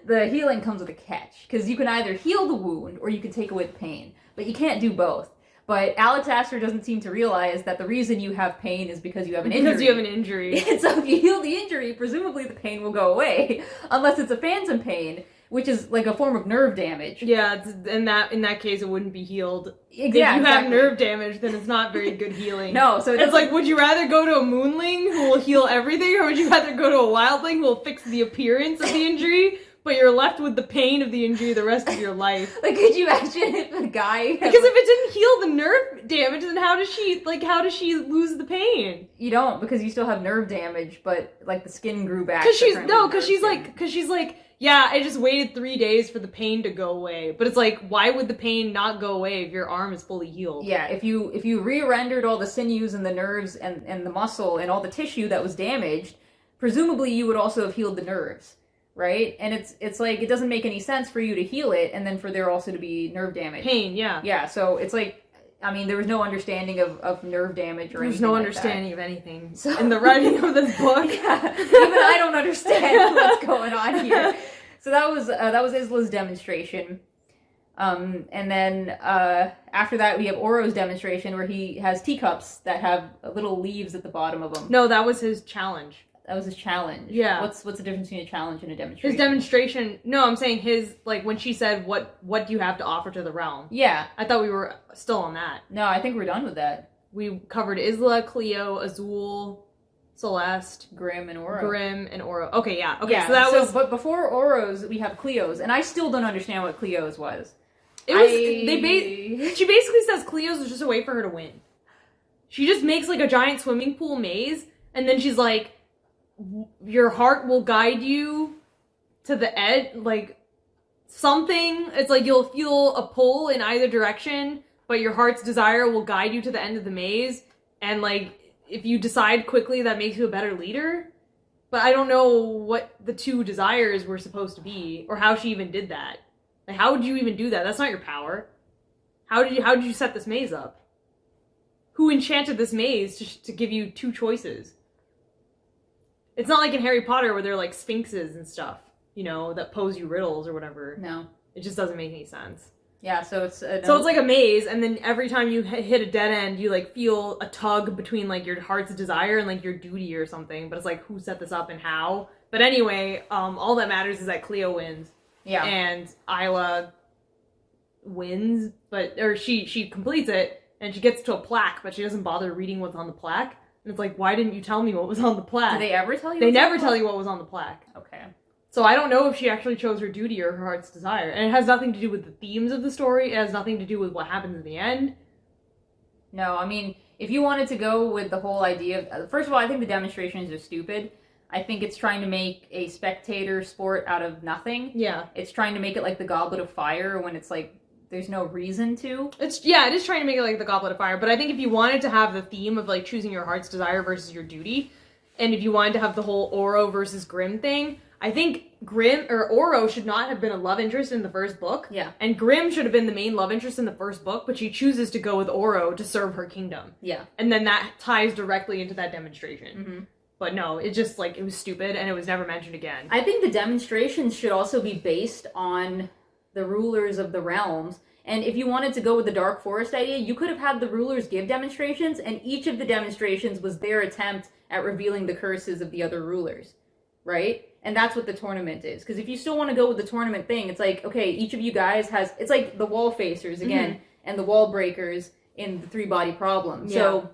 S2: the healing comes with a catch, because you can either heal the wound or you can take away the pain, but you can't do both. But Alex Astor doesn't seem to realize that the reason you have pain is because you have an injury.
S1: Because you have an injury.
S2: And so if you heal the injury, presumably the pain will go away, unless it's a phantom pain, which is like a form of nerve damage.
S1: Yeah, in that case, it wouldn't be healed.
S2: Yeah,
S1: if you have
S2: exactly.
S1: nerve damage, then it's not very good healing.
S2: No, so
S1: it's like, would you rather go to a moonling who will heal everything, or would you rather go to a wildling who will fix the appearance of the injury, but you're left with the pain of the injury the rest of your life?
S2: Like, could you imagine if a guy...
S1: Because if it didn't heal the nerve damage, then how does she lose the pain?
S2: You don't, because you still have nerve damage, but, like, the skin grew back.
S1: Because she's like, yeah, I just waited 3 days for the pain to go away. But it's like, why would the pain not go away if your arm is fully healed?
S2: Yeah, if you re-rendered all the sinews and the nerves and the muscle and all the tissue that was damaged, presumably you would also have healed the nerves, right? And it's like, it doesn't make any sense for you to heal it and then for there also to be nerve damage.
S1: Pain, yeah.
S2: Yeah, so it's like, I mean, there was no understanding of nerve damage or anything.
S1: There's no
S2: like
S1: understanding
S2: that.
S1: of anything in the writing of this book.
S2: Yeah, even I don't understand what's going on here. So that was Isla's demonstration, and then after that we have Oro's demonstration where he has teacups that have little leaves at the bottom of them.
S1: No, that was his challenge.
S2: That was his challenge.
S1: Yeah.
S2: What's the difference between a challenge and a demonstration?
S1: His demonstration. No, I'm saying his, like, when she said, what do you have to offer to the realm?
S2: Yeah.
S1: I thought we were still on that.
S2: No, I think we're done with that.
S1: We covered Isla, Cleo, Azul, Celeste,
S2: Grimm, and Oro.
S1: Okay, yeah. Okay,
S2: yeah,
S1: so that was...
S2: But before Oro's, we have Cleo's, and I still don't understand what Cleo's was.
S1: She basically says Cleo's is just a way for her to win. She just makes, like, a giant swimming pool maze, and then she's like, your heart will guide you to the edge, like, something. It's like you'll feel a pull in either direction, but your heart's desire will guide you to the end of the maze, and, like, if you decide quickly, that makes you a better leader. But I don't know what the 2 desires were supposed to be, or how she even did that. Like, how would you even do that? That's not your power. How did you set this maze up? Who enchanted this maze to give you 2 choices? It's not like in Harry Potter where they're like sphinxes and stuff, you know, that pose you riddles or whatever.
S2: No.
S1: It just doesn't make any sense.
S2: Yeah, so it's...
S1: So it's like a maze, and then every time you hit a dead end, you, like, feel a tug between, like, your heart's desire and, like, your duty or something. But it's like, who set this up and how? But anyway, all that matters is that Cleo wins.
S2: Yeah.
S1: And Isla wins, or she completes it, and she gets to a plaque, but she doesn't bother reading what's on the plaque. And it's like, why didn't you tell me what was on the plaque?
S2: Did they ever tell you?
S1: They never tell you what was on the plaque.
S2: Okay.
S1: So I don't know if she actually chose her duty or her heart's desire. And it has nothing to do with the themes of the story. It has nothing to do with what happens in the end.
S2: No, I mean, if you wanted to go with the whole idea of... First of all, I think the demonstrations are stupid. I think it's trying to make a spectator sport out of nothing.
S1: Yeah.
S2: It's trying to make it like the Goblet of Fire when it's like, there's no reason to.
S1: It is trying to make it like the Goblet of Fire, but I think if you wanted to have the theme of, like, choosing your heart's desire versus your duty, and if you wanted to have the whole Oro versus Grimm thing, I think Oro should not have been a love interest in the first book.
S2: Yeah.
S1: And Grimm should have been the main love interest in the first book, but she chooses to go with Oro to serve her kingdom.
S2: Yeah.
S1: And then that ties directly into that demonstration.
S2: Mm-hmm.
S1: But no, it just, like, it was stupid, and it was never mentioned again.
S2: I think the demonstrations should also be based on the rulers of the realms. And if you wanted to go with the Dark Forest idea, you could have had the rulers give demonstrations, and each of the demonstrations was their attempt at revealing the curses of the other rulers, right? And that's what the tournament is. Because if you still want to go with the tournament thing, it's like, okay, each of you guys has... It's like the wall facers, again, and the wall breakers in the 3-body problem. Yeah. So,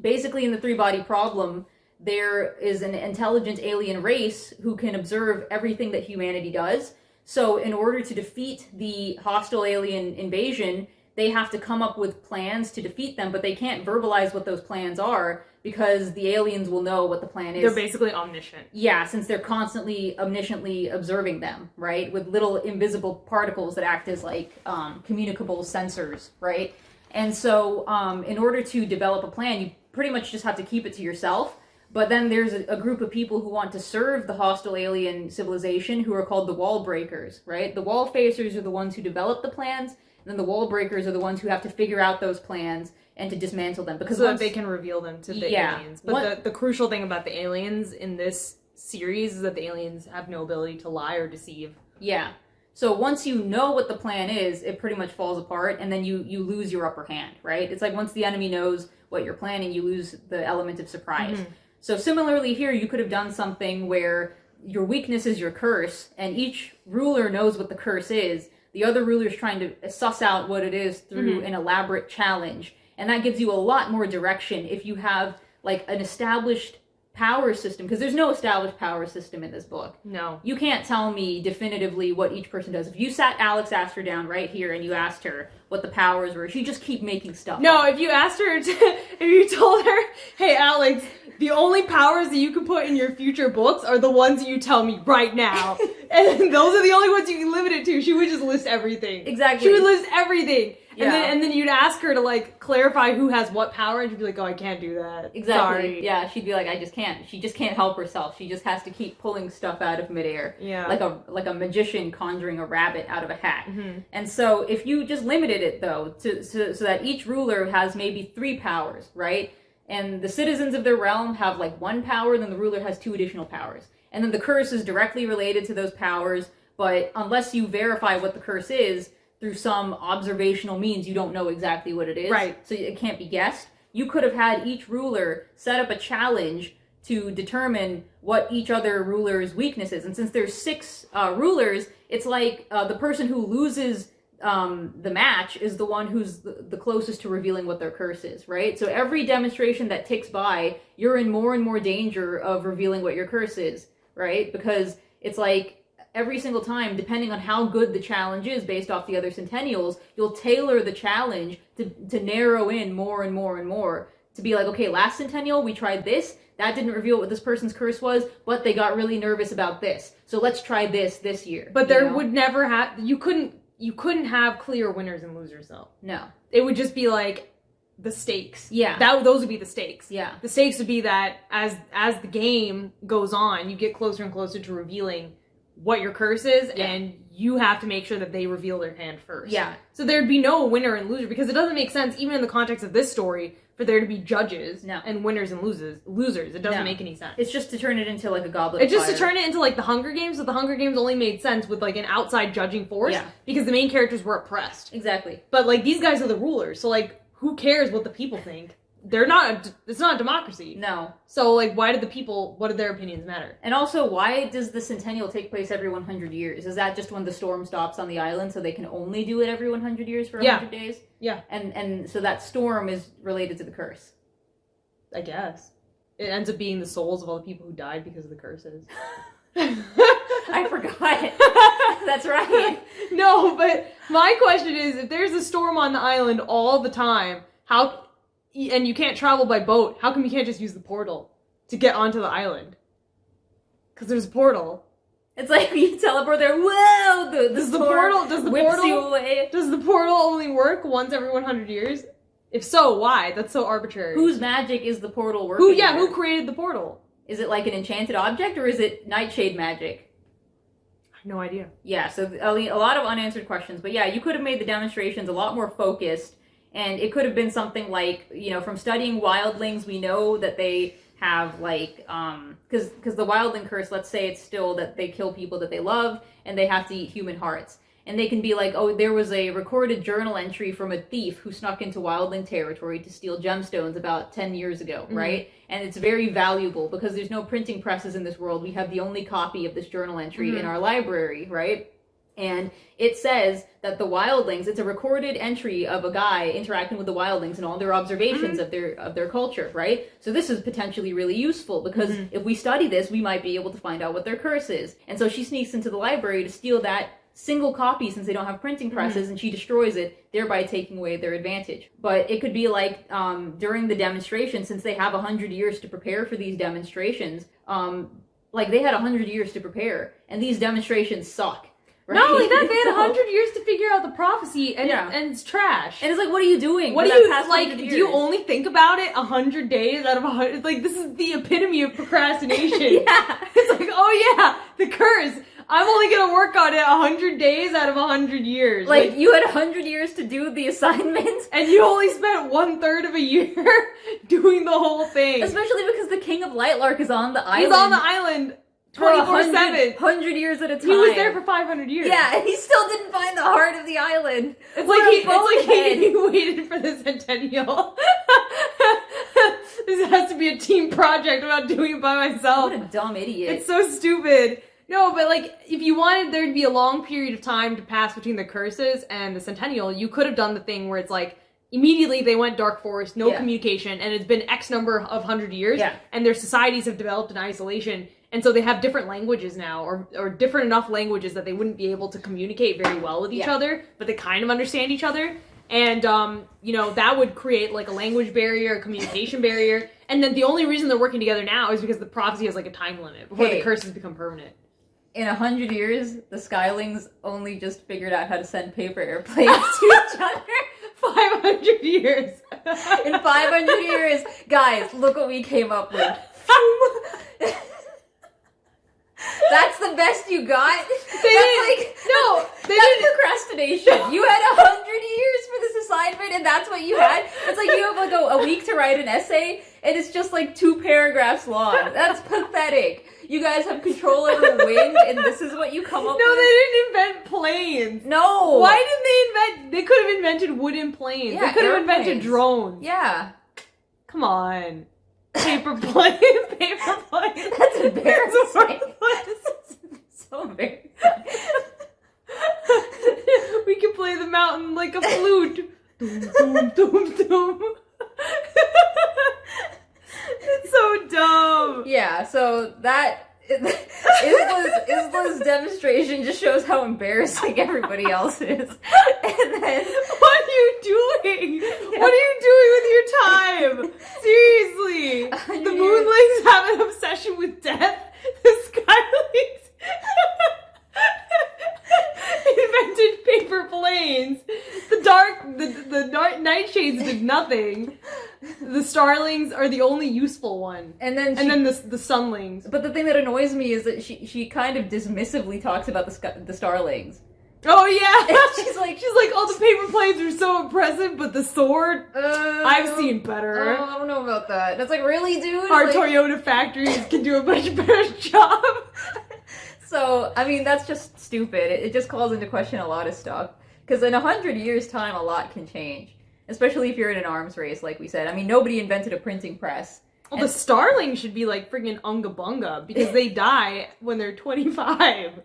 S2: basically in the 3-body problem, there is an intelligent alien race who can observe everything that humanity does. So in order to defeat the hostile alien invasion, they have to come up with plans to defeat them, but they can't verbalize what those plans are because the aliens will know what the plan is.
S1: They're basically omniscient.
S2: Yeah, since they're constantly omnisciently observing them, right? With little invisible particles that act as like communicable sensors, right? And so in order to develop a plan, you pretty much just have to keep it to yourself. But then there's a group of people who want to serve the hostile alien civilization who are called the Wall Breakers, right? The Wall Facers are the ones who develop the plans, and then the Wall Breakers are the ones who have to figure out those plans and to dismantle them. Because
S1: so that they can reveal them to the aliens. But the crucial thing about the aliens in this series is that the aliens have no ability to lie or deceive.
S2: Yeah. So once you know what the plan is, it pretty much falls apart, and then you lose your upper hand, right? It's like once the enemy knows what you're planning, you lose the element of surprise. Mm-hmm. So similarly here, you could have done something where your weakness is your curse, and each ruler knows what the curse is. The other ruler's trying to suss out what it is through an elaborate challenge. And that gives you a lot more direction if you have, like, an established power system, because there's no established power system in this book.
S1: No.
S2: You can't tell me definitively what each person does. If you sat Alex Astor down right here and you asked her what the powers were, she'd just keep making stuff
S1: up. If you asked her, if you told her, hey, Alex, the only powers that you can put in your future books are the ones that you tell me right now. And those are the only ones you can limit it to. She would just list everything.
S2: Exactly.
S1: She would list everything.
S2: Yeah.
S1: And then you'd ask her to, like, clarify who has what power, and she'd be like, oh, I can't do that.
S2: Exactly.
S1: Sorry.
S2: Yeah, she'd be like, I just can't. She just can't help herself. She just has to keep pulling stuff out of midair.
S1: Yeah.
S2: Like a magician conjuring a rabbit out of a hat.
S1: Mm-hmm.
S2: And so if you just limited it, though, so that each ruler has maybe 3 powers, right? And the citizens of their realm have, like, 1 power, then the ruler has 2 additional powers. And then the curse is directly related to those powers, but unless you verify what the curse is through some observational means, you don't know exactly what it is.
S1: Right.
S2: So it can't be guessed. You could have had each ruler set up a challenge to determine what each other ruler's weakness is. And since there's 6 rulers, it's like the person who loses the match is the one who's the closest to revealing what their curse is, right? So every demonstration that ticks by, you're in more and more danger of revealing what your curse is, right? Because it's like every single time, depending on how good the challenge is based off the other Centennials, you'll tailor the challenge to narrow in more and more and more. To be like, okay, last Centennial, we tried this. That didn't reveal what this person's curse was, but they got really nervous about this. So let's try this year.
S1: But there would never have... You you couldn't have clear winners and losers, though.
S2: No.
S1: It would just be like the stakes.
S2: Yeah.
S1: Those would be the stakes.
S2: Yeah.
S1: The stakes would be that as the game goes on, you get closer and closer to revealing what your curse is, and you have to make sure that they reveal their hand first.
S2: Yeah.
S1: So there'd be no winner and loser, because it doesn't make sense, even in the context of this story, for there to be judges and winners and losers. It doesn't make any sense.
S2: It's just to turn it into like a Goblet of
S1: It's just
S2: Fire.
S1: to turn it into like the Hunger Games, but the Hunger Games only made sense with like an outside judging force, because the main characters were oppressed.
S2: Exactly.
S1: But like these guys are the rulers, so like who cares what the people think? They're not. It's not a democracy.
S2: No.
S1: So like, why did the people? What did their opinions matter?
S2: And also, why does the Centennial take place every 100 years? Is that just when the storm stops on the island, so they can only do it every 100 years for 100 days?
S1: Yeah.
S2: And so that storm is related to the curse.
S1: I guess it ends up being the souls of all the people who died because of the curses.
S2: I forgot. That's right.
S1: No, but my question is, if there's a storm on the island all the time, and you can't travel by boat, how come you can't just use the portal to get onto the island? Because there's a portal.
S2: It's like you teleport there. Whoa!
S1: Does the portal
S2: you away.
S1: Does the portal only work once every 100 years? If so, why? That's so arbitrary.
S2: Whose magic is the portal working?
S1: Who created the portal?
S2: Is it like an enchanted object, or is it Nightshade magic?
S1: I have no idea.
S2: Yeah, so a lot of unanswered questions. But yeah, you could have made the demonstrations a lot more focused, and it could have been something like, from studying wildlings, we know that they have like, because the wildling curse, let's say it's still that they kill people that they love, and they have to eat human hearts. And they can be like, oh, there was a recorded journal entry from a thief who snuck into wildling territory to steal gemstones about 10 years ago, right? And it's very valuable because there's no printing presses in this world. We have the only copy of this journal entry in our library, right? And it says that the wildlings, it's a recorded entry of a guy interacting with the wildlings and all their observations of their culture, right? So this is potentially really useful because if we study this, we might be able to find out what their curse is. And so she sneaks into the library to steal that single copy since they don't have printing presses, and she destroys it, thereby taking away their advantage. But it could be like during the demonstration, since they have 100 years to prepare for these demonstrations, like they had 100 years to prepare, and these demonstrations suck. Right?
S1: Not only that, they had 100 years to figure out the prophecy, and it's trash.
S2: And it's like, what are you doing?
S1: What do you, like, do you only think about it 100 days out of 100? Like, this is the epitome of procrastination. It's like, oh yeah, the curse. I'm only gonna work on it 100 days out of 100 years.
S2: Like, you had 100 years to do the assignment,
S1: and you only spent 1/3 of a year doing the whole thing.
S2: Especially because the King of Lightlark is on the island.
S1: He's on the island 24/7.
S2: 100 years at a time.
S1: He was there for 500 years.
S2: Yeah, and he still didn't find the heart of the island.
S1: It's like he waited for the Centennial. This has to be a team project. I'm not doing it by myself.
S2: What a dumb idiot.
S1: It's so stupid. No, but like, if you wanted there to be a long period of time to pass between the curses and the Centennial, you could have done the thing where it's like, immediately they went Dark Forest, no communication, and it's been X number of 100 years, and their societies have developed in isolation, and so they have different languages now, or different enough languages that they wouldn't be able to communicate very well with each other, but they kind of understand each other, and, that would create like a language barrier, a communication barrier, and then the only reason they're working together now is because the prophecy has like a time limit before the curses become permanent.
S2: In 100 years, the Skylings only just figured out how to send paper airplanes to each other.
S1: 500 years.
S2: In 500 years, guys, look what we came up with. That's the best you got? That's procrastination. You had 100 years for this assignment and that's what you had? It's like you have like a week to write an essay and it's just like 2 paragraphs long. That's pathetic. You guys have control over wind and this is what you come up with?
S1: No, they didn't invent planes.
S2: No.
S1: Why didn't they invent... They could have invented wooden planes.
S2: Yeah,
S1: they could have
S2: airplanes.
S1: invented drones.
S2: Yeah.
S1: Come on. Paper plane. Paper plane.
S2: That's embarrassing. So embarrassing.
S1: We can play the mountain like a flute. Doom, doom, doom, doom. It's so dumb.
S2: Yeah, so that Isla's demonstration just shows how embarrassing everybody else is. And then
S1: what are you doing? Yeah. What are you doing with your time? Seriously. The Moonlings have an obsession with death. The Skylings invented paper planes. nightshades did nothing. The starlings are the only useful one.
S2: And then
S1: the sunlings.
S2: But the thing that annoys me is that she kind of dismissively talks about the starlings.
S1: Oh yeah,
S2: she's like,
S1: oh, the paper planes are so impressive, but the sword, I've seen better.
S2: I don't know about that. And it's like, really, dude?
S1: Our
S2: like,
S1: Toyota factories can do a much better job.
S2: So, I mean, that's just stupid. It just calls into question a lot of stuff. Because in 100 years' time, a lot can change. Especially if you're in an arms race, like we said. I mean, nobody invented a printing press.
S1: Well, the starlings should be like friggin' Unga Bunga, because they die when they're 25.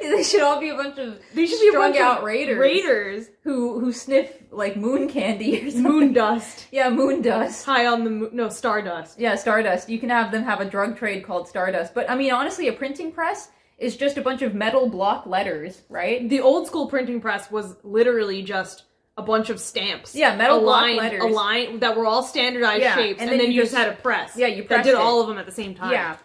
S2: They should all be a bunch of strung out raiders who sniff like moon candy or something.
S1: Moon dust.
S2: Yeah, moon dust.
S1: High on the moon. No, stardust.
S2: Yeah, stardust. You can have them have a drug trade called stardust. But I mean, honestly, a printing press is just a bunch of metal block letters, right?
S1: The old school printing press was literally just a bunch of stamps.
S2: Yeah, metal block letters.
S1: Aligned, that were all standardized shapes, and then you just had a press.
S2: Yeah, you pressed
S1: that did
S2: it.
S1: all of them at the same time.
S2: Yeah.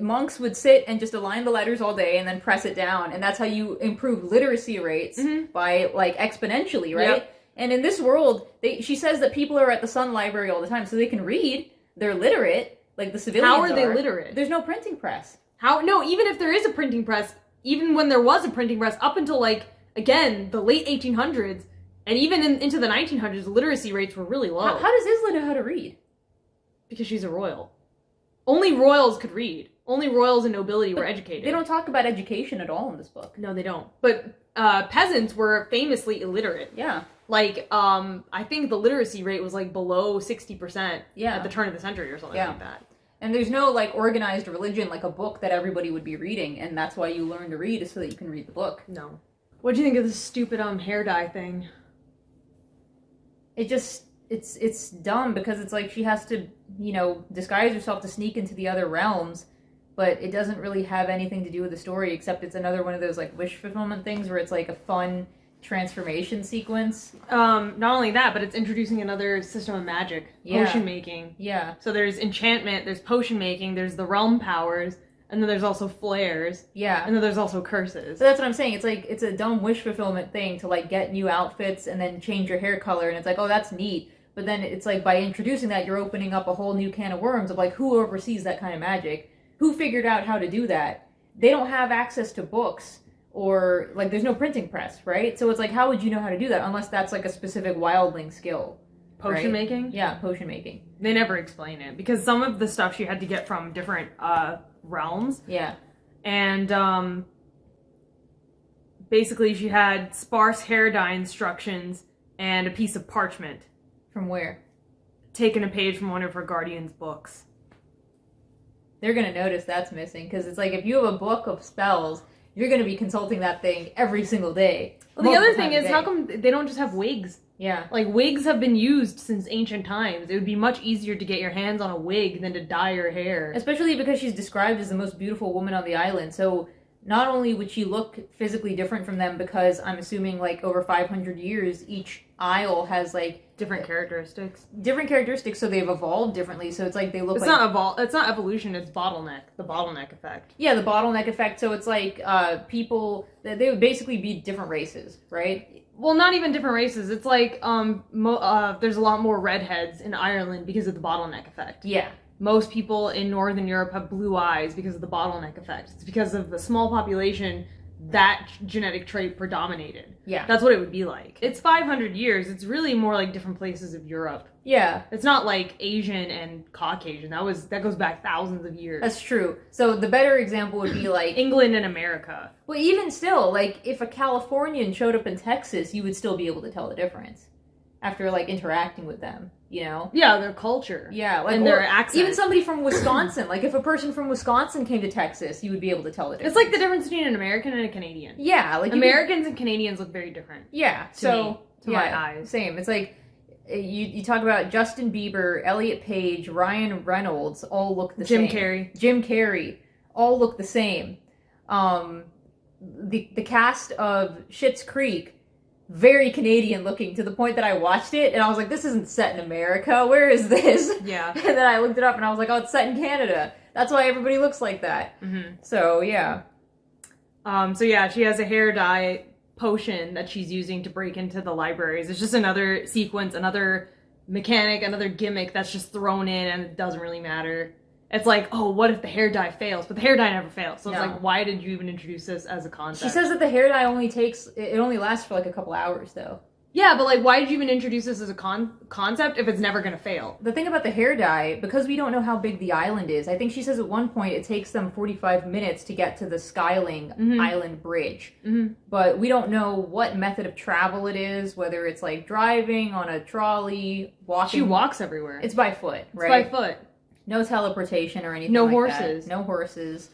S2: Monks would sit and just align the letters all day and then press it down, and that's how you improve literacy rates by like exponentially, right?
S1: Yep.
S2: And in this world, she says that people are at the Sun Library all the time, so they can read. They're literate, like the civilians
S1: How are they literate?
S2: There's no printing press.
S1: How? No, even if there is a printing press, even when there was a printing press, up until like again the late 1800s, and even into the 1900s, literacy rates were really low.
S2: How does Isla know how to read?
S1: Because she's a royal. Only royals could read. Only royals and nobility were educated.
S2: They don't talk about education at all in this book.
S1: No, they don't. But peasants were famously illiterate.
S2: Yeah.
S1: Like, I think the literacy rate was like below 60%
S2: Yeah.
S1: at the turn of the century or something like that.
S2: And there's no like organized religion, like a book that everybody would be reading, and that's why you learn to read is so that you can read the book.
S1: No. What do you think of this stupid hair dye thing?
S2: It just it's dumb because it's like she has to, disguise herself to sneak into the other realms, but it doesn't really have anything to do with the story except it's another one of those like wish fulfillment things where it's like a fun transformation sequence.
S1: Not only that, but it's introducing another system of magic.
S2: Yeah.
S1: Potion making.
S2: Yeah.
S1: So there's enchantment, there's potion making, there's the realm powers, and then there's also flares.
S2: Yeah.
S1: And then there's also curses.
S2: So that's what I'm saying. It's like, it's a dumb wish fulfillment thing to like get new outfits and then change your hair color, and it's like, oh, that's neat. But then it's like by introducing that, you're opening up a whole new can of worms of like, who oversees that kind of magic? Who figured out how to do that? They don't have access to books, or like there's no printing press, right? So it's like, how would you know how to do that unless that's like a specific wildling skill?
S1: Potion
S2: right?
S1: making?
S2: Yeah, potion making.
S1: They never explain it because some of the stuff she had to get from different realms.
S2: Yeah.
S1: And basically she had sparse hair dye instructions and a piece of parchment.
S2: From where?
S1: Taken a page from one of her guardian's books.
S2: They're going to notice that's missing, because it's like if you have a book of spells, you're going to be consulting that thing every single day.
S1: Well, the other thing is, how come they don't just have wigs?
S2: Yeah.
S1: Like, wigs have been used since ancient times. It would be much easier to get your hands on a wig than to dye your hair.
S2: Especially because she's described as the most beautiful woman on the island, so not only would she look physically different from them, because I'm assuming like over 500 years, each isle has like
S1: different characteristics.
S2: Different characteristics, so they've evolved differently. So it's like they look
S1: it's
S2: like...
S1: It's not evolution, it's bottleneck. The bottleneck effect.
S2: Yeah, the bottleneck effect. So it's like people... They would basically be different races, right?
S1: Well, not even different races. It's like there's a lot more redheads in Ireland because of the bottleneck effect.
S2: Yeah.
S1: Most people in Northern Europe have blue eyes because of the bottleneck effect. It's because of the small population that genetic trait predominated.
S2: Yeah.
S1: That's what it would be like. It's 500 years. It's really more like different places of Europe.
S2: Yeah.
S1: It's not like Asian and Caucasian. That goes back thousands of years.
S2: That's true. So the better example would be like...
S1: England and America.
S2: Well, even still, like, if a Californian showed up in Texas, you would still be able to tell the difference after, like, interacting with them,
S1: Yeah, their culture.
S2: Yeah, like,
S1: and their accent.
S2: Even somebody from Wisconsin. Like, if a person from Wisconsin came to Texas, you would be able to tell the difference.
S1: It's like the difference between an American and a Canadian.
S2: Yeah, like...
S1: Americans and Canadians look very different.
S2: Yeah,
S1: to my eyes.
S2: Same. It's like, you talk about Justin Bieber, Elliot Page, Ryan Reynolds, all look the same. Jim Carrey, all look the same. The cast of Schitt's Creek, very Canadian looking, to the point that I watched it and I was like, this isn't set in America. Where is this?
S1: Yeah.
S2: And then I looked it up and I was like, oh, it's set in Canada. That's why everybody looks like that.
S1: Mm-hmm.
S2: So, yeah.
S1: So yeah, she has a hair dye potion that she's using to break into the libraries. It's just another sequence, another mechanic, another gimmick that's just thrown in, and it doesn't really matter. It's like, oh, what if the hair dye fails? But the hair dye never fails. So it's like, why did you even introduce this as a concept?
S2: She says that the hair dye only lasts for like a couple hours, though.
S1: Yeah, but like, why did you even introduce this as a concept if it's never gonna fail?
S2: The thing about the hair dye, because we don't know how big the island is, I think she says at one point it takes them 45 minutes to get to the Skyling Island Bridge. But we don't know what method of travel it is, whether it's like driving, on a trolley, walking.
S1: She walks everywhere.
S2: It's by foot, right?
S1: It's by foot.
S2: No teleportation or anything
S1: No
S2: like
S1: horses.
S2: that. No horses.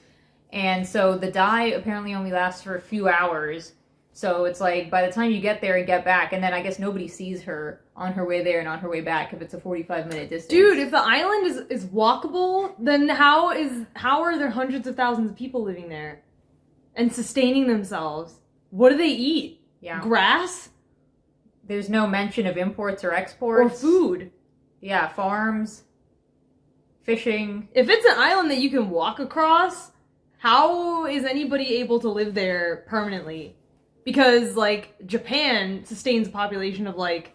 S2: And so the dye apparently only lasts for a few hours. So it's like, by the time you get there and get back, and then I guess nobody sees her on her way there and on her way back if it's a 45-minute distance.
S1: Dude, if the island is walkable, then how are there hundreds of thousands of people living there and sustaining themselves? What do they eat?
S2: Yeah.
S1: Grass?
S2: There's no mention of imports or exports.
S1: Or food?
S2: Yeah, farms, fishing.
S1: If it's an island that you can walk across, how is anybody able to live there permanently? Because, like, Japan sustains a population of, like,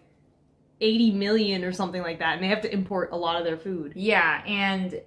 S1: 80 million or something like that, and they have to import a lot of their food.
S2: Yeah, and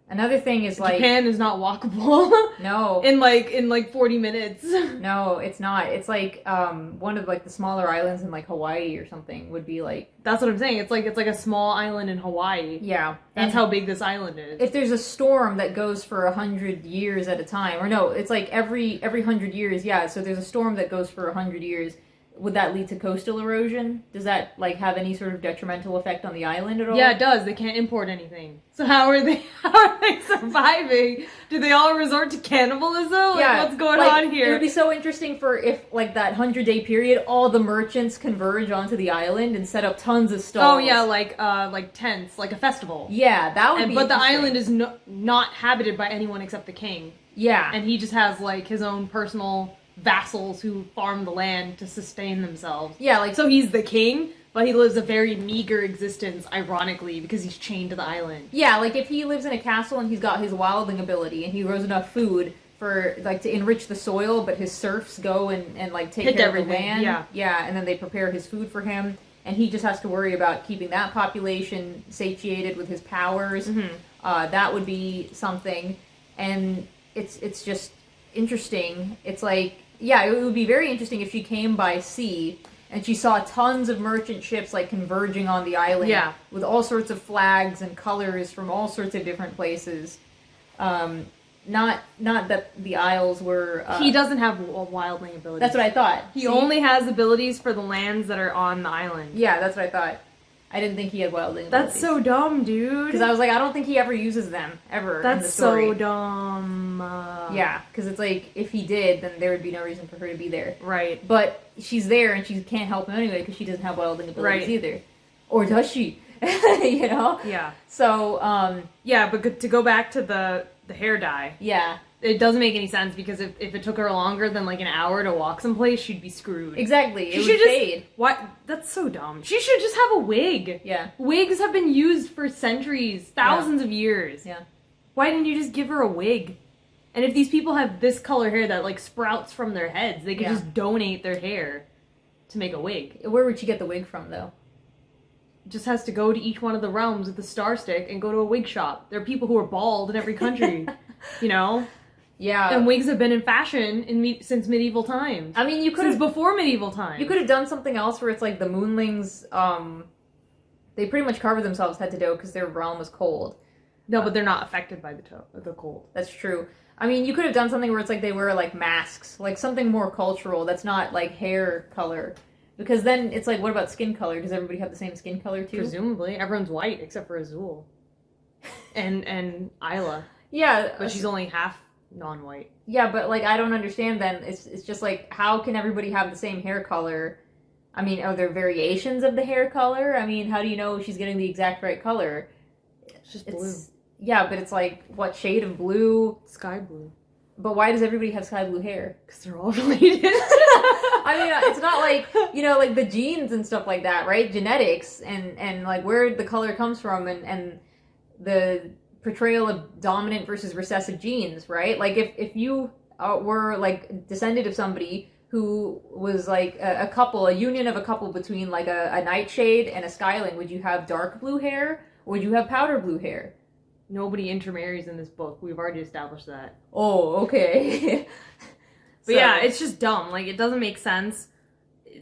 S2: another thing is, like...
S1: Japan is not walkable.
S2: No.
S1: in 40 minutes.
S2: No, it's not. It's, like, one of, like, the smaller islands in, like, Hawaii or something would be, like...
S1: That's what I'm saying. It's like a small island in Hawaii.
S2: Yeah.
S1: That's how big this island is.
S2: If there's a storm that goes for 100 years at a time, or no, it's like every 100 years, yeah, so there's a storm that goes for 100 years, would that lead to coastal erosion? Does that, like, have any sort of detrimental effect on the island at all?
S1: Yeah, it does. They can't import anything. So how are they surviving? Do they all resort to cannibalism?
S2: Yeah.
S1: Like, what's going on here?
S2: It would be so interesting for if, like, that 100-day period, all the merchants converge onto the island and set up tons of stalls.
S1: Oh, yeah, like tents, like a festival.
S2: Yeah, that would be
S1: But the island is not habited by anyone except the king.
S2: Yeah.
S1: And he just has, like, his own personal vassals who farm the land to sustain themselves.
S2: Yeah, like...
S1: So he's the king, but he lives a very meager existence, ironically, because he's chained to the island.
S2: Yeah, like, if he lives in a castle and he's got his wilding ability and he grows enough food for, like, to enrich the soil, but his serfs go and like, take care of the land.
S1: Yeah.
S2: Yeah, and then they prepare his food for him, and he just has to worry about keeping that population satiated with his powers. That would be something. And it's just interesting. It's like... Yeah, it would be very interesting if she came by sea and she saw tons of merchant ships, like, converging on the island.
S1: Yeah.
S2: With all sorts of flags and colors from all sorts of different places. Not that the Isles were...
S1: He doesn't have wildling abilities.
S2: That's what I thought.
S1: He only has abilities for the lands that are on the island.
S2: Yeah, that's what I thought. I didn't think he had wildling abilities.
S1: That's so dumb, dude.
S2: Because I was like, I don't think he ever uses them, ever,
S1: That's
S2: in the story.
S1: so dumb.
S2: Yeah, because it's like, if he did, then there would be no reason for her to be there.
S1: Right.
S2: But she's there, and she can't help him anyway, because she doesn't have wildling abilities either. Or does she? You know?
S1: Yeah.
S2: So,
S1: Yeah, but to go back to the hair dye.
S2: Yeah.
S1: It doesn't make any sense, because if it took her longer than, like, an hour to walk someplace, she'd be screwed.
S2: Exactly.
S1: She
S2: it
S1: should
S2: would
S1: just
S2: fade.
S1: What? That's so dumb. She should just have a wig.
S2: Yeah.
S1: Wigs have been used for centuries, thousands of years.
S2: Yeah.
S1: Why didn't you just give her a wig? And if these people have this color hair that, like, sprouts from their heads, they could just donate their hair to make a wig.
S2: Where would she get the wig from, though?
S1: Just has to go to each one of the realms with the star stick and go to a wig shop. There are people who are bald in every country, you know?
S2: Yeah.
S1: And wigs have been in fashion since medieval times.
S2: I mean, you could
S1: Since
S2: have...
S1: before medieval times.
S2: You could have done something else where it's like the moonlings, they pretty much cover themselves head to toe because their realm is cold.
S1: No, but they're not affected by the cold.
S2: That's true. I mean, you could have done something where it's like they wear, like, masks. Like, something more cultural that's not, like, hair color. Because then it's like, what about skin color? Does everybody have the same skin color, too?
S1: Presumably. Everyone's white except for Azul. and Isla.
S2: Yeah.
S1: But she's only half non-white.
S2: Yeah, but, like, I don't understand then. It's just like, how can everybody have the same hair color? I mean, are there variations of the hair color? I mean, how do you know she's getting the exact right color?
S1: It's just blue.
S2: Yeah, but it's like, what shade of blue?
S1: Sky blue.
S2: But why does everybody have sky blue hair?
S1: Because they're all related.
S2: I mean, it's not like, you know, like the genes and stuff like that, right? Genetics and like where the color comes from and the portrayal of dominant versus recessive genes, right? Like if you were like descended of somebody who was like a couple, a union of a couple between like a nightshade and a skyling, would you have dark blue hair or would you have powder blue hair?
S1: Nobody intermarries in this book. We've already established that.
S2: Oh, okay.
S1: But yeah, it's just dumb. Like, it doesn't make sense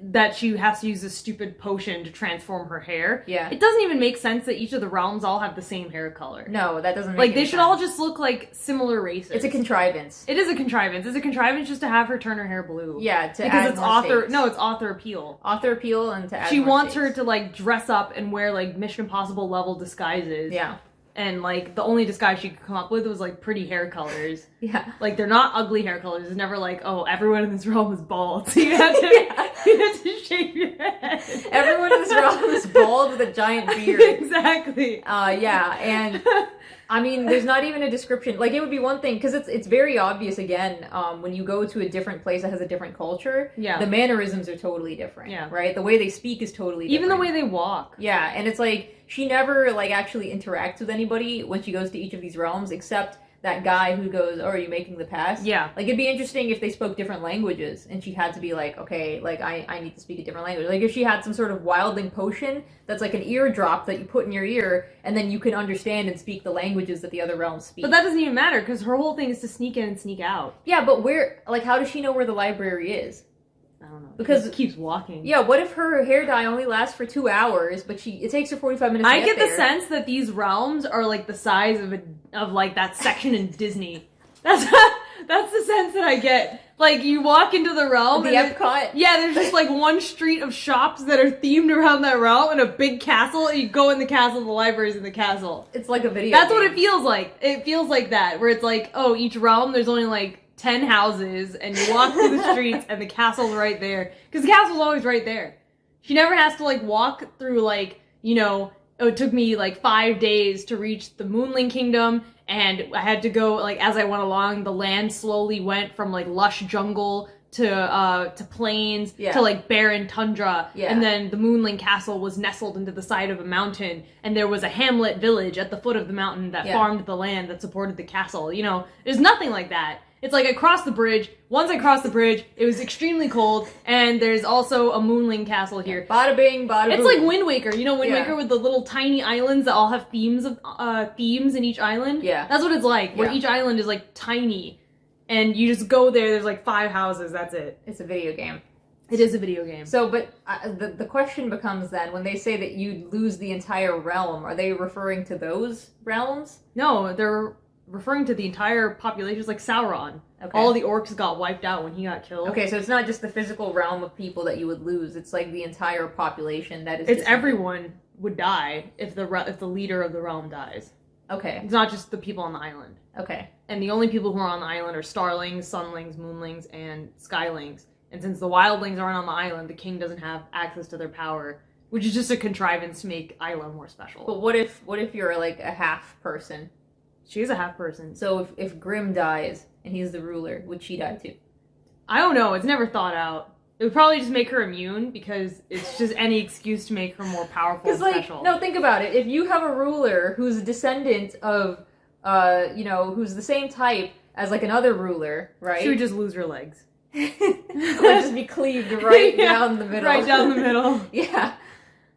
S1: that she has to use this stupid potion to transform her hair.
S2: Yeah.
S1: It doesn't even make sense that each of the realms all have the same hair color.
S2: No, that doesn't make
S1: Like,
S2: any
S1: they should
S2: sense.
S1: all just look like similar races.
S2: It's a contrivance.
S1: It is a contrivance. It's a contrivance just to have her turn her hair blue.
S2: Yeah, to
S1: because
S2: add
S1: it's
S2: more
S1: author.
S2: stakes.
S1: No, it's author appeal.
S2: Author appeal and to add
S1: She
S2: more
S1: wants
S2: stakes.
S1: her to like dress up and wear like Mission Impossible level disguises.
S2: Yeah.
S1: And like the only disguise she could come up with was like pretty hair colors.
S2: Yeah.
S1: Like they're not ugly hair colors. It's never like, oh, everyone in this realm is bald. So you have to, you have to shave your head.
S2: Everyone in this realm is bald with a giant beard.
S1: Exactly.
S2: Yeah, and I mean, there's not even a description. Like, it would be one thing, because it's very obvious, again, when you go to a different place that has a different culture,
S1: Yeah.
S2: the mannerisms are totally different,
S1: Yeah.
S2: right? The way they speak is totally different.
S1: Even the way they walk.
S2: Yeah, and it's like, she never, like, actually interacts with anybody when she goes to each of these realms, except that guy who goes, oh, are you making the pass?
S1: Yeah.
S2: Like, it'd be interesting if they spoke different languages, and she had to be like, okay, like, I need to speak a different language. Like, if she had some sort of wildling potion that's like an eardrop that you put in your ear, and then you can understand and speak the languages that the other realms speak.
S1: But that doesn't even matter, because her whole thing is to sneak in and sneak out.
S2: Yeah, but where, like, how does she know where the library is?
S1: I don't know.
S2: Because-
S1: She just keeps walking.
S2: Yeah, what if her hair dye only lasts for 2 hours, but it takes her 45 minutes to
S1: I get the
S2: there?
S1: sense that these realms are like the size of like that section in Disney. That's the sense that I get. Like, you walk into the realm
S2: The
S1: and
S2: Epcot?
S1: yeah, there's just like one street of shops that are themed around that realm and a big castle, and you go in the castle, the library's in the castle.
S2: It's like a video
S1: That's what
S2: game.
S1: it feels like. It feels like that, where it's like, oh, each realm, there's only like 10 houses, and you walk through the streets, and the castle's right there. Because the castle's always right there. She never has to, like, walk through, like, you know, it took me, like, 5 days to reach the Moonling Kingdom, and I had to go, like, as I went along, the land slowly went from, like, lush jungle to plains,
S2: Yeah.
S1: to, like, barren tundra,
S2: Yeah.
S1: and then the Moonling Castle was nestled into the side of a mountain, and there was a hamlet village at the foot of the mountain that
S2: Yeah.
S1: farmed the land that supported the castle. You know, there's nothing like that. It's like I crossed the bridge. Once I crossed the bridge, it was extremely cold, and there's also a Moonling Castle here.
S2: Bada bing, bada boom.
S1: It's like Wind Waker. You know Wind
S2: Yeah.
S1: Waker with the little tiny islands that all have themes in each island?
S2: Yeah.
S1: That's what it's like, where
S2: Yeah.
S1: each island is like tiny. And you just go there, there's like 5 houses, that's it.
S2: It's a video game.
S1: It is a video game.
S2: So, but the question becomes then, when they say that you lose the entire realm, are they referring to those realms?
S1: No, they're referring to the entire population. It's like Sauron.
S2: Okay.
S1: All the orcs got wiped out when he got killed.
S2: Okay, so it's not just the physical realm of people that you would lose. It's like the entire population that is.
S1: It's
S2: just-
S1: everyone would die if the leader of the realm dies.
S2: Okay.
S1: It's not just the people on the island.
S2: Okay.
S1: And the only people who are on the island are starlings, sunlings, moonlings, and skylings. And since the wildlings aren't on the island, the king doesn't have access to their power, which is just a contrivance to make Isla more special.
S2: But what if you're like a half person?
S1: She's a half person.
S2: So if Grimm dies and he's the ruler, would she die too?
S1: I don't know. It's never thought out. It would probably just make her immune because it's just any excuse to make her more powerful and
S2: Because, like,
S1: special.
S2: no, think about it. If you have a ruler who's a descendant of, who's the same type as, like, another ruler, right?
S1: She would just lose her legs.
S2: Like, just be cleaved right
S1: Yeah,
S2: down the middle.
S1: Right down the middle.
S2: Yeah.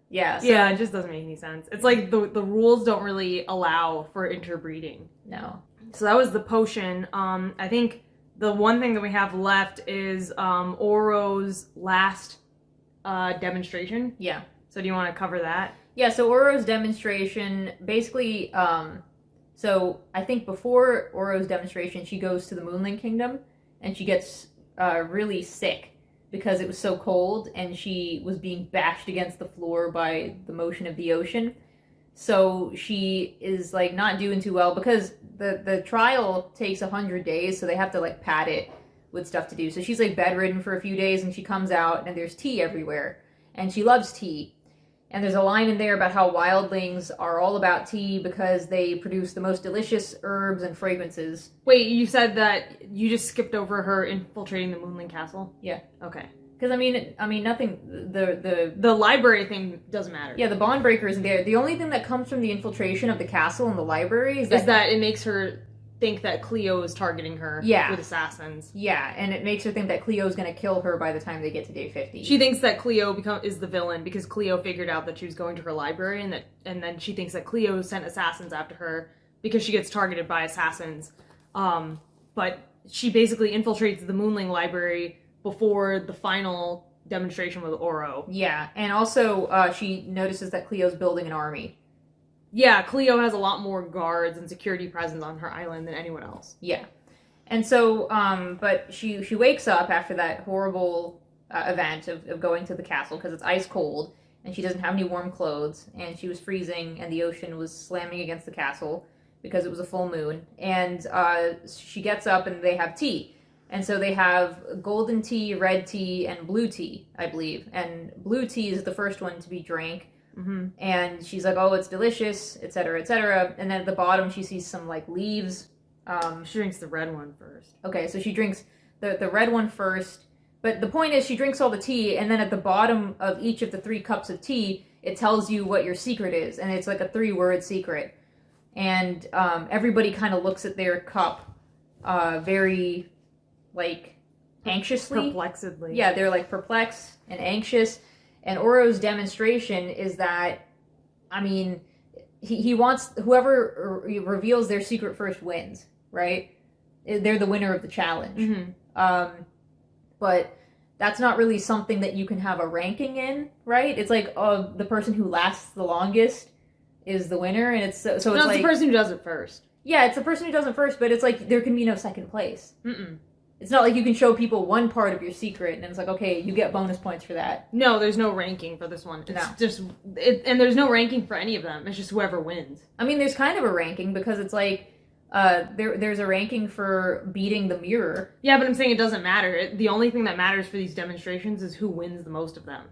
S2: Yeah. So,
S1: Yeah, it just doesn't make any sense. It's like the rules don't really allow for interbreeding.
S2: No.
S1: So that was the potion. I think the one thing that we have left is Oro's last demonstration.
S2: Yeah.
S1: So do you want to cover that?
S2: Yeah, so Oro's demonstration, basically, so I think before Oro's demonstration, she goes to the Moonling Kingdom, and she gets really sick because it was so cold, and she was being bashed against the floor by the motion of the ocean. So she is, like, not doing too well, because the trial takes 100 days, so they have to, like, pad it with stuff to do. So she's, like, bedridden for a few days, and she comes out, and there's tea everywhere. And she loves tea. And there's a line in there about how wildlings are all about tea because they produce the most delicious herbs and fragrances.
S1: Wait, you said that you just skipped over her infiltrating the Moonling Castle?
S2: Yeah.
S1: Okay.
S2: Because, I mean, nothing,
S1: The library thing doesn't matter.
S2: yeah, the bond breaker isn't there. The only thing that comes from the infiltration of the castle and the library is
S1: Is that it makes her think that Cleo is targeting her
S2: Yeah.
S1: with assassins.
S2: Yeah, and it makes her think that Cleo's gonna kill her by the time they get to day 50.
S1: She thinks that Cleo is the villain because Cleo figured out that she was going to her library, and then she thinks that Cleo sent assassins after her because she gets targeted by assassins. But she basically infiltrates the Moonling library before the final demonstration with Oro.
S2: Yeah, and also she notices that Cleo's building an army.
S1: Yeah, Cleo has a lot more guards and security presence on her island than anyone else.
S2: Yeah. And so, but she wakes up after that horrible event of going to the castle because it's ice cold and she doesn't have any warm clothes and she was freezing and the ocean was slamming against the castle because it was a full moon. And she gets up and they have tea. And so they have golden tea, red tea, and blue tea, I believe. And blue tea is the first one to be drank.
S1: Mm-hmm.
S2: And she's like, oh, it's delicious, etc., etc. And then at the bottom, she sees some, like, leaves.
S1: She drinks the red one first.
S2: Okay, so she drinks the red one first. But the point is, she drinks all the tea, and then at the bottom of each of the 3 cups of tea, it tells you what your secret is. And it's like a 3-word secret. And everybody kind of looks at their cup very, like, anxiously.
S1: Perplexedly.
S2: Yeah, they're, like, perplexed and anxious. And Oro's demonstration is that, I mean, he wants whoever reveals their secret first wins, right? They're the winner of the challenge.
S1: Mm-hmm.
S2: But that's not really something that you can have a ranking in, right? It's like the person who lasts the longest is the winner, and it's so it's like
S1: the person who does it first.
S2: Yeah, it's the person who does it first, but it's like there can be no second place.
S1: Mm-mm.
S2: It's not like you can show people one part of your secret, and it's like, okay, you get bonus points for that.
S1: No, there's no ranking for this one. It's
S2: No.
S1: just, and there's no ranking for any of them. It's just whoever wins.
S2: I mean, there's kind of a ranking, because it's like, there's a ranking for beating the mirror.
S1: Yeah, but I'm saying it doesn't matter. The only thing that matters for these demonstrations is who wins the most of them.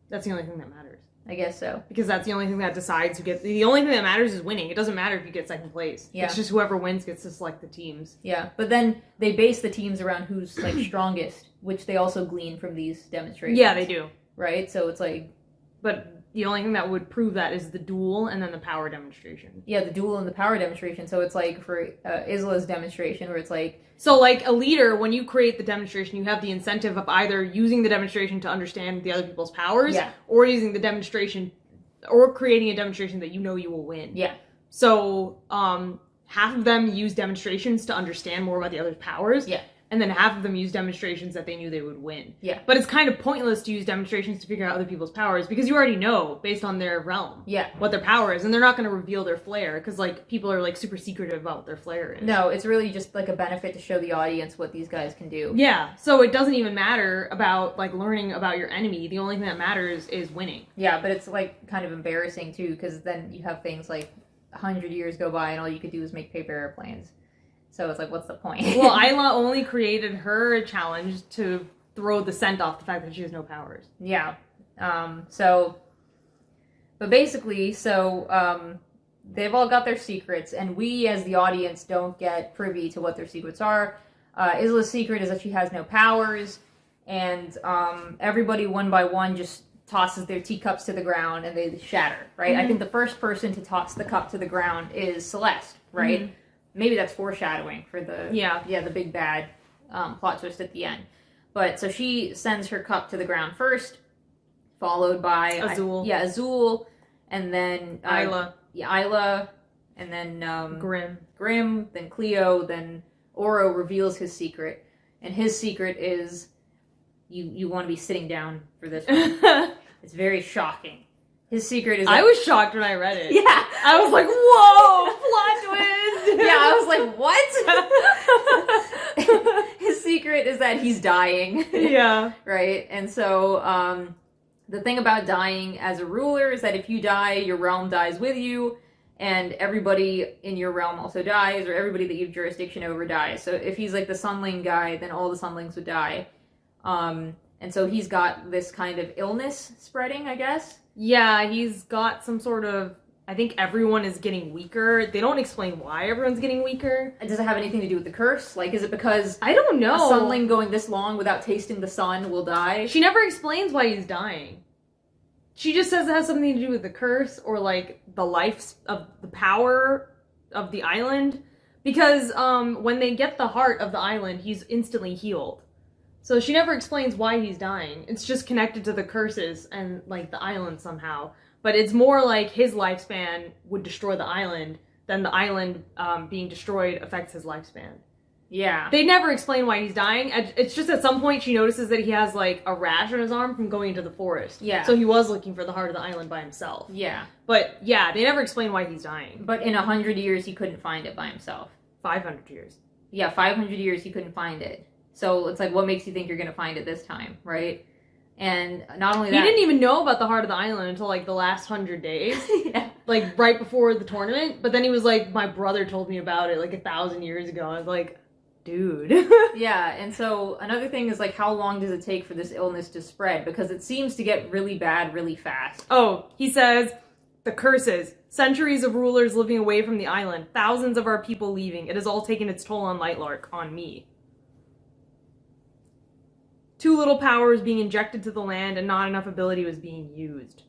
S1: That's the only thing that matters.
S2: I guess so.
S1: Because that's the only thing that decides who gets... The only thing that matters is winning. It doesn't matter if you get second place.
S2: Yeah.
S1: It's just whoever wins gets to select the teams.
S2: Yeah, but then they base the teams around who's, like, strongest, which they also glean from these demonstrations.
S1: Yeah, they do.
S2: Right? So it's like...
S1: But the only thing that would prove that is the duel and then the power demonstration.
S2: Yeah, the duel and the power demonstration. So it's like for Isla's demonstration, where it's like...
S1: So, like, a leader, when you create the demonstration, you have the incentive of either using the demonstration to understand the other people's powers,
S2: Yeah.
S1: or using the demonstration, or creating a demonstration that you know you will win.
S2: Yeah.
S1: So, half of them use demonstrations to understand more about the other's powers.
S2: Yeah.
S1: And then half of them use demonstrations that they knew they would win.
S2: Yeah.
S1: But it's kind of pointless to use demonstrations to figure out other people's powers, because you already know, based on their realm,
S2: Yeah.
S1: what their power is, and they're not going to reveal their flair, because, like, people are, like, super secretive about what their flair is.
S2: No, it's really just like a benefit to show the audience what these guys can do.
S1: Yeah, so it doesn't even matter about, like, learning about your enemy. The only thing that matters is winning.
S2: Yeah, but it's like kind of embarrassing too, because then you have things like 100 years go by and all you could do is make paper airplanes. So it's like, what's the point?
S1: Well, Isla only created her challenge to throw the scent off the fact that she has no powers.
S2: Yeah. But basically, they've all got their secrets, and we as the audience don't get privy to what their secrets are. Isla's secret is that she has no powers, and everybody one by one just tosses their teacups to the ground and they shatter, right?
S1: Mm-hmm.
S2: I think the first person to toss the cup to the ground is Celeste, right?
S1: Mm-hmm.
S2: Maybe that's foreshadowing for the the big bad plot twist at the end. But so she sends her cup to the ground first, followed by
S1: Azul.
S2: Azul, and then
S1: Isla.
S2: Isla, and then
S1: Grim.
S2: then Cleo, then Oro reveals his secret, and his secret is you want to be sitting down for this one. It's very shocking. His secret is
S1: I was shocked when I read it.
S2: Yeah.
S1: I was like, whoa, plot twist!
S2: Yeah, I was like, what? His secret is that he's dying.
S1: Yeah.
S2: Right? And so, the thing about dying as a ruler is that if you die, your realm dies with you, and everybody in your realm also dies, or everybody that you have jurisdiction over dies. So if he's like the Sunling guy, then all the Sunlings would die. And so he's got this kind of illness spreading, I guess.
S1: Yeah, he's got some sort of... I think everyone is getting weaker. They don't explain why everyone's getting weaker.
S2: Does it have anything to do with the curse? Like, is it because
S1: I don't know.
S2: a Sunling going this long without tasting the sun will die?
S1: She never explains why he's dying. She just says it has something to do with the curse, or, like, the life of the power of the island. Because when they get the heart of the island, he's instantly healed. So she never explains why he's dying. It's just connected to the curses and, like, the island somehow. But it's more like his lifespan would destroy the island than the island being destroyed affects his lifespan.
S2: Yeah.
S1: They never explain why he's dying. It's just at some point she notices that he has, like, a rash on his arm from going into the forest.
S2: Yeah.
S1: So he was looking for the heart of the island by himself.
S2: Yeah.
S1: But, yeah, they never explain why he's dying.
S2: But in 100 years, he couldn't find it by himself.
S1: 500 years.
S2: Yeah, 500 years he couldn't find it. So it's like, what makes you think you're going to find it this time, right? And not only that...
S1: He didn't even know about the heart of the island until, like, the last 100 days.
S2: Yeah.
S1: Like, right before the tournament. But then he was like, my brother told me about it, like, 1,000 years ago. I was like, dude.
S2: Yeah, and so another thing is, like, how long does it take for this illness to spread? Because it seems to get really bad really fast.
S1: Oh, he says, the curses. Centuries of rulers living away from the island. Thousands of our people leaving. It has all taken its toll on Lightlark, on me. Too little power was being injected to the land and not enough ability was being used.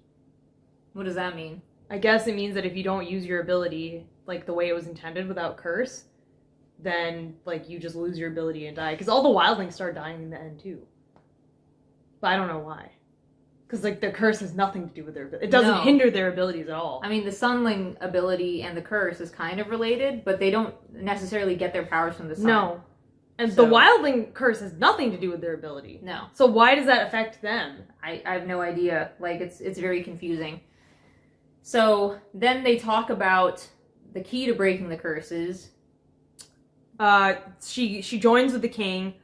S2: What does that mean?
S1: I guess it means that if you don't use your ability, like, the way it was intended without curse, then, like, you just lose your ability and die. Because all the wildlings start dying in the end, too. But I don't know why. Because, like, their curse has nothing to do with their ability. It doesn't hinder their abilities at all.
S2: I mean, the sunling ability and the curse is kind of related, but they don't necessarily get their powers from the sun.
S1: No. And the wildling curse has nothing to do with their ability.
S2: No.
S1: So why does that affect them?
S2: I have no idea. Like, it's very confusing. So then they talk about the key to breaking the curses.
S1: She joins with the king,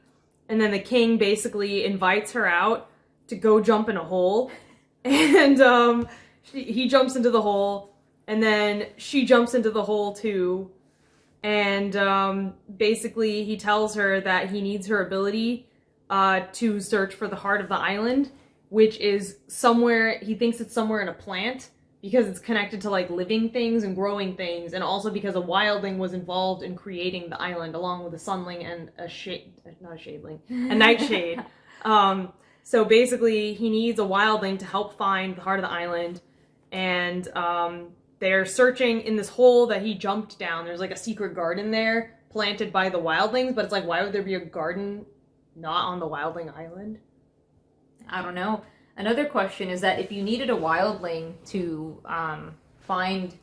S1: and then the king basically invites her out to go jump in a hole. And he jumps into the hole, and then she jumps into the hole too. And basically he tells her that he needs her ability to search for the heart of the island, which is somewhere, he thinks it's somewhere in a plant, because it's connected to, like, living things and growing things, and also because a wildling was involved in creating the island, along with a sunling and a nightshade. So basically, he needs a wildling to help find the heart of the island, and they're searching in this hole that he jumped down. There's, like, a secret garden there, planted by the wildlings, but it's like, why would there be a garden not on the wildling island?
S2: I don't know. Another question is that if you needed a wildling to find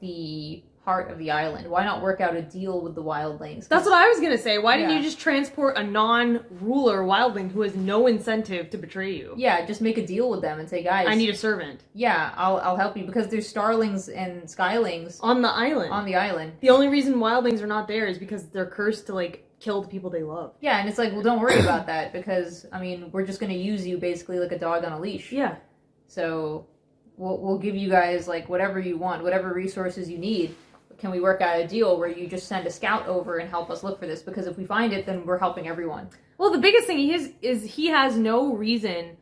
S2: the heart of the island, why not work out a deal with the wildlings?
S1: That's what I was gonna say. Why didn't you just transport a non-ruler wildling who has no incentive to betray you?
S2: Yeah, just make a deal with them and say, guys,
S1: I need a servant.
S2: Yeah, I'll help you, because there's starlings and skylings
S1: on the island.
S2: On the island.
S1: The only reason wildlings are not there is because they're cursed to, like, kill the people they love.
S2: Yeah, and it's like, well, don't worry about that, because, I mean, we're just gonna use you basically like a dog on a leash.
S1: Yeah.
S2: So, we'll give you guys, like, whatever you want, whatever resources you need. Can we work out a deal where you just send a scout over and help us look for this? Because if we find it, then we're helping everyone.
S1: Well, the biggest thing is he has no reason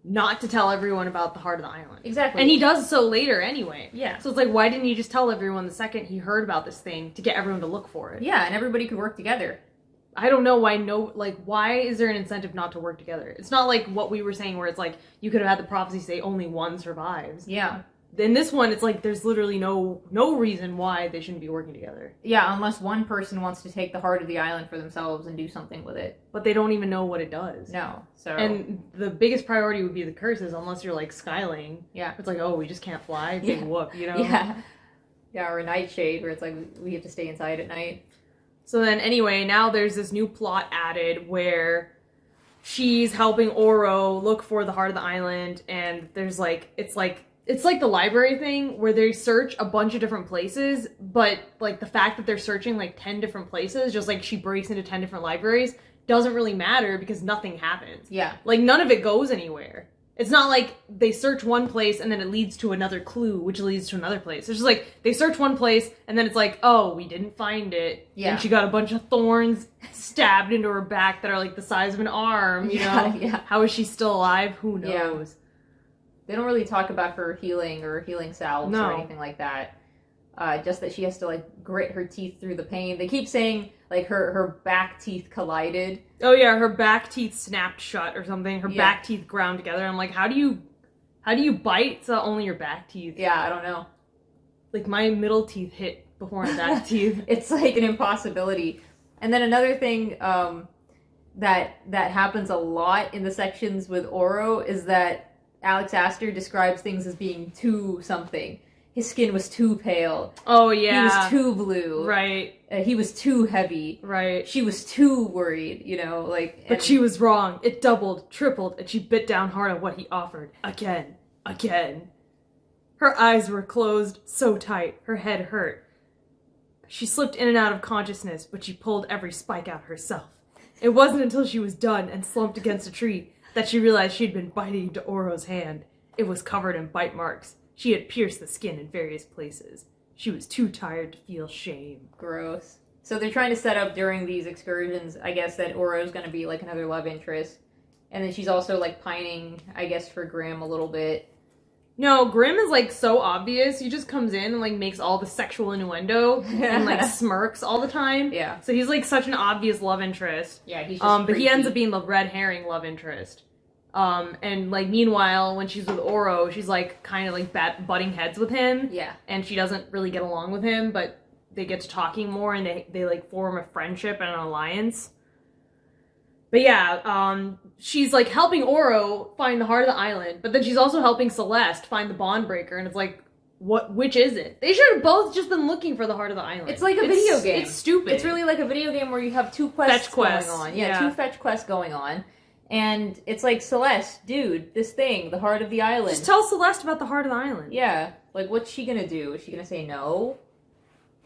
S1: not to tell everyone about the heart of the island.
S2: Exactly.
S1: And he does so later anyway.
S2: Yeah.
S1: So it's like, why didn't he just tell everyone the second he heard about this thing to get everyone to look for it?
S2: Yeah, and everybody could work together.
S1: I don't know why why is there an incentive not to work together? It's not like what we were saying where it's like, you could have had the prophecy say only one survives.
S2: Yeah.
S1: In this one, it's like there's literally no reason why they shouldn't be working together.
S2: Yeah, unless one person wants to take the heart of the island for themselves and do something with it.
S1: But they don't even know what it does.
S2: No, so...
S1: And the biggest priority would be the curses, unless you're, like, Skyling.
S2: Yeah.
S1: It's like, oh, we just can't fly? Big whoop, you know?
S2: Yeah. Yeah, or a nightshade, where it's like, we have to stay inside at night.
S1: So then, anyway, now there's this new plot added where she's helping Oro look for the heart of the island, and there's, like, it's like the library thing where they search a bunch of different places, but, like, the fact that they're searching, like, 10 different places, just like she breaks into 10 different libraries, doesn't really matter because nothing happens.
S2: Yeah.
S1: Like, none of it goes anywhere. It's not like they search one place and then it leads to another clue, which leads to another place. It's just like, they search one place and then it's like, oh, we didn't find it.
S2: Yeah.
S1: And she got a bunch of thorns stabbed into her back that are, like, the size of an arm, you know?
S2: Yeah.
S1: How is she still alive? Who knows?
S2: Yeah. They don't really talk about her healing or healing salves
S1: No.
S2: or anything like that. Just that she has to, like, grit her teeth through the pain. They keep saying, like, her back teeth collided.
S1: Oh yeah, her back teeth snapped shut or something. Her back teeth ground together. I'm like, how do you bite so only your back teeth?
S2: Yeah, I don't know.
S1: Like, my middle teeth hit before I'm back to you.
S2: It's like an impossibility. And then another thing that happens a lot in the sections with Oro is that Alex Astor describes things as being too something. His skin was too pale.
S1: Oh, yeah.
S2: He was too blue.
S1: Right.
S2: He was too heavy.
S1: Right.
S2: She was too worried, like...
S1: But she was wrong. It doubled, tripled, and she bit down hard on what he offered. Again. Her eyes were closed so tight, her head hurt. She slipped in and out of consciousness, but she pulled every spike out herself. It wasn't until she was done and slumped against a tree that she realized she'd been biting into Oro's hand. It was covered in bite marks. She had pierced the skin in various places. She was too tired to feel shame.
S2: Gross. So they're trying to set up during these excursions, I guess, that Oro's going to be, like, another love interest. And then she's also, like, pining, I guess, for Grimm a little bit.
S1: No, Grimm is, like, so obvious. He just comes in and, like, makes all the sexual innuendo and, like, smirks all the time.
S2: Yeah.
S1: So he's, like, such an obvious love interest.
S2: Yeah, he's just
S1: but he ends up being the red herring love interest. And, like, meanwhile, when she's with Oro, she's, like, kind of, like, butting heads with him.
S2: Yeah.
S1: And she doesn't really get along with him, but they get to talking more, and they like, form a friendship and an alliance. But yeah, she's, like, helping Oro find the heart of the island, but then she's also helping Celeste find the bond breaker, and it's like, which is it? They should have both just been looking for the heart of the island.
S2: It's like a video game.
S1: It's stupid.
S2: It's really like a video game where you have two quests going on. Yeah, two fetch quests going on. And it's like, Celeste, dude, this thing, the heart of the island.
S1: Just tell Celeste about the heart of the island.
S2: Yeah. Like, what's she gonna do? Is she gonna say no?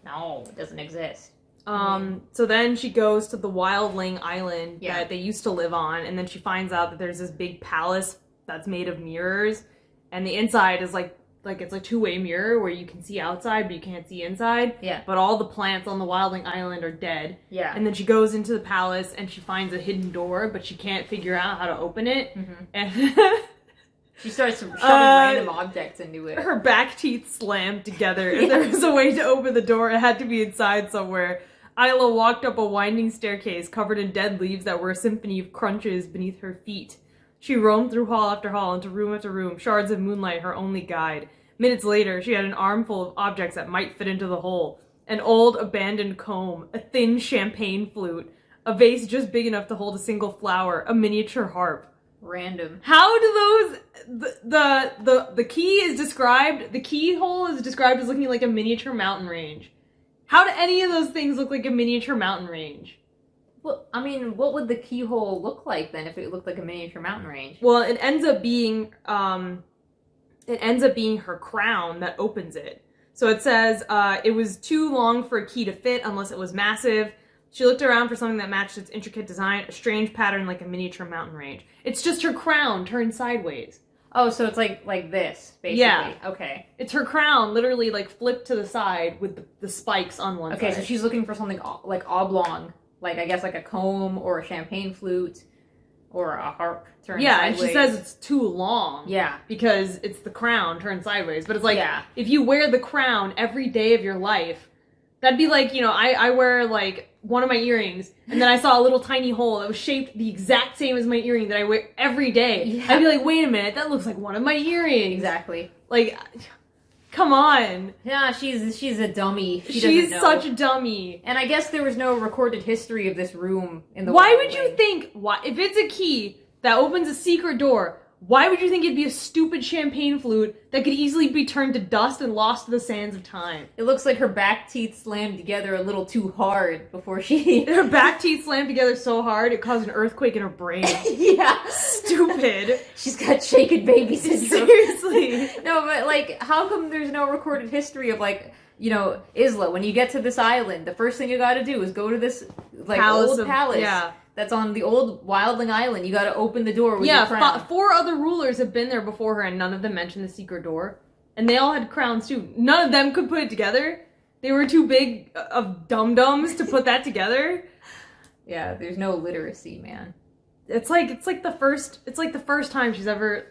S2: No, it doesn't exist.
S1: So then she goes to the Wildling Island that they used to live on, and then she finds out that there's this big palace that's made of mirrors, and the inside is like it's a two-way mirror where you can see outside but you can't see inside.
S2: Yeah.
S1: But all the plants on the Wildling Island are dead.
S2: Yeah.
S1: And then she goes into the palace and she finds a hidden door, but she can't figure out how to open it.
S2: Mm-hmm.
S1: And
S2: she starts shoving random objects into it.
S1: Her back teeth slammed together. If there was a way to open the door, it had to be inside somewhere. Isla walked up a winding staircase covered in dead leaves that were a symphony of crunches beneath her feet. She roamed through hall after hall, into room after room, shards of moonlight her only guide. Minutes later, she had an armful of objects that might fit into the hole. An old, abandoned comb, a thin champagne flute, a vase just big enough to hold a single flower, a miniature harp.
S2: Random.
S1: How do those... The key is described... The keyhole is described as looking like a miniature mountain range. How do any of those things look like a miniature mountain range?
S2: Well, I mean, what would the keyhole look like then if it looked like a miniature mountain range?
S1: Well, it ends up being her crown that opens it. So it says, it was too long for a key to fit unless it was massive. She looked around for something that matched its intricate design, a strange pattern like a miniature mountain range. It's just her crown turned sideways.
S2: Oh, so it's like this, basically.
S1: Yeah.
S2: Okay.
S1: It's her crown literally like flipped to the side with the spikes on one side.
S2: Okay, so she's looking for something like oblong, like I guess like a comb or a champagne flute or a harp turned sideways.
S1: And she says it's too long.
S2: Yeah.
S1: Because it's the crown turned sideways. But it's like, if you wear the crown every day of your life, that'd be like, I wear like one of my earrings, and then I saw a little tiny hole that was shaped the exact same as my earring that I wear every day. Yeah. I'd be like, wait a minute, that looks like one of my earrings.
S2: Exactly.
S1: Like, come on.
S2: Yeah, she's a dummy.
S1: She's such a dummy.
S2: And I guess there was no recorded history of this room in the
S1: Why would you think, if it's a key that opens a secret door, why would you think it'd be a stupid champagne flute that could easily be turned to dust and lost to the sands of time?
S2: It looks like her back teeth slammed together a little too hard before she...
S1: Her back teeth slammed together so hard it caused an earthquake in her brain.
S2: Yeah.
S1: Stupid.
S2: She's got shaken baby syndrome.
S1: Seriously.
S2: No, but like, how come there's no recorded history of like, Isla, when you get to this island, the first thing you gotta do is go to this like old palace.
S1: Yeah.
S2: That's on the old Wildling Island. You gotta open the door with your crown.
S1: 4 other rulers have been there before her, and none of them mentioned the secret door. And they all had crowns, too. None of them could put it together. They were too big of dum-dums to put that together.
S2: Yeah, there's no literacy, man.
S1: It's like the first time she's ever,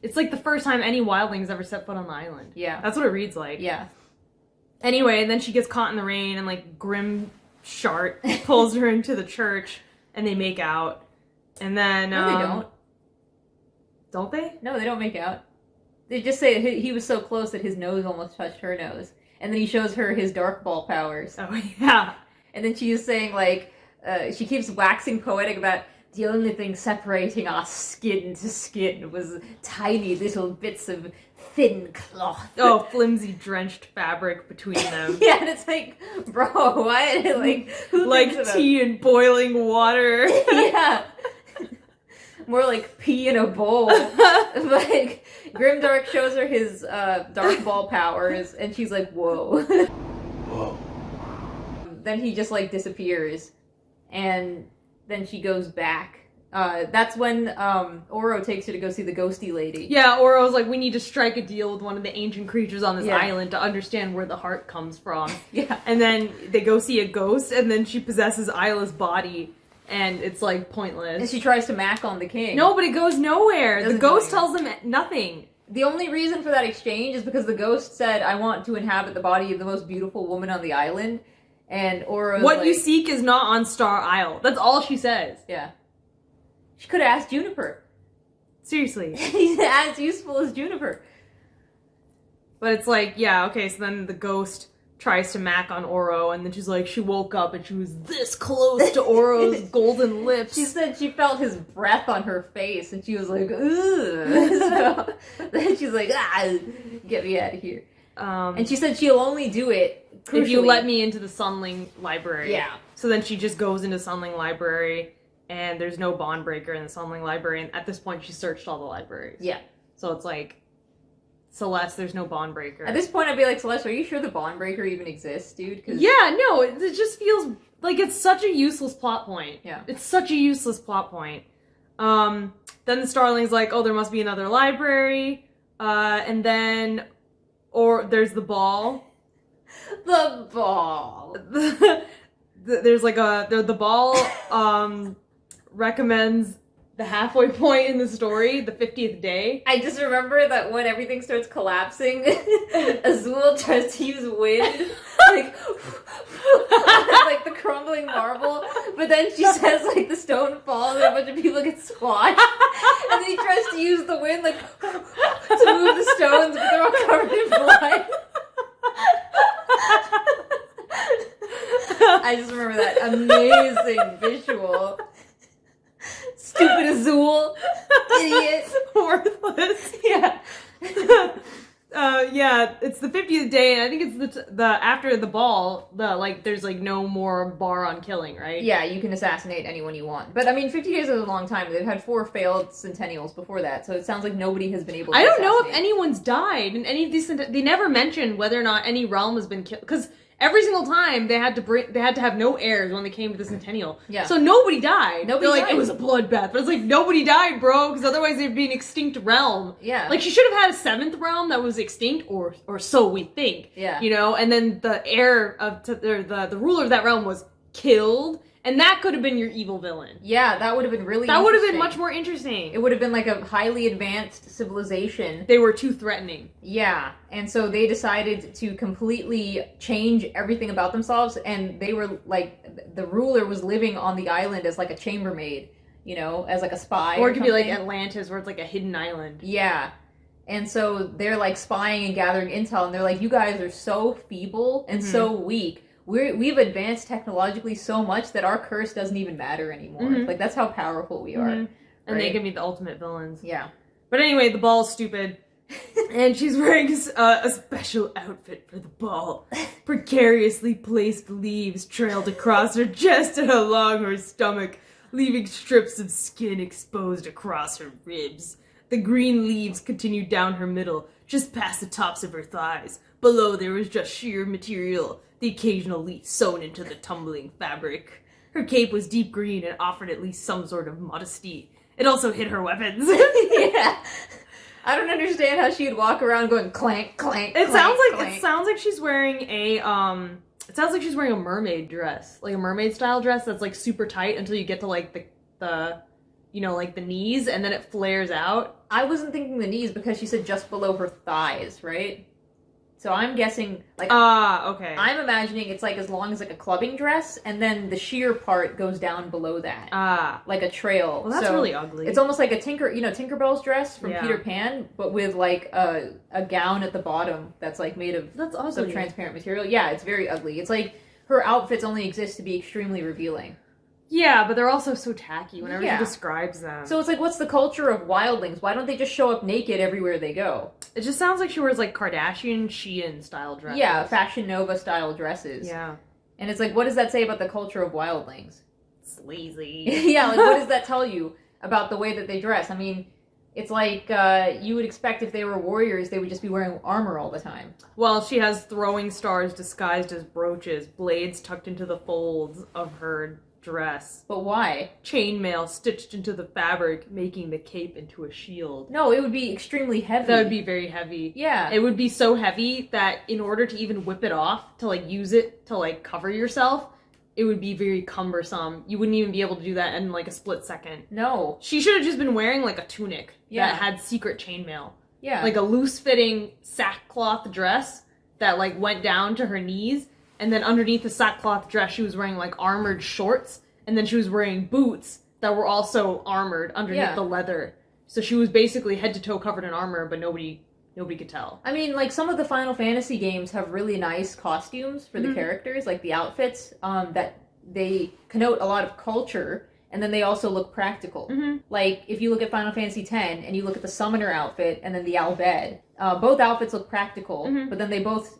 S1: it's like the first time any wildling's ever set foot on the island.
S2: Yeah.
S1: That's what it reads like.
S2: Yeah.
S1: Anyway, then she gets caught in the rain, and, like, Grim Shart pulls her into the church. And they make out. And then...
S2: No, they don't.
S1: Don't they?
S2: No, they don't make out. They just say he was so close that his nose almost touched her nose. And then he shows her his dark ball powers.
S1: Oh, yeah.
S2: And then she is saying, like, she keeps waxing poetic about the only thing separating our skin to skin was tiny little bits of thin cloth.
S1: Oh, flimsy, drenched fabric between them.
S2: Yeah, and it's like, bro, what? Like, who
S1: Like
S2: thinks about...
S1: tea and boiling water.
S2: Yeah. More like pee in a bowl. Like, Grimdark shows her his dark ball powers, and she's like, whoa.
S5: Whoa.
S2: Then he just, like, disappears. And then she goes back. That's when Oro takes her to go see the ghosty lady.
S1: Yeah, Oro's like, we need to strike a deal with one of the ancient creatures on this
S2: Yeah.
S1: island to understand where the heart comes from.
S2: Yeah.
S1: And then they go see a ghost, and then she possesses Isla's body, and it's, like, pointless.
S2: And she tries to mac on the king.
S1: No, but it goes nowhere. The
S2: Doesn't
S1: ghost
S2: go
S1: tells them nothing.
S2: The only reason for that exchange is because the ghost said, I want to inhabit the body of the most beautiful woman on the island. And Oro's
S1: What
S2: like,
S1: you seek is not on Star Isle. That's all she says.
S2: Yeah. She could have asked Juniper.
S1: Seriously.
S2: He's as useful as Juniper.
S1: But it's like, yeah, okay, so then the ghost tries to mac on Oro, and then she's like, she woke up and she was this close to Oro's golden lips.
S2: She said she felt his breath on her face, and she was like, ugh. So then she's like, get me out of here. And she said she'll only do it,
S1: if you
S2: crucially-
S1: let me into the Sunling Library.
S2: Yeah.
S1: So then she just goes into Sunling Library, and there's no bond breaker in the Sunling Library, and at this point she searched all the libraries.
S2: Yeah.
S1: So it's like, Celeste, there's no bond breaker.
S2: At this point, I'd be like, Celeste, are you sure the bond breaker even exists, dude? 'Cause-
S1: Yeah, no, it just feels like it's such a useless plot point.
S2: Yeah.
S1: It's such a useless plot point. Then the Starling's like, oh, there must be another library. And then, or there's the ball.
S2: The ball.
S1: There's like the ball recommends the halfway point in the story, the 50th day.
S2: I just remember that when everything starts collapsing, Azul tries to use wind, like, like the crumbling marble, but then she says, like, the stone falls and a bunch of people get squashed, and then he tries to use the wind, like, to move the stones, but they're all covered in blood. I just remember that amazing visual. Stupid Azul. Idiot.
S1: Worthless.
S2: Yeah.
S1: Yeah, it's the 50th day, and I think it's the after the ball, there's like no more bar on killing, right?
S2: Yeah, you can assassinate anyone you want. But I mean, 50 days is a long time. They've had 4 failed Centennials before that, so it sounds like nobody has been able to
S1: I don't know if
S2: assassinate.
S1: anyone's died in any of these. They never mentioned whether or not any realm has been killed, because every single time they had to have no heirs when they came to the Centennial.
S2: Yeah.
S1: So nobody died.
S2: Nobody
S1: They're like,
S2: died.
S1: it was a bloodbath, but it's like nobody died, bro, because otherwise they'd be an extinct realm.
S2: Yeah.
S1: Like she should have had a 7th realm that was extinct, or so we think.
S2: Yeah.
S1: You know, and then the heir of the ruler of that realm was killed, and that could have been your evil villain.
S2: Yeah, that would have been really
S1: That would have been
S2: interesting.
S1: much more interesting.
S2: It would have been like a highly advanced civilization.
S1: They were too threatening.
S2: Yeah, and so they decided to completely change everything about themselves, and they were like, the ruler was living on the island as like a chambermaid, you know, as like a spy.
S1: Or it could be like
S2: something.
S1: Atlantis, where it's like a hidden island.
S2: Yeah. And so they're like spying and gathering intel, and they're like, you guys are so feeble and so weak. We've advanced technologically so much that our curse doesn't even matter anymore. Like, that's how powerful we are.
S1: And they
S2: right?
S1: can be the ultimate villains.
S2: Yeah.
S1: But anyway, the ball's stupid. And she's wearing a special outfit for the ball. Precariously placed leaves trailed across her chest and along her stomach, leaving strips of skin exposed across her ribs. The green leaves continued down her middle, just past the tops of her thighs. Below there was just sheer material, the occasional leaf sewn into the tumbling fabric. Her cape was deep green and offered at least some sort of modesty. It also hid her weapons.
S2: Yeah. I don't understand how she'd walk around going clank, clank,
S1: It
S2: clank,
S1: sounds like she's wearing a mermaid dress, like a mermaid style dress that's like super tight until you get to like the you know, like the knees, and then it flares out.
S2: I wasn't thinking the knees because she said just below her thighs, right? So I'm guessing, like,
S1: okay.
S2: I'm imagining it's like as long as like a clubbing dress, and then the sheer part goes down below that, like a trail.
S1: Well, that's
S2: so
S1: really ugly.
S2: It's almost like a Tinkerbell's dress from
S1: Yeah.
S2: Peter Pan, but with like a gown at the bottom that's like made of
S1: That's ugly.
S2: some transparent material. Yeah, it's very ugly. It's like her outfits only exist to be extremely revealing.
S1: Yeah, but they're also so tacky whenever
S2: Yeah.
S1: she describes them.
S2: So it's like, what's the culture of wildlings? Why don't they just show up naked everywhere they go?
S1: It just sounds like she wears like Kardashian Shein style dresses.
S2: Yeah, Fashion Nova style dresses.
S1: Yeah.
S2: And it's like, what does that say about the culture of wildlings?
S1: Sleazy.
S2: Yeah, like, what does that tell you about the way that they dress? I mean, it's like, you would expect if they were warriors, they would just be wearing armor all the time.
S1: Well, she has throwing stars disguised as brooches, blades tucked into the folds of her dress,
S2: But why?
S1: chainmail stitched into the fabric, making the cape into a shield.
S2: No, it would be extremely heavy.
S1: That would be very heavy.
S2: Yeah.
S1: It would be so heavy that in order to even whip it off, to like use it to like cover yourself, it would be very cumbersome. You wouldn't even be able to do that in like a split second.
S2: No.
S1: She should have just been wearing like a tunic
S2: Yeah.
S1: that had secret chainmail.
S2: Yeah.
S1: Like a loose-fitting sackcloth dress that like went down to her knees, and then underneath the sackcloth dress she was wearing like armored shorts, and then she was wearing boots that were also armored underneath
S2: Yeah.
S1: the leather. So she was basically head to toe covered in armor, but nobody could tell.
S2: I mean, like, some of the Final Fantasy games have really nice costumes for the characters, like the outfits, that they connote a lot of culture, and then they also look practical. Like, if you look at Final Fantasy X, and you look at the Summoner outfit, and then the Albed, both outfits look practical, but then they both,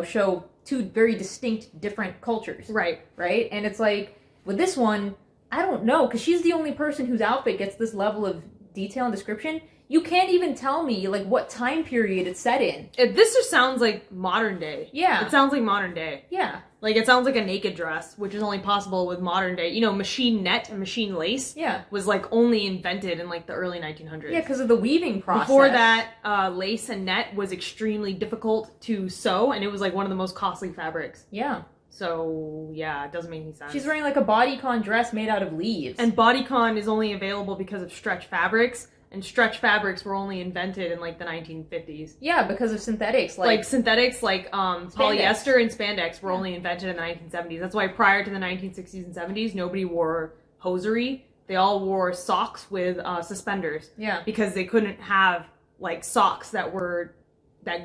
S2: show two very distinct, different cultures.
S1: Right.
S2: Right? And it's like, with this one, I don't know, because she's the only person whose outfit gets this level of detail and description. You can't even tell me, like, what time period it's set in.
S1: This just sounds like modern day.
S2: Yeah.
S1: It sounds like modern day.
S2: Yeah.
S1: Like, it sounds like a naked dress, which is only possible with modern day. Machine net and machine lace
S2: Yeah.
S1: was, like, only invented in, like, the early 1900s.
S2: Yeah, because of the weaving process.
S1: Before that, lace and net was extremely difficult to sew, and it was, like, one of the most costly fabrics.
S2: Yeah.
S1: So, yeah, it doesn't make any sense.
S2: She's wearing, like, a bodycon dress made out of leaves.
S1: And bodycon is only available because of stretch fabrics, and stretch fabrics were only invented in, like, the 1950s.
S2: Yeah, because of synthetics.
S1: Like synthetics, like polyester and spandex were only invented in the 1970s. That's why prior to the 1960s and 70s, nobody wore hosiery. They all wore socks with suspenders.
S2: Yeah.
S1: Because they couldn't have, like, socks that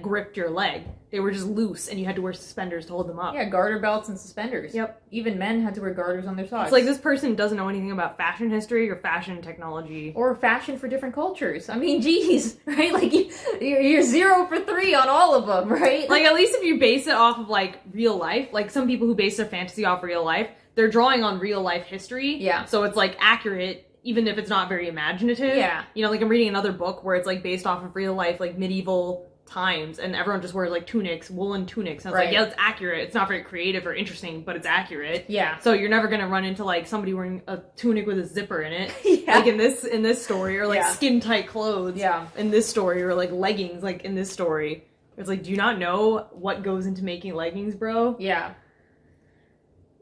S1: gripped your leg. They were just loose, and you had to wear suspenders to hold them up.
S2: Yeah, garter belts and suspenders.
S1: Yep.
S2: Even men had to wear garters on their socks.
S1: It's like this person doesn't know anything about fashion history or fashion technology.
S2: Or fashion for different cultures. I mean, geez, right? Like, you're 0 for 3 on all of them, right?
S1: Like, at least if you base it off of, like, real life, like, some people who base their fantasy off real life, they're drawing on real life history.
S2: Yeah.
S1: So it's, like, accurate, even if it's not very imaginative.
S2: Yeah.
S1: Like, I'm reading another book where it's, like, based off of real life, like, medieval times, and everyone just wears, like, tunics, woolen tunics, and it's like, yeah, it's accurate. It's not very creative or interesting, but it's accurate.
S2: Yeah.
S1: So you're never gonna run into, like, somebody wearing a tunic with a zipper in it.
S2: Yeah.
S1: Like, in this story, or, like, skin-tight clothes.
S2: Yeah.
S1: In this story, or, like, leggings, like, in this story. It's like, do you not know what goes into making leggings, bro?
S2: Yeah.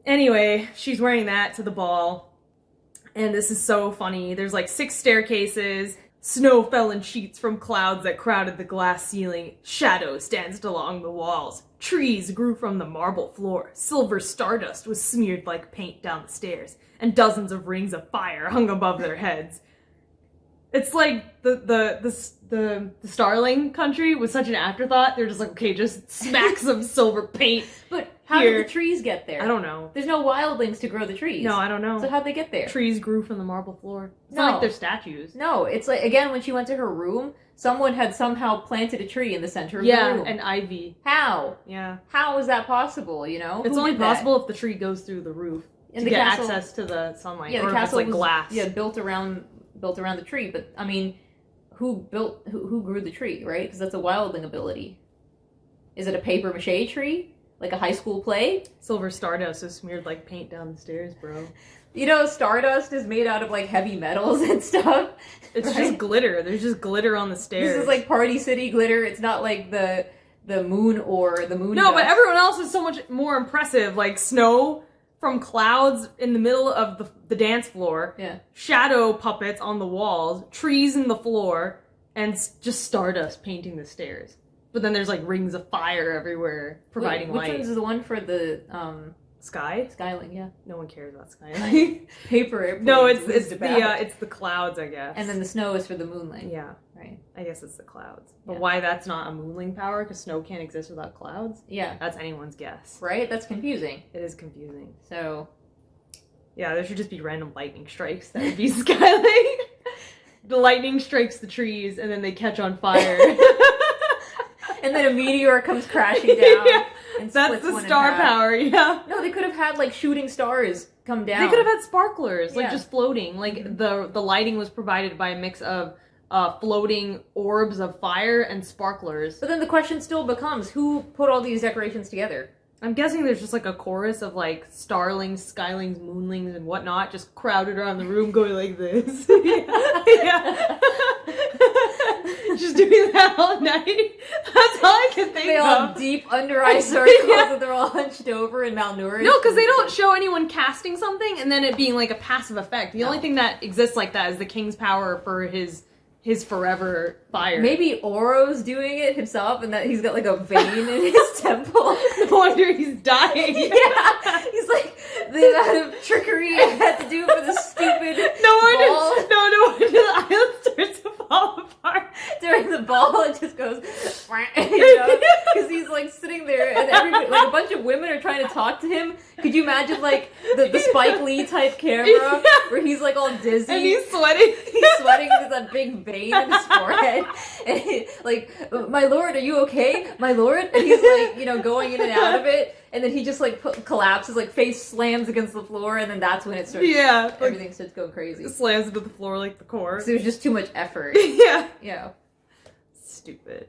S1: Anyway, she's wearing that to the ball, and this is so funny. There's, like, 6 staircases. Snow fell in sheets from clouds that crowded the glass ceiling. Shadows danced along the walls. Trees grew from the marble floor. Silver stardust was smeared like paint down the stairs, and dozens of rings of fire hung above their heads. It's like the Starling country was such an afterthought. They're just like, okay, just smack some silver paint.
S2: But how
S1: Here.
S2: did the trees get there?
S1: I don't know.
S2: There's no wildlings to grow the trees.
S1: No, I don't know.
S2: So how'd they get there?
S1: Trees grew from the marble floor. It's
S2: No.
S1: not like they're statues.
S2: No, it's like, again, when she went to her room, someone had somehow planted a tree in the center of the
S1: Yeah,
S2: room.
S1: and ivy.
S2: How?
S1: Yeah.
S2: How is that possible, you know?
S1: It's
S2: Who
S1: only
S2: did that?
S1: possible if the tree goes through the roof
S2: And
S1: to
S2: the
S1: get
S2: castle-
S1: access to the sunlight,
S2: Yeah,
S1: or
S2: the
S1: if it's
S2: castle
S1: like
S2: was
S1: glass.
S2: built around the tree, but I mean, who grew the tree, right? Because that's a wildling ability. Is it a paper mache tree? Like a high school play?
S1: Silver stardust is smeared like paint down the stairs, bro.
S2: You know, stardust is made out of like heavy metals and stuff.
S1: It's
S2: right?
S1: just glitter. There's just glitter on the stairs.
S2: This is like Party City glitter. It's not like the moon or the moon.
S1: No, but
S2: dust.
S1: everyone else is so much more impressive. Like snow from clouds in the middle of the dance floor.
S2: Yeah.
S1: Shadow puppets on the walls. Trees in the floor. And just stardust painting the stairs. but then there's like rings of fire everywhere providing
S2: Which
S1: light.
S2: one's the one for the
S1: Sky?
S2: Skyling? Yeah,
S1: No one cares about Sky.
S2: paper airplanes.
S1: No, it's
S2: whizzed about.
S1: it's the clouds, I guess.
S2: And then the snow is for the moonlight.
S1: yeah,
S2: Right.
S1: I guess it's the clouds. But
S2: Yeah.
S1: why that's not a moonling power? Because snow can't exist without clouds.
S2: Yeah.
S1: That's anyone's guess.
S2: Right. That's confusing.
S1: It is confusing.
S2: So
S1: Yeah, there should just be random lightning strikes. That would be Skyline. The lightning strikes the trees, and then they catch on fire.
S2: and then a meteor comes crashing down.
S1: Yeah,
S2: and
S1: that's
S2: splits
S1: the
S2: one in
S1: star
S2: half.
S1: power. Yeah.
S2: No, they could have had like shooting stars come down.
S1: They could have had sparklers, like
S2: Yeah.
S1: just floating. Like the lighting was provided by a mix of floating orbs of fire and sparklers.
S2: But then the question still becomes, who put all these decorations together?
S1: I'm guessing there's just like a chorus of like starlings, skylings, moonlings, and whatnot just crowded around the room going like this. Yeah. Just doing that all night. That's all I can think
S2: They all
S1: of.
S2: deep under eye circles
S1: Yeah.
S2: and they're all hunched over and malnourished.
S1: No, because they don't show anyone casting something and then it being like a passive effect. The only thing that exists like that is the king's power for his forever fire.
S2: Maybe Oro's doing it himself and that he's got like a vein in his temple.
S1: No wonder he's dying.
S2: Yeah, he's like, the amount of trickery I had to do for this stupid
S1: No
S2: ball.
S1: wonder the island starts to fall apart.
S2: During the ball, it just goes, you know, because he's like sitting there, and everybody, like a bunch of women are trying to talk to him. Could you imagine like the Spike Lee type camera
S1: Yeah.
S2: where he's like all dizzy,
S1: And he's sweating.
S2: he's sweating with that big vein in his forehead, and he, like, my lord, are you okay, my lord? And he's like, you know, going in and out of it, and then he just like collapses, like face slams against the floor, and then that's when it starts.
S1: Yeah. Like,
S2: Everything starts going crazy.
S1: slams into the floor like the core.
S2: So it was just too much effort.
S1: Yeah.
S2: Yeah.
S1: Stupid.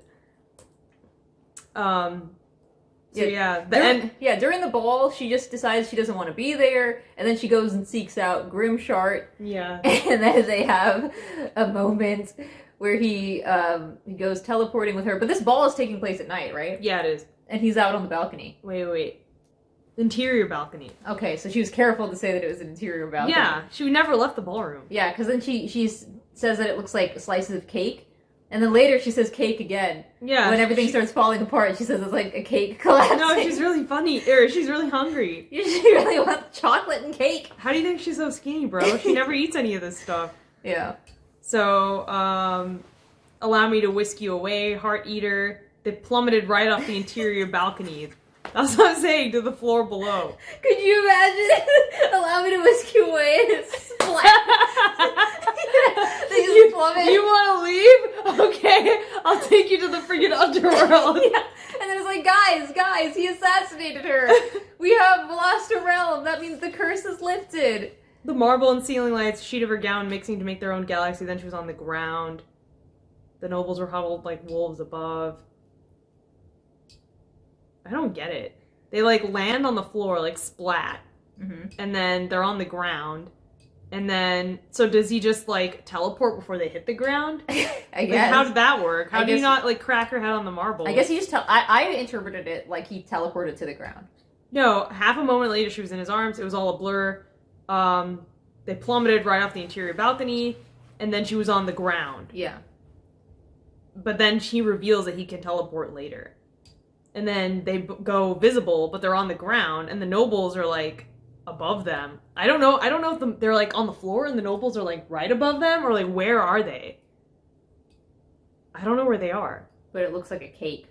S1: So yeah, the end.
S2: During the ball, she just decides she doesn't want to be there, and then she goes and seeks out Grimshart,
S1: Yeah.
S2: and then they have a moment where he goes teleporting with her. But this ball is taking place at night, right?
S1: Yeah, it is.
S2: And he's out on the balcony.
S1: Wait. Interior balcony.
S2: Okay, so she was careful to say that it was an interior balcony.
S1: Yeah, she never left the ballroom.
S2: Yeah, because then she says that it looks like slices of cake. And then later she says cake again.
S1: Yeah.
S2: When everything starts falling apart, she says it's like a cake collapsing.
S1: No, she's really funny. Or she's really hungry.
S2: She really wants chocolate and cake.
S1: How do you think she's so skinny, bro? She never eats any of this stuff.
S2: Yeah.
S1: So, allow me to whisk you away, Heart Eater. They plummeted right off the interior balcony. That's what I'm saying, to the floor below.
S2: Could you imagine? Allow me to whisk you away and it's splat. They just plummet.
S1: You want to leave? Okay, I'll take you to the freaking underworld.
S2: Yeah. And then it's like, guys, he assassinated her. We have lost a realm. That means the curse is lifted.
S1: The marble and ceiling lights, sheet of her gown mixing to make their own galaxy. Then she was on the ground. The nobles were huddled like wolves above. I don't get it. They like land on the floor, like splat.
S2: Mm-hmm.
S1: And then they're on the ground. And then, so does he just like teleport before they hit the ground?
S2: I
S1: Like,
S2: guess.
S1: how did that work? How
S2: I
S1: do you
S2: guess-
S1: not like crack her head on the marble?
S2: I guess he just I interpreted it like he teleported to the ground.
S1: No, half a moment later she was in his arms. It was all a blur. They plummeted right off the interior balcony, and then she was on the ground.
S2: Yeah.
S1: But then she reveals that he can teleport later. And then they go visible, but they're on the ground, and the nobles are like above them. I don't know if they're like on the floor and the nobles are like right above them, or like where are they? I don't know where they are.
S2: But it looks like a cake.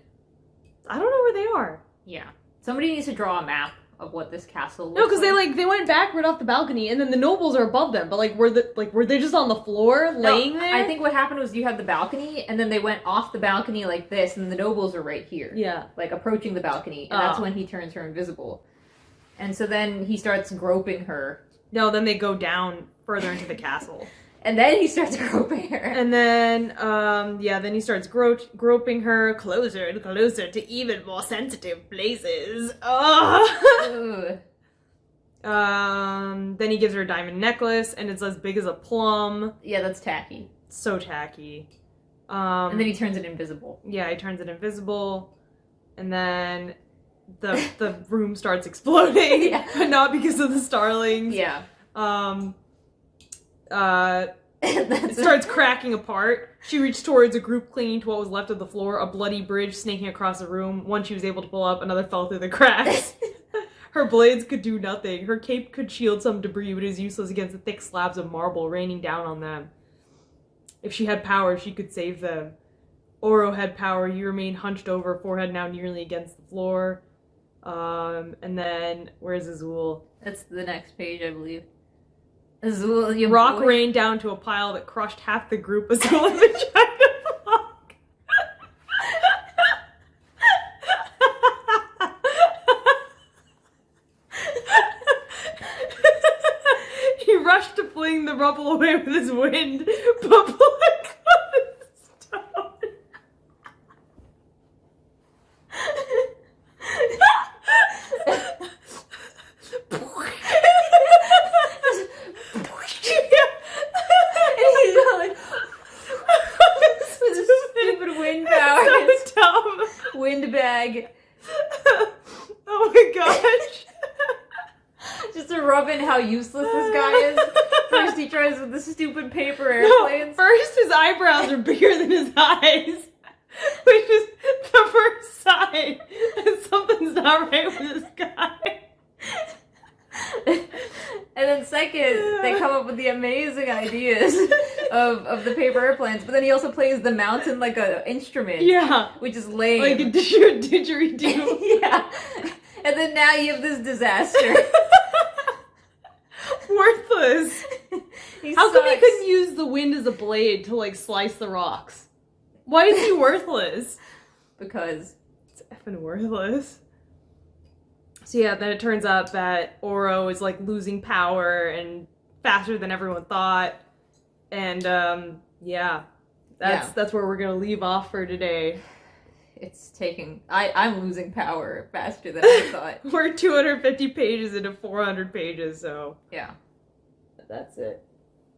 S1: I don't know where they are.
S2: Yeah. Somebody needs to draw a map of what this castle looks
S1: No, because
S2: like.
S1: they went backward off the balcony, and then the nobles are above them. But like, were they just on the floor laying there?
S2: I think what happened was you had the balcony, and then they went off the balcony like this, and the nobles are right here.
S1: Yeah.
S2: Like approaching the balcony, and that's
S1: Oh.
S2: when he turns her invisible. And so then he starts groping her,
S1: No, then they go down further into the castle.
S2: and then he starts groping her.
S1: And then, then he starts groping her closer and closer to even more sensitive places. Oh.
S2: Ugh.
S1: Then he gives her a diamond necklace, and it's as big as a plum.
S2: Yeah, that's tacky.
S1: So tacky.
S2: And then he turns it invisible.
S1: Yeah, he turns it invisible, and then the room starts exploding,
S2: Yeah.
S1: but not because of the starlings.
S2: Yeah.
S1: It starts cracking apart. She reached towards a group clinging to what was left of the floor, a bloody bridge snaking across the room. One she was able to pull up, another fell through the cracks. Her blades could do nothing. Her cape could shield some debris, but it was useless against the thick slabs of marble raining down on them. If she had power, she could save them. Oro had power. He remained hunched over, forehead now nearly against the floor. And then, where's Azul?
S2: That's the next page, I believe. Azul, your
S1: Rock
S2: boy.
S1: rained down to a pile that crushed half the group. Azul had been trying to block. He rushed to fling the rubble away with his wind, but Blood caught his stone.
S2: And he's going with his stupid wind power.
S1: So dumb.
S2: Wind bag.
S1: Oh my gosh.
S2: Just to rub in how useless this guy is. First he tries with the stupid paper
S1: No,
S2: airplanes.
S1: first his eyebrows are bigger than his eyes. Which is the first sign that something's not right with this guy.
S2: And then second, they come up with the amazing ideas of the paper airplanes. But then he also plays the mountain like an instrument.
S1: Yeah.
S2: Which is lame.
S1: Like a didgeridoo.
S2: Yeah. And then now you have this disaster.
S1: Worthless.
S2: He
S1: How come he
S2: sucks.
S1: couldn't use the wind as a blade to like slice the rocks? Why is he worthless?
S2: Because
S1: It's effing worthless. So yeah, then it turns out that Oro is like losing power and faster than everyone thought. And yeah. That's where we're gonna leave off for today.
S2: it's taking... I'm losing power faster than I thought.
S1: We're 250 pages into 400 pages, so
S2: Yeah.
S1: that's it.